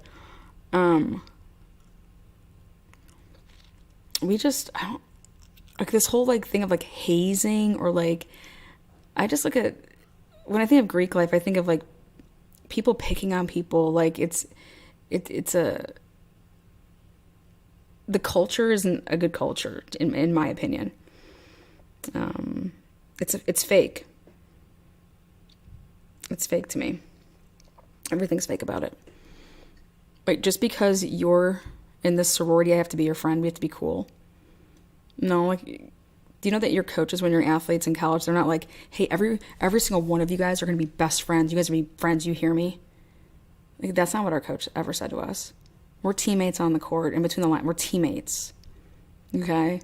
we just, I don't, like this whole like thing of like hazing or like, I just look at, when I think of Greek life, I think of like people picking on people. Like the culture isn't a good culture in my opinion. It's fake. It's fake to me. Everything's fake about it. Wait, just because you're in this sorority, I have to be your friend, we have to be cool. No, like, do you know that your coaches when you're athletes in college, they're not like, hey, every single one of you guys are going to be best friends. You guys are going to be friends, you hear me? Like, that's not what our coach ever said to us. We're teammates on the court, in between the line. We're teammates. Okay?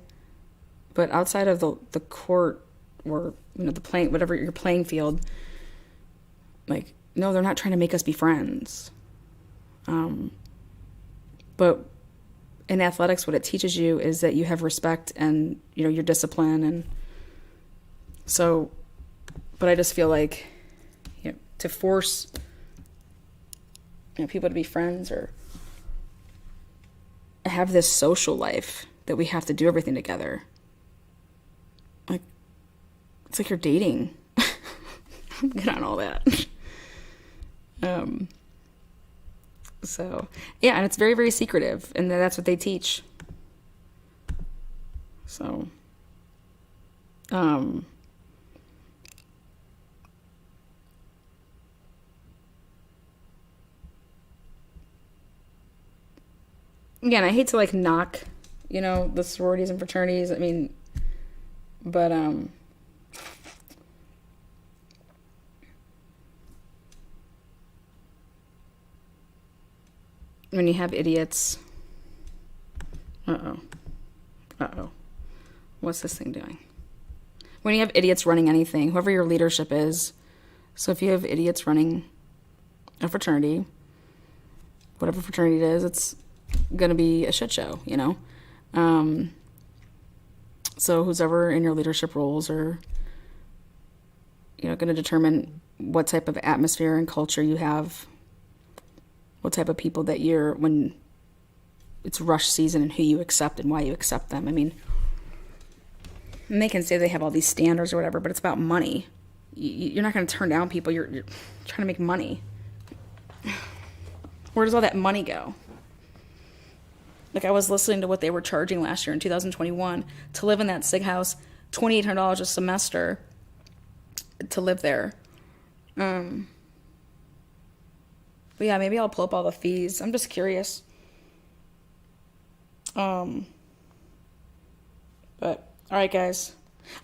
But outside of the court or, you know, the playing, whatever your playing field, like, no, they're not trying to make us be friends. But in athletics, what it teaches you is that you have respect and, you know, your discipline. And so, but I just feel like, you know, to force, you know, people to be friends or have this social life that we have to do everything together. Like, it's like you're dating. I'm good on all that. So, yeah, and it's very, very secretive, and that's what they teach. So, again, I hate to, like, knock, you know, the sororities and fraternities. I mean, but when you have idiots, what's this thing doing? When you have idiots running anything, whoever your leadership is, so if you have idiots running a fraternity, whatever fraternity it is, it's going to be a shit show, you know? So who's ever in your leadership roles are, you know, going to determine what type of atmosphere and culture you have, what type of people that you're, when it's rush season, and who you accept and why you accept them. I mean, and they can say they have all these standards or whatever, but it's about money. You're not going to turn down people. You're trying to make money. Where does all that money go? Like, I was listening to what they were charging last year in 2021 to live in that SIG house, $2,800 a semester to live there. But yeah, maybe I'll pull up all the fees. I'm just curious. But all right, guys,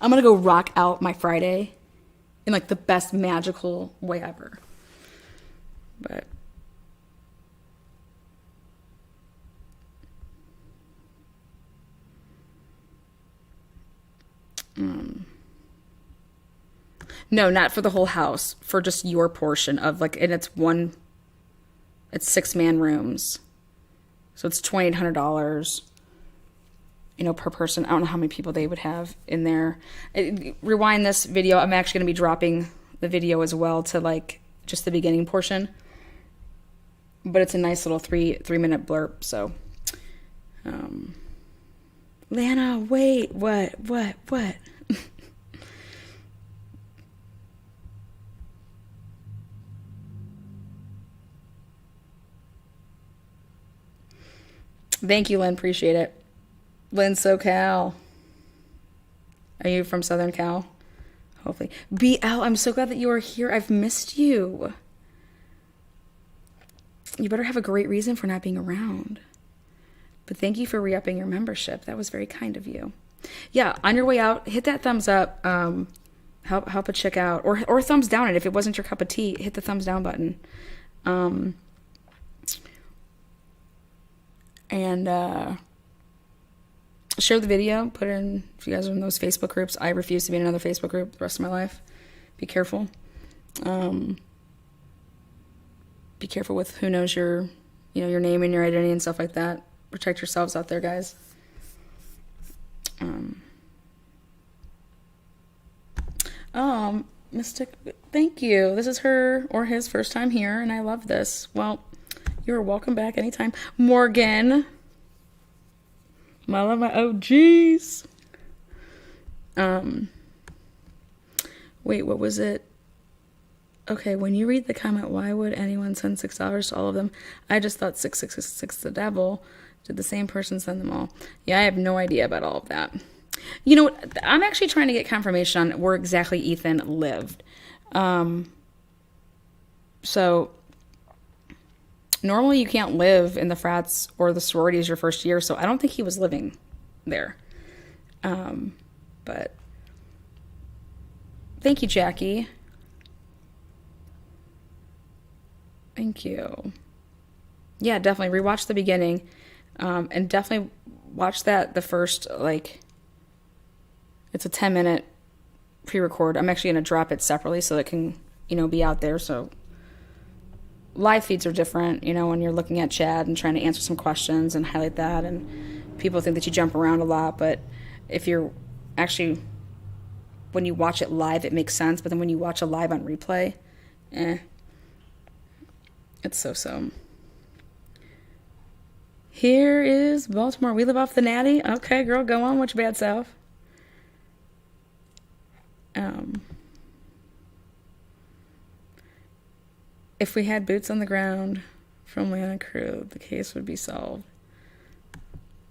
I'm gonna go rock out my Friday in like the best magical way ever. But no, not for the whole house, for just your portion of like, and it's 6-man rooms. So it's $2,800, you know, per person. I don't know how many people they would have in there. Rewind this video. I'm actually going to be dropping the video as well to like just the beginning portion. But it's a nice little three-minute blurb. So, Lana, wait, what? Thank you, Lynn. Appreciate it. Lynn, SoCal. Are you from Southern Cal? Hopefully. BL, I'm so glad that you are here. I've missed you. You better have a great reason for not being around. But thank you for re-upping your membership. That was very kind of you. Yeah, on your way out, hit that thumbs up. Help a chick out. Or thumbs down it. If it wasn't your cup of tea, hit the thumbs down button. And share the video. Put it in, if you guys are in those Facebook groups. I refuse to be in another Facebook group the rest of my life. Be careful. Be careful with who knows your name and your identity and stuff like that. Protect yourselves out there, guys. Mystic, thank you. This is her or his first time here, and I love this. Well, you're welcome back anytime. Morgan. I love my OGs. Wait, what was it? Okay, when you read the comment, why would anyone send $6 to all of them? I just thought 666 the devil. Did the same person send them all? Yeah, I have no idea about all of that. You know what? I'm actually trying to get confirmation on where exactly Ethan lived. So normally you can't live in the frats or the sororities your first year, so I don't think he was living there. But thank you, Jackie. Thank you. Yeah, definitely rewatch the beginning, and definitely watch the first, like, it's a 10-minute pre-record. I'm actually going to drop it separately so it can, be out there. So live feeds are different, when you're looking at Chad and trying to answer some questions and highlight that, and people think that you jump around a lot, but if you're actually, when you watch it live, it makes sense, but then when you watch it live on replay, it's so. Here is Baltimore. We live off the natty. Okay, girl, go on with your bad self. If we had boots on the ground from Lana Crew, the case would be solved.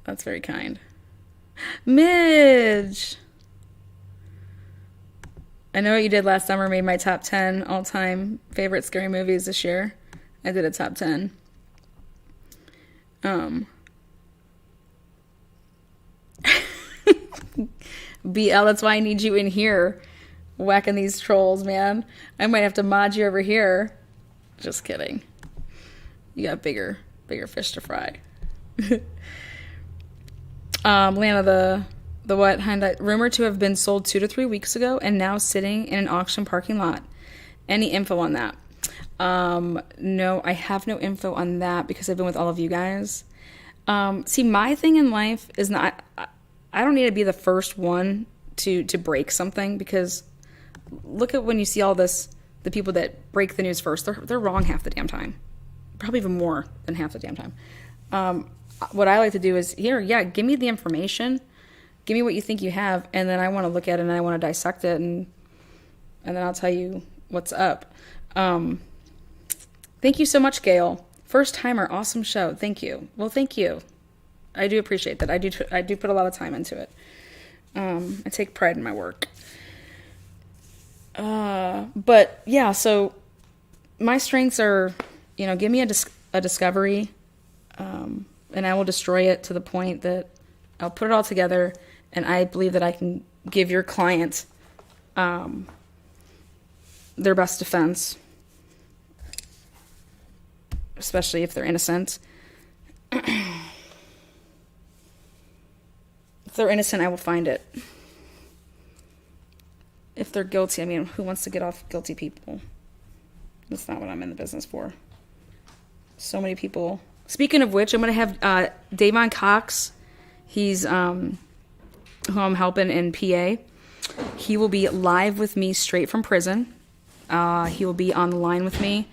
That's very kind. Midge! I know what you did last summer made my top 10 all-time favorite scary movies this year. I did a top 10. BL, that's why I need you in here whacking these trolls, man. I might have to mod you over here. Just kidding. You got bigger fish to fry. Lana, the what? Rumored to have been sold 2 to 3 weeks ago and now sitting in an auction parking lot. Any info on that? No, I have no info on that because I've been with all of you guys. See, my thing in life is not, I don't need to be the first one to break something, because look at when you see all this, the people that break the news first, they're wrong half the damn time. Probably even more than half the damn time. What I like to do is, give me the information, give me what you think you have, and then I want to look at it and I want to dissect it, and then I'll tell you what's up. Thank you so much, Gail. First timer, awesome show. Thank you. Well, thank you. I do appreciate that. I do put a lot of time into it. I take pride in my work. But yeah, so my strengths are, give me a discovery, and I will destroy it to the point that I'll put it all together, and I believe that I can give your client their best defense, especially if they're innocent. If they're innocent, I will find it. If they're guilty, I mean, who wants to get off guilty people? That's not what I'm in the business for. So many people. Speaking of which, I'm going to have Davon Cox. He's who I'm helping in PA. He will be live with me straight from prison. He will be on the line with me,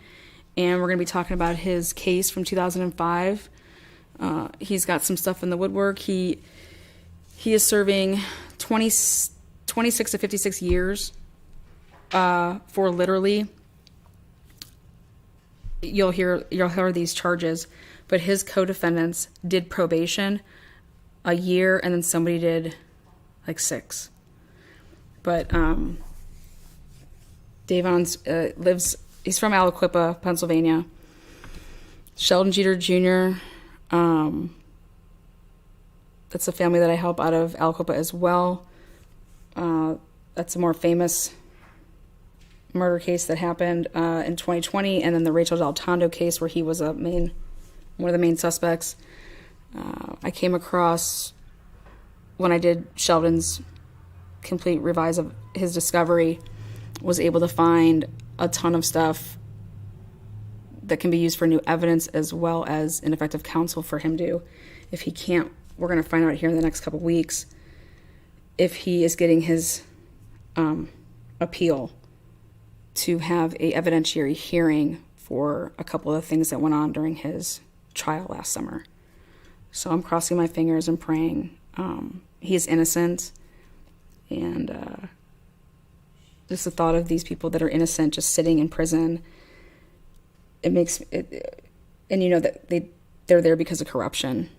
and we're going to be talking about his case from 2005. He's got some stuff in the woodwork. He is serving 26 to 56 years for literally, you'll hear these charges, but his co-defendants did probation a year, and then somebody did like 6. But Davon's he's from Aliquippa, Pennsylvania. Sheldon Jeter Jr., that's a family that I help out of Aliquippa as well. That's a more famous murder case that happened in 2020, and then the Rachel Del Tondo case where he was one of the main suspects. I came across, when I did Sheldon's complete revise of his discovery, was able to find a ton of stuff that can be used for new evidence, as well as ineffective counsel for him to, if he can't, we're going to find out here in the next couple weeks, if he is getting his appeal to have a evidentiary hearing for a couple of things that went on during his trial last summer. So I'm crossing my fingers and praying. He is innocent, and just the thought of these people that are innocent just sitting in prison, it makes it, and that they're there because of corruption,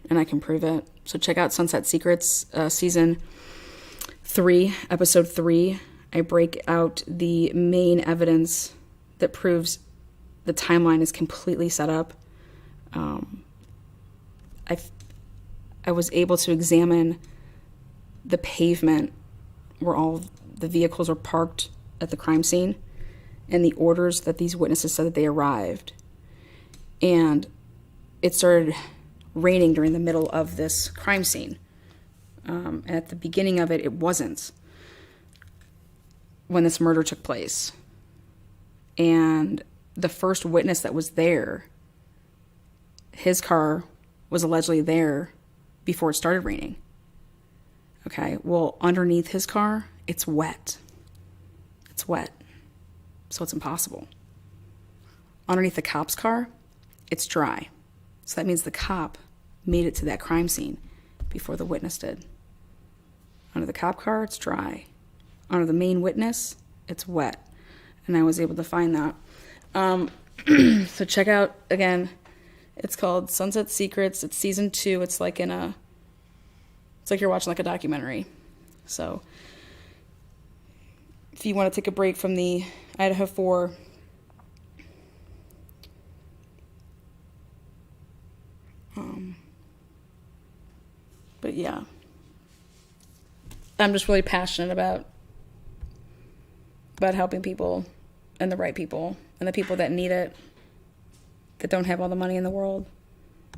and I can prove it. So check out Sunset Secrets season 3, episode 3. I break out the main evidence that proves the timeline is completely set up. I was able to examine the pavement where all the vehicles were parked at the crime scene, and the orders that these witnesses said that they arrived. And it started raining during the middle of this crime scene. And at the beginning of it, it wasn't, when this murder took place. And the first witness that was there, his car was allegedly there before it started raining. Okay, well, underneath his car, it's wet. It's wet. So it's impossible. Underneath the cop's car, it's dry. So that means the cop made it to that crime scene before the witness did. Under the cop car, it's dry. Under the main witness, it's wet. And I was able to find that. So check out, again, it's called Sunset Secrets. It's season 2. It's like you're watching like a documentary. So if you want to take a break from the Idaho 4, but yeah. I'm just really passionate about helping people, and the right people, and the people that need it, that don't have all the money in the world.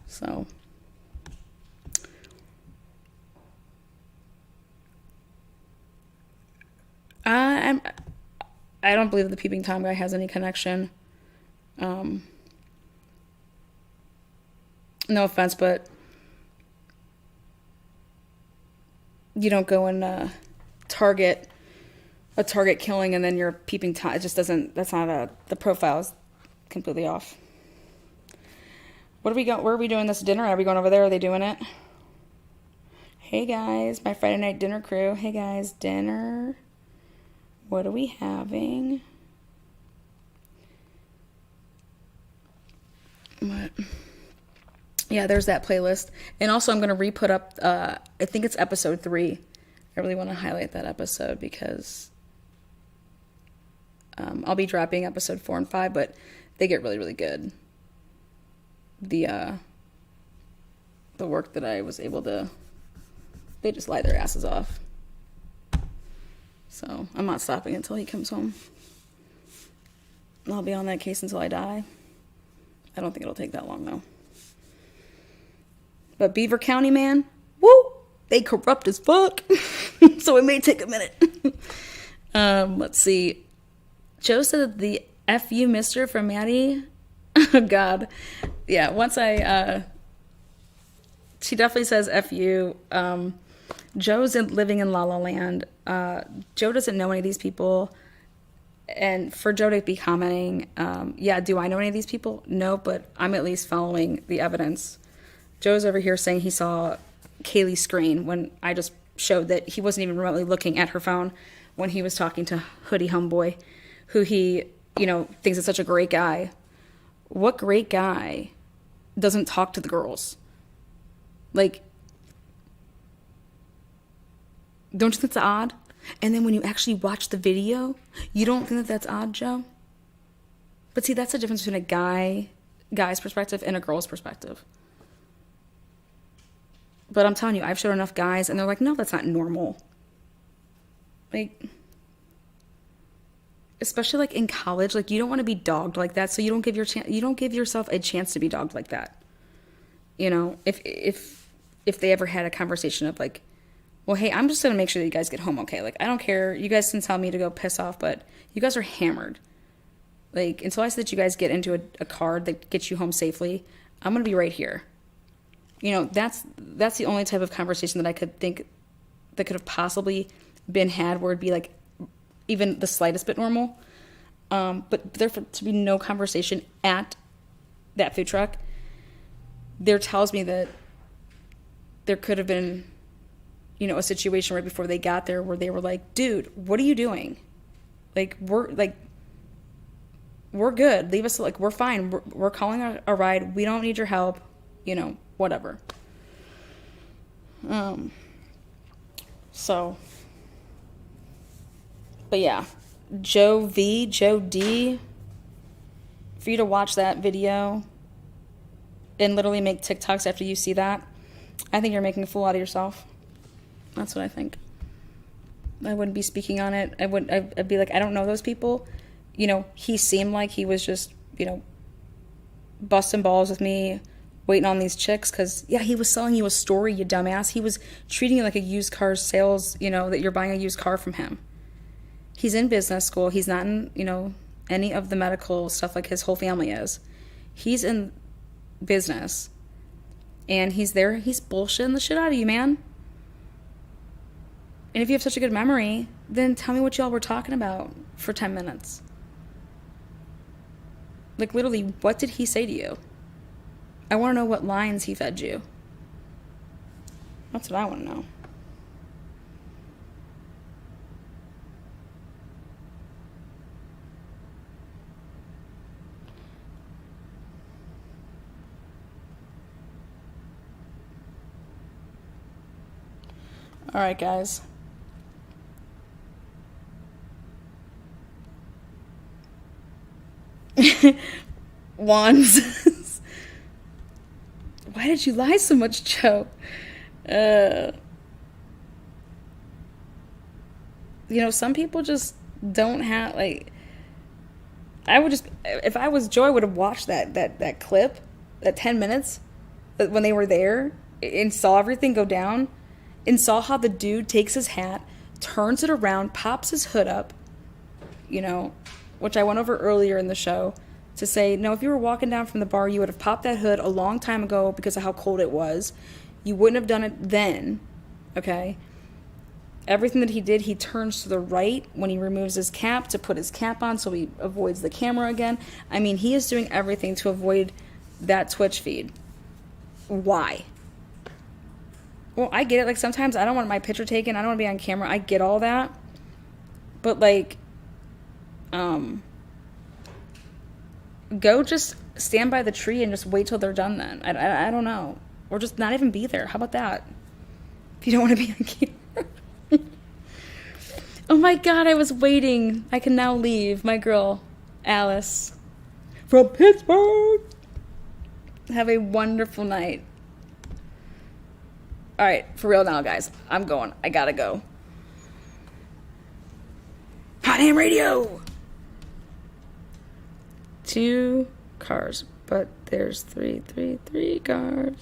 So I don't believe the peeping Tom guy has any connection. No offense, but you don't go and target killing and then you're peeping Tom. It just doesn't. That's not the profile is completely off. Where are we doing this dinner? Are we going over there? Are they doing it? Hey guys, my Friday night dinner crew. Hey guys, dinner. What are we having? What? Yeah, there's that playlist. And also I'm going to re-put up, I think it's episode 3. I really want to highlight that episode because I'll be dropping episode 4 and 5, but they get really, really good. The work that I was able to, they just lie their asses off. So I'm not stopping until he comes home. I'll be on that case until I die. I don't think it'll take that long though. But Beaver County, man, woo, they corrupt as fuck. So it may take a minute. Let's see. Joe said the FU mister from Maddie. Oh God. Yeah, once she definitely says FU. Joe's living in La La Land. Joe doesn't know any of these people. And for Joe to be commenting, yeah, do I know any of these people? No, but I'm at least following the evidence. Joe's over here saying he saw Kaylee's screen when I just showed that he wasn't even remotely looking at her phone when he was talking to Hoodie Homeboy, who he, thinks is such a great guy. What great guy doesn't talk to the girls? Like, don't you think that's odd? And then when you actually watch the video, you don't think that that's odd, Joe? But see, that's the difference between a guy's perspective and a girl's perspective. But I'm telling you, I've showed enough guys, and they're like, no, that's not normal. Like, especially like in college, like you don't want to be dogged like that, so you don't give yourself a chance to be dogged like that. If they ever had a conversation of like, well, hey, I'm just gonna make sure that you guys get home okay. Like, I don't care. You guys can tell me to go piss off, but you guys are hammered. Like, until I said that you guys get into a car that gets you home safely, I'm gonna be right here. That's the only type of conversation that I could think that could have possibly been had where it'd be like even the slightest bit normal. But there to be no conversation at that food truck, there tells me that there could have been, a situation right before they got there where they were like, dude, what are you doing? Like, we're good. Leave us, we're fine. We're calling a ride. We don't need your help, whatever. So, but yeah, Joe D, for you to watch that video and literally make TikToks after you see that, I think you're making a fool out of yourself. That's what I think. I wouldn't be speaking on it. I'd be like, I don't know those people. He seemed like he was just, busting balls with me, waiting on these chicks, because, yeah, he was selling you a story, you dumbass. He was treating you like a used car sales, that you're buying a used car from him. He's in business school. He's not in, any of the medical stuff like his whole family is. He's in business. And he's there. He's bullshitting the shit out of you, man. And if you have such a good memory, then tell me what y'all were talking about for 10 minutes. Like, literally, what did he say to you? I want to know what lines he fed you. That's what I want to know. All right, guys. Wands. Why did you lie so much, Joe? you know, some people just don't have, like, I would just, if I was Joy, I would have watched that clip, that 10 minutes, when they were there, and saw everything go down, and saw how the dude takes his hat, turns it around, pops his hood up, you know, which I went over earlier in the show, to say, no, if you were walking down from the bar, you would have popped that hood a long time ago because of how cold it was. You wouldn't have done it then, okay? Everything that he did, he turns to the right when he removes his cap to put his cap on so he avoids the camera again. I mean, he is doing everything to avoid that Twitch feed. Why? Well, I get it. Like, sometimes I don't want my picture taken. I don't want to be on camera. I get all that. But, like, go just stand by the tree and just wait till they're done then. I don't know. Or just not even be there. How about that? If you don't want to be on camera. Oh my God, I was waiting. I can now leave. My girl, Alice, from Pittsburgh. Have a wonderful night. All right, for real now, guys. I'm going. I gotta go. Hot Ham Radio. 2 cars, but there's 3 cars.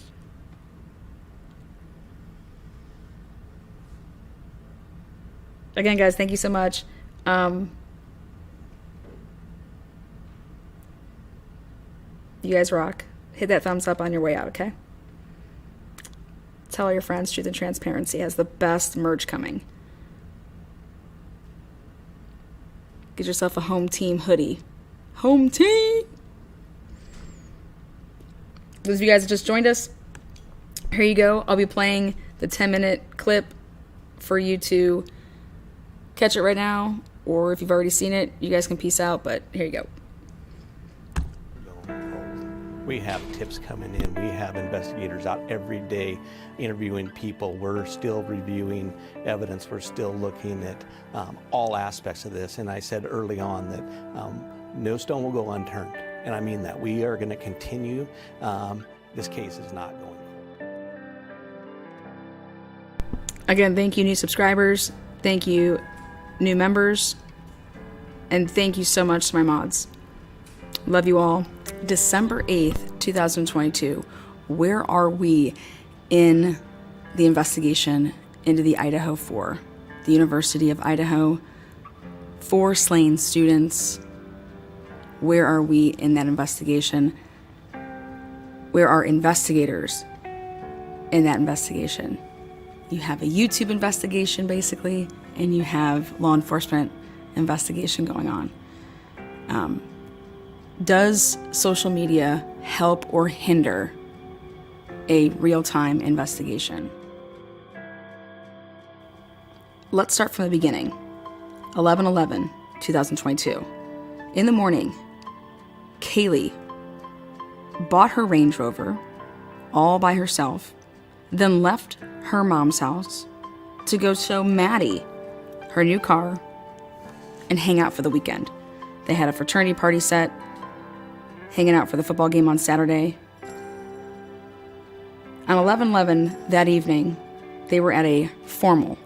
Again, guys, thank you so much. You guys rock. Hit that thumbs up on your way out, okay? Tell all your friends Truth and Transparency has the best merch coming. Get yourself a home team hoodie. Home team! Those of you guys that just joined us, here you go. I'll be playing the 10-minute clip for you to catch it right now, or if you've already seen it, you guys can peace out, but here you go. We have tips coming in. We have investigators out every day interviewing people. We're still reviewing evidence. We're still looking at all aspects of this. And I said early on that no stone will go unturned. And I mean that. We are going to continue. This case is not going cold. Again, thank you, new subscribers. Thank you, new members. And thank you so much to my mods. Love you all. December 8th, 2022. Where are we in the investigation into the Idaho 4? The University of Idaho, 4 slain students. Where are we in that investigation? Where are investigators in that investigation? You have a YouTube investigation, basically, and you have law enforcement investigation going on. Does social media help or hinder a real-time investigation? Let's start from the beginning. 11/11/2022. In the morning, Kaylee bought her Range Rover all by herself, then left her mom's house to go show Maddie her new car and hang out for the weekend. They had a fraternity party set, hanging out for the football game on Saturday. On 11/11 that evening, they were at a formal.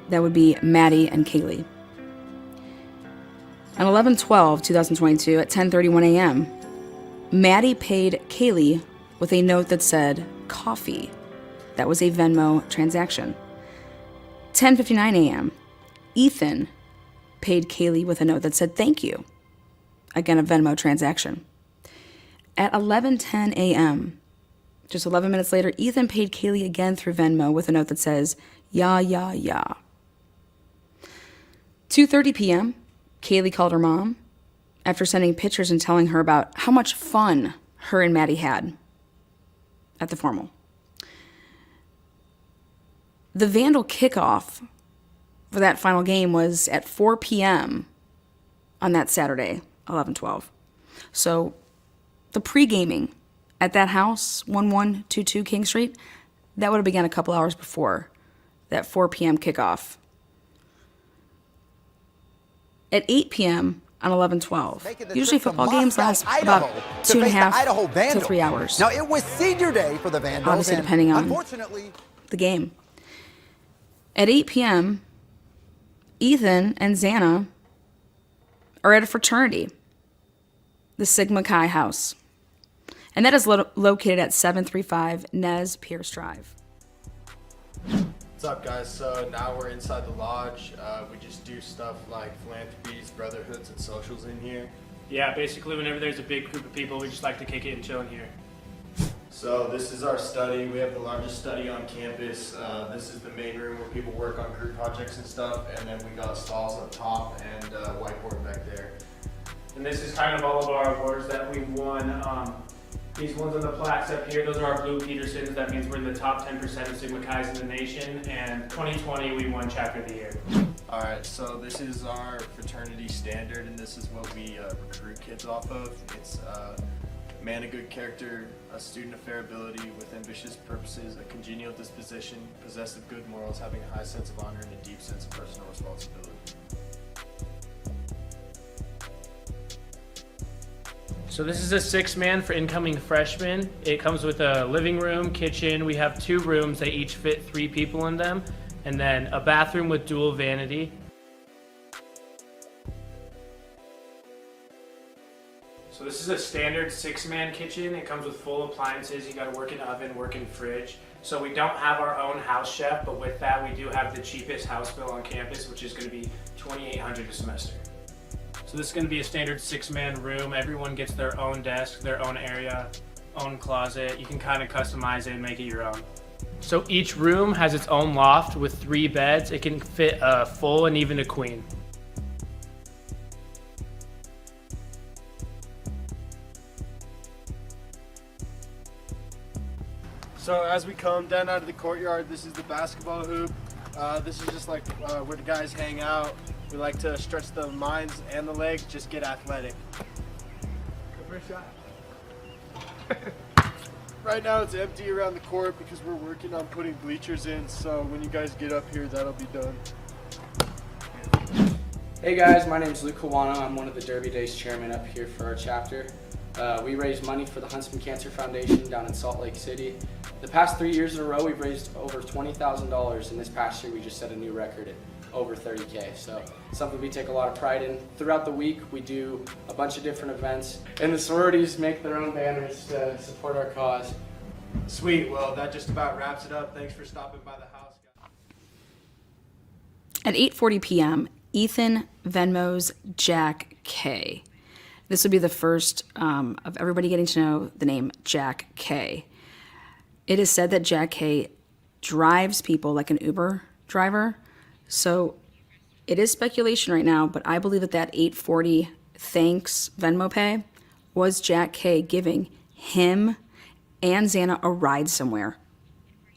That would be Maddie and Kaylee. On 11/12/2022 at 10:31 a.m., Maddie paid Kaylee with a note that said coffee. That was a Venmo transaction. 10:59 a.m., Ethan paid Kaylee with a note that said thank you. Again, a Venmo transaction. At 11:10 a.m., just 11 minutes later, Ethan paid Kaylee again through Venmo with a note that says, Yuh Yuh Yuh. 2:30 p.m., Kaylee called her mom after sending pictures and telling her about how much fun her and Maddie had at the formal. The Vandal kickoff for that final game was at 4 p.m. on that Saturday, 11/12. So the pre-gaming at that house, 1122 King Street, that would have begun a couple hours before that 4 p.m. kickoff. At 8 p.m. on 11/12. Usually football games last about 2.5 to 3 hours. Now, it was senior day for the Vandals. Obviously, depending on unfortunately, the game. At 8 p.m., Ethan and Xana are at a fraternity, the Sigma Chi House. And that is located at 735 Nez Pierce Drive. What's up, guys? So now we're inside the lodge. We just do stuff like philanthropies, brotherhoods, and socials in here. Yeah, basically whenever there's a big group of people, we just like to kick it and chill in here. So this is our study. We have the largest study on campus. This is the main room where people work on group projects and stuff, and then we got stalls up top and whiteboard back there. And this is kind of all of our awards that we've won. These ones on the plaques up here, those are our Blue Petersons. That means we're in the top 10% of Sigma Chi's in the nation. And 2020, we won Chapter of the Year. All right, so this is our fraternity standard, and this is what we recruit kids off of. It's man of good character, a student of fair ability, with ambitious purposes, a congenial disposition, possessed of good morals, having a high sense of honor and a deep sense of personal responsibility. So this is a 6-man for incoming freshmen. It comes with a living room, kitchen. We have 2 rooms. They each fit 3 people in them. And then a bathroom with dual vanity. So this is a standard 6-man kitchen. It comes with full appliances. You got a working oven, working fridge. So we don't have our own house chef, but with that we do have the cheapest house bill on campus, which is going to be $2,800 a semester. So this is going to be a standard 6-man room. Everyone gets their own desk, their own area, own closet. You can kind of customize it and make it your own. So each room has its own loft with 3 beds. It can fit a full and even a queen. So as we come down out of the courtyard, this is the basketball hoop. This is just like where the guys hang out. We like to stretch the minds and the legs, just get athletic. First shot. Right now it's empty around the court because we're working on putting bleachers in, so when you guys get up here, that'll be done. Hey guys, my name is Luke Kawana. I'm one of the Derby Days chairmen up here for our chapter. We raise money for the Huntsman Cancer Foundation down in Salt Lake City. The past 3 years in a row, we've raised over $20,000, and this past year we just set a new record at over $30K. So something we take a lot of pride in. Throughout the week, we do a bunch of different events, and the sororities make their own banners to support our cause. Sweet, well that just about wraps it up. Thanks for stopping by the house, guys. At 8:40 p.m., Ethan Venmos Jack K. This would be the first of everybody getting to know the name Jack K. It is said that Jack K drives people like an Uber driver. So it is speculation right now, but I believe that 840 thanks Venmo pay was Jack K giving him and Xana a ride somewhere.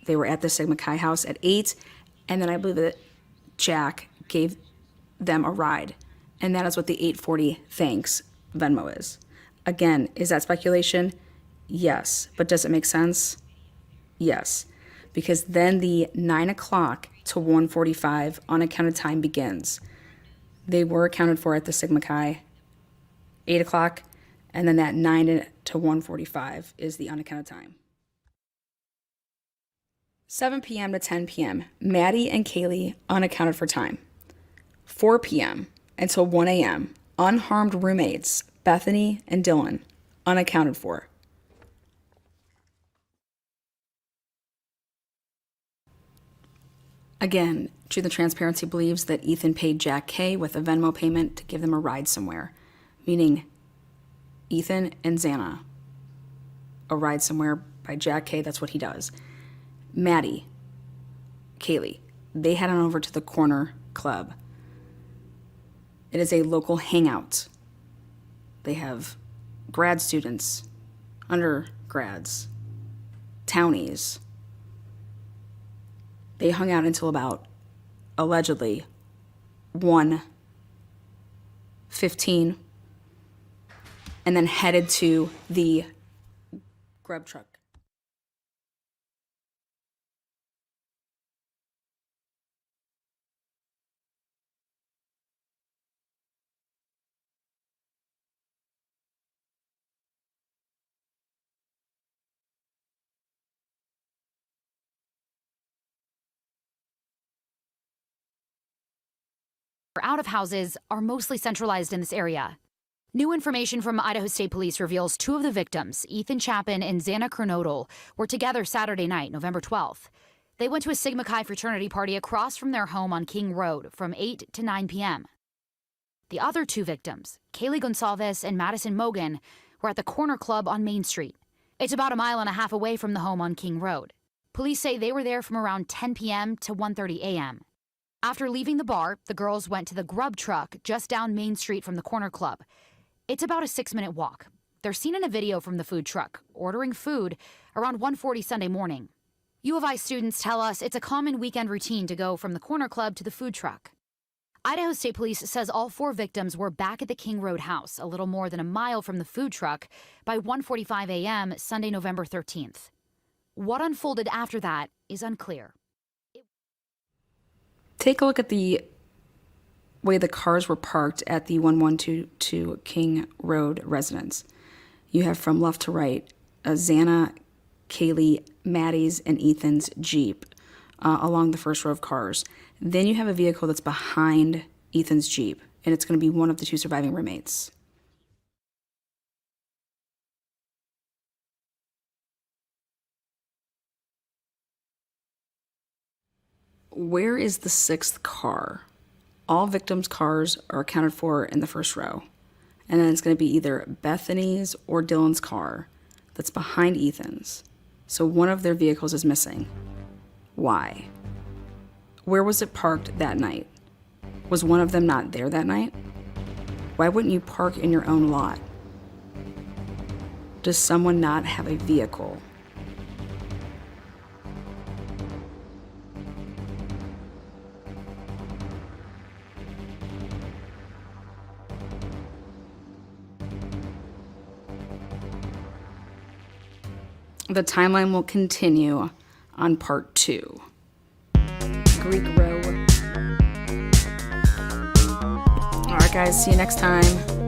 They were at the Sigma Chi house at 8, and then I believe that Jack gave them a ride. And that is what the 840 thanks Venmo is. Again, is that speculation? Yes. But does it make sense? Yes. Because then the 9 o'clock to 1:45 unaccounted time begins. They were accounted for at the Sigma Chi, 8 o'clock, and then that 9 to 1:45 is the unaccounted time. 7 p.m. to 10 p.m., Maddie and Kaylee unaccounted for time. 4 p.m. until 1 a.m., unharmed roommates, Bethany and Dylan, unaccounted for. Again, Truth and Transparency believes that Ethan paid Jack K with a Venmo payment to give them a ride somewhere, meaning Ethan and Xana. A ride somewhere by Jack K, that's what he does. Maddie, Kaylee, they head on over to the Corner Club. It is a local hangout. They have grad students, undergrads, townies. They hung out until about, allegedly, 1:15, and then headed to the grub truck. out of houses are mostly centralized in this area. New information from Idaho State Police reveals 2 of the victims, Ethan Chapin and Xana, were together Saturday night, November 12th. They went to a Sigma Chi fraternity party across from their home on King Road from 8 to 9 p.m. The other 2 victims, Kaylee Gonsalves and Madison Mogan, were at the Corner Club on Main Street. It's about a mile and a half away from the home on King Road. Police say they were there from around 10 p.m. to 1:30 a.m. After leaving the bar, the girls went to the Grub Truck just down Main Street from the Corner Club. It's about a 6-minute walk. They're seen in a video from the food truck, ordering food around 1:40 Sunday morning. U of I students tell us it's a common weekend routine to go from the Corner Club to the food truck. Idaho State Police says all 4 victims were back at the King Road house, a little more than a mile from the food truck, by 1:45 a.m. Sunday, November 13th. What unfolded after that is unclear. Take a look at the way the cars were parked at the 1122 King Road residence. You have from left to right a Xana, Kaylee, Maddie's, and Ethan's Jeep along the first row of cars. Then you have a vehicle that's behind Ethan's Jeep, and it's going to be one of the 2 surviving roommates. Where is the 6th car? All victims' cars are accounted for in the first row. And then it's going to be either Bethany's or Dylan's car that's behind Ethan's. So one of their vehicles is missing. Why? Where was it parked that night? Was one of them not there that night? Why wouldn't you park in your own lot? Does someone not have a vehicle? The timeline will continue on part 2. Greek Row. All right, guys, see you next time.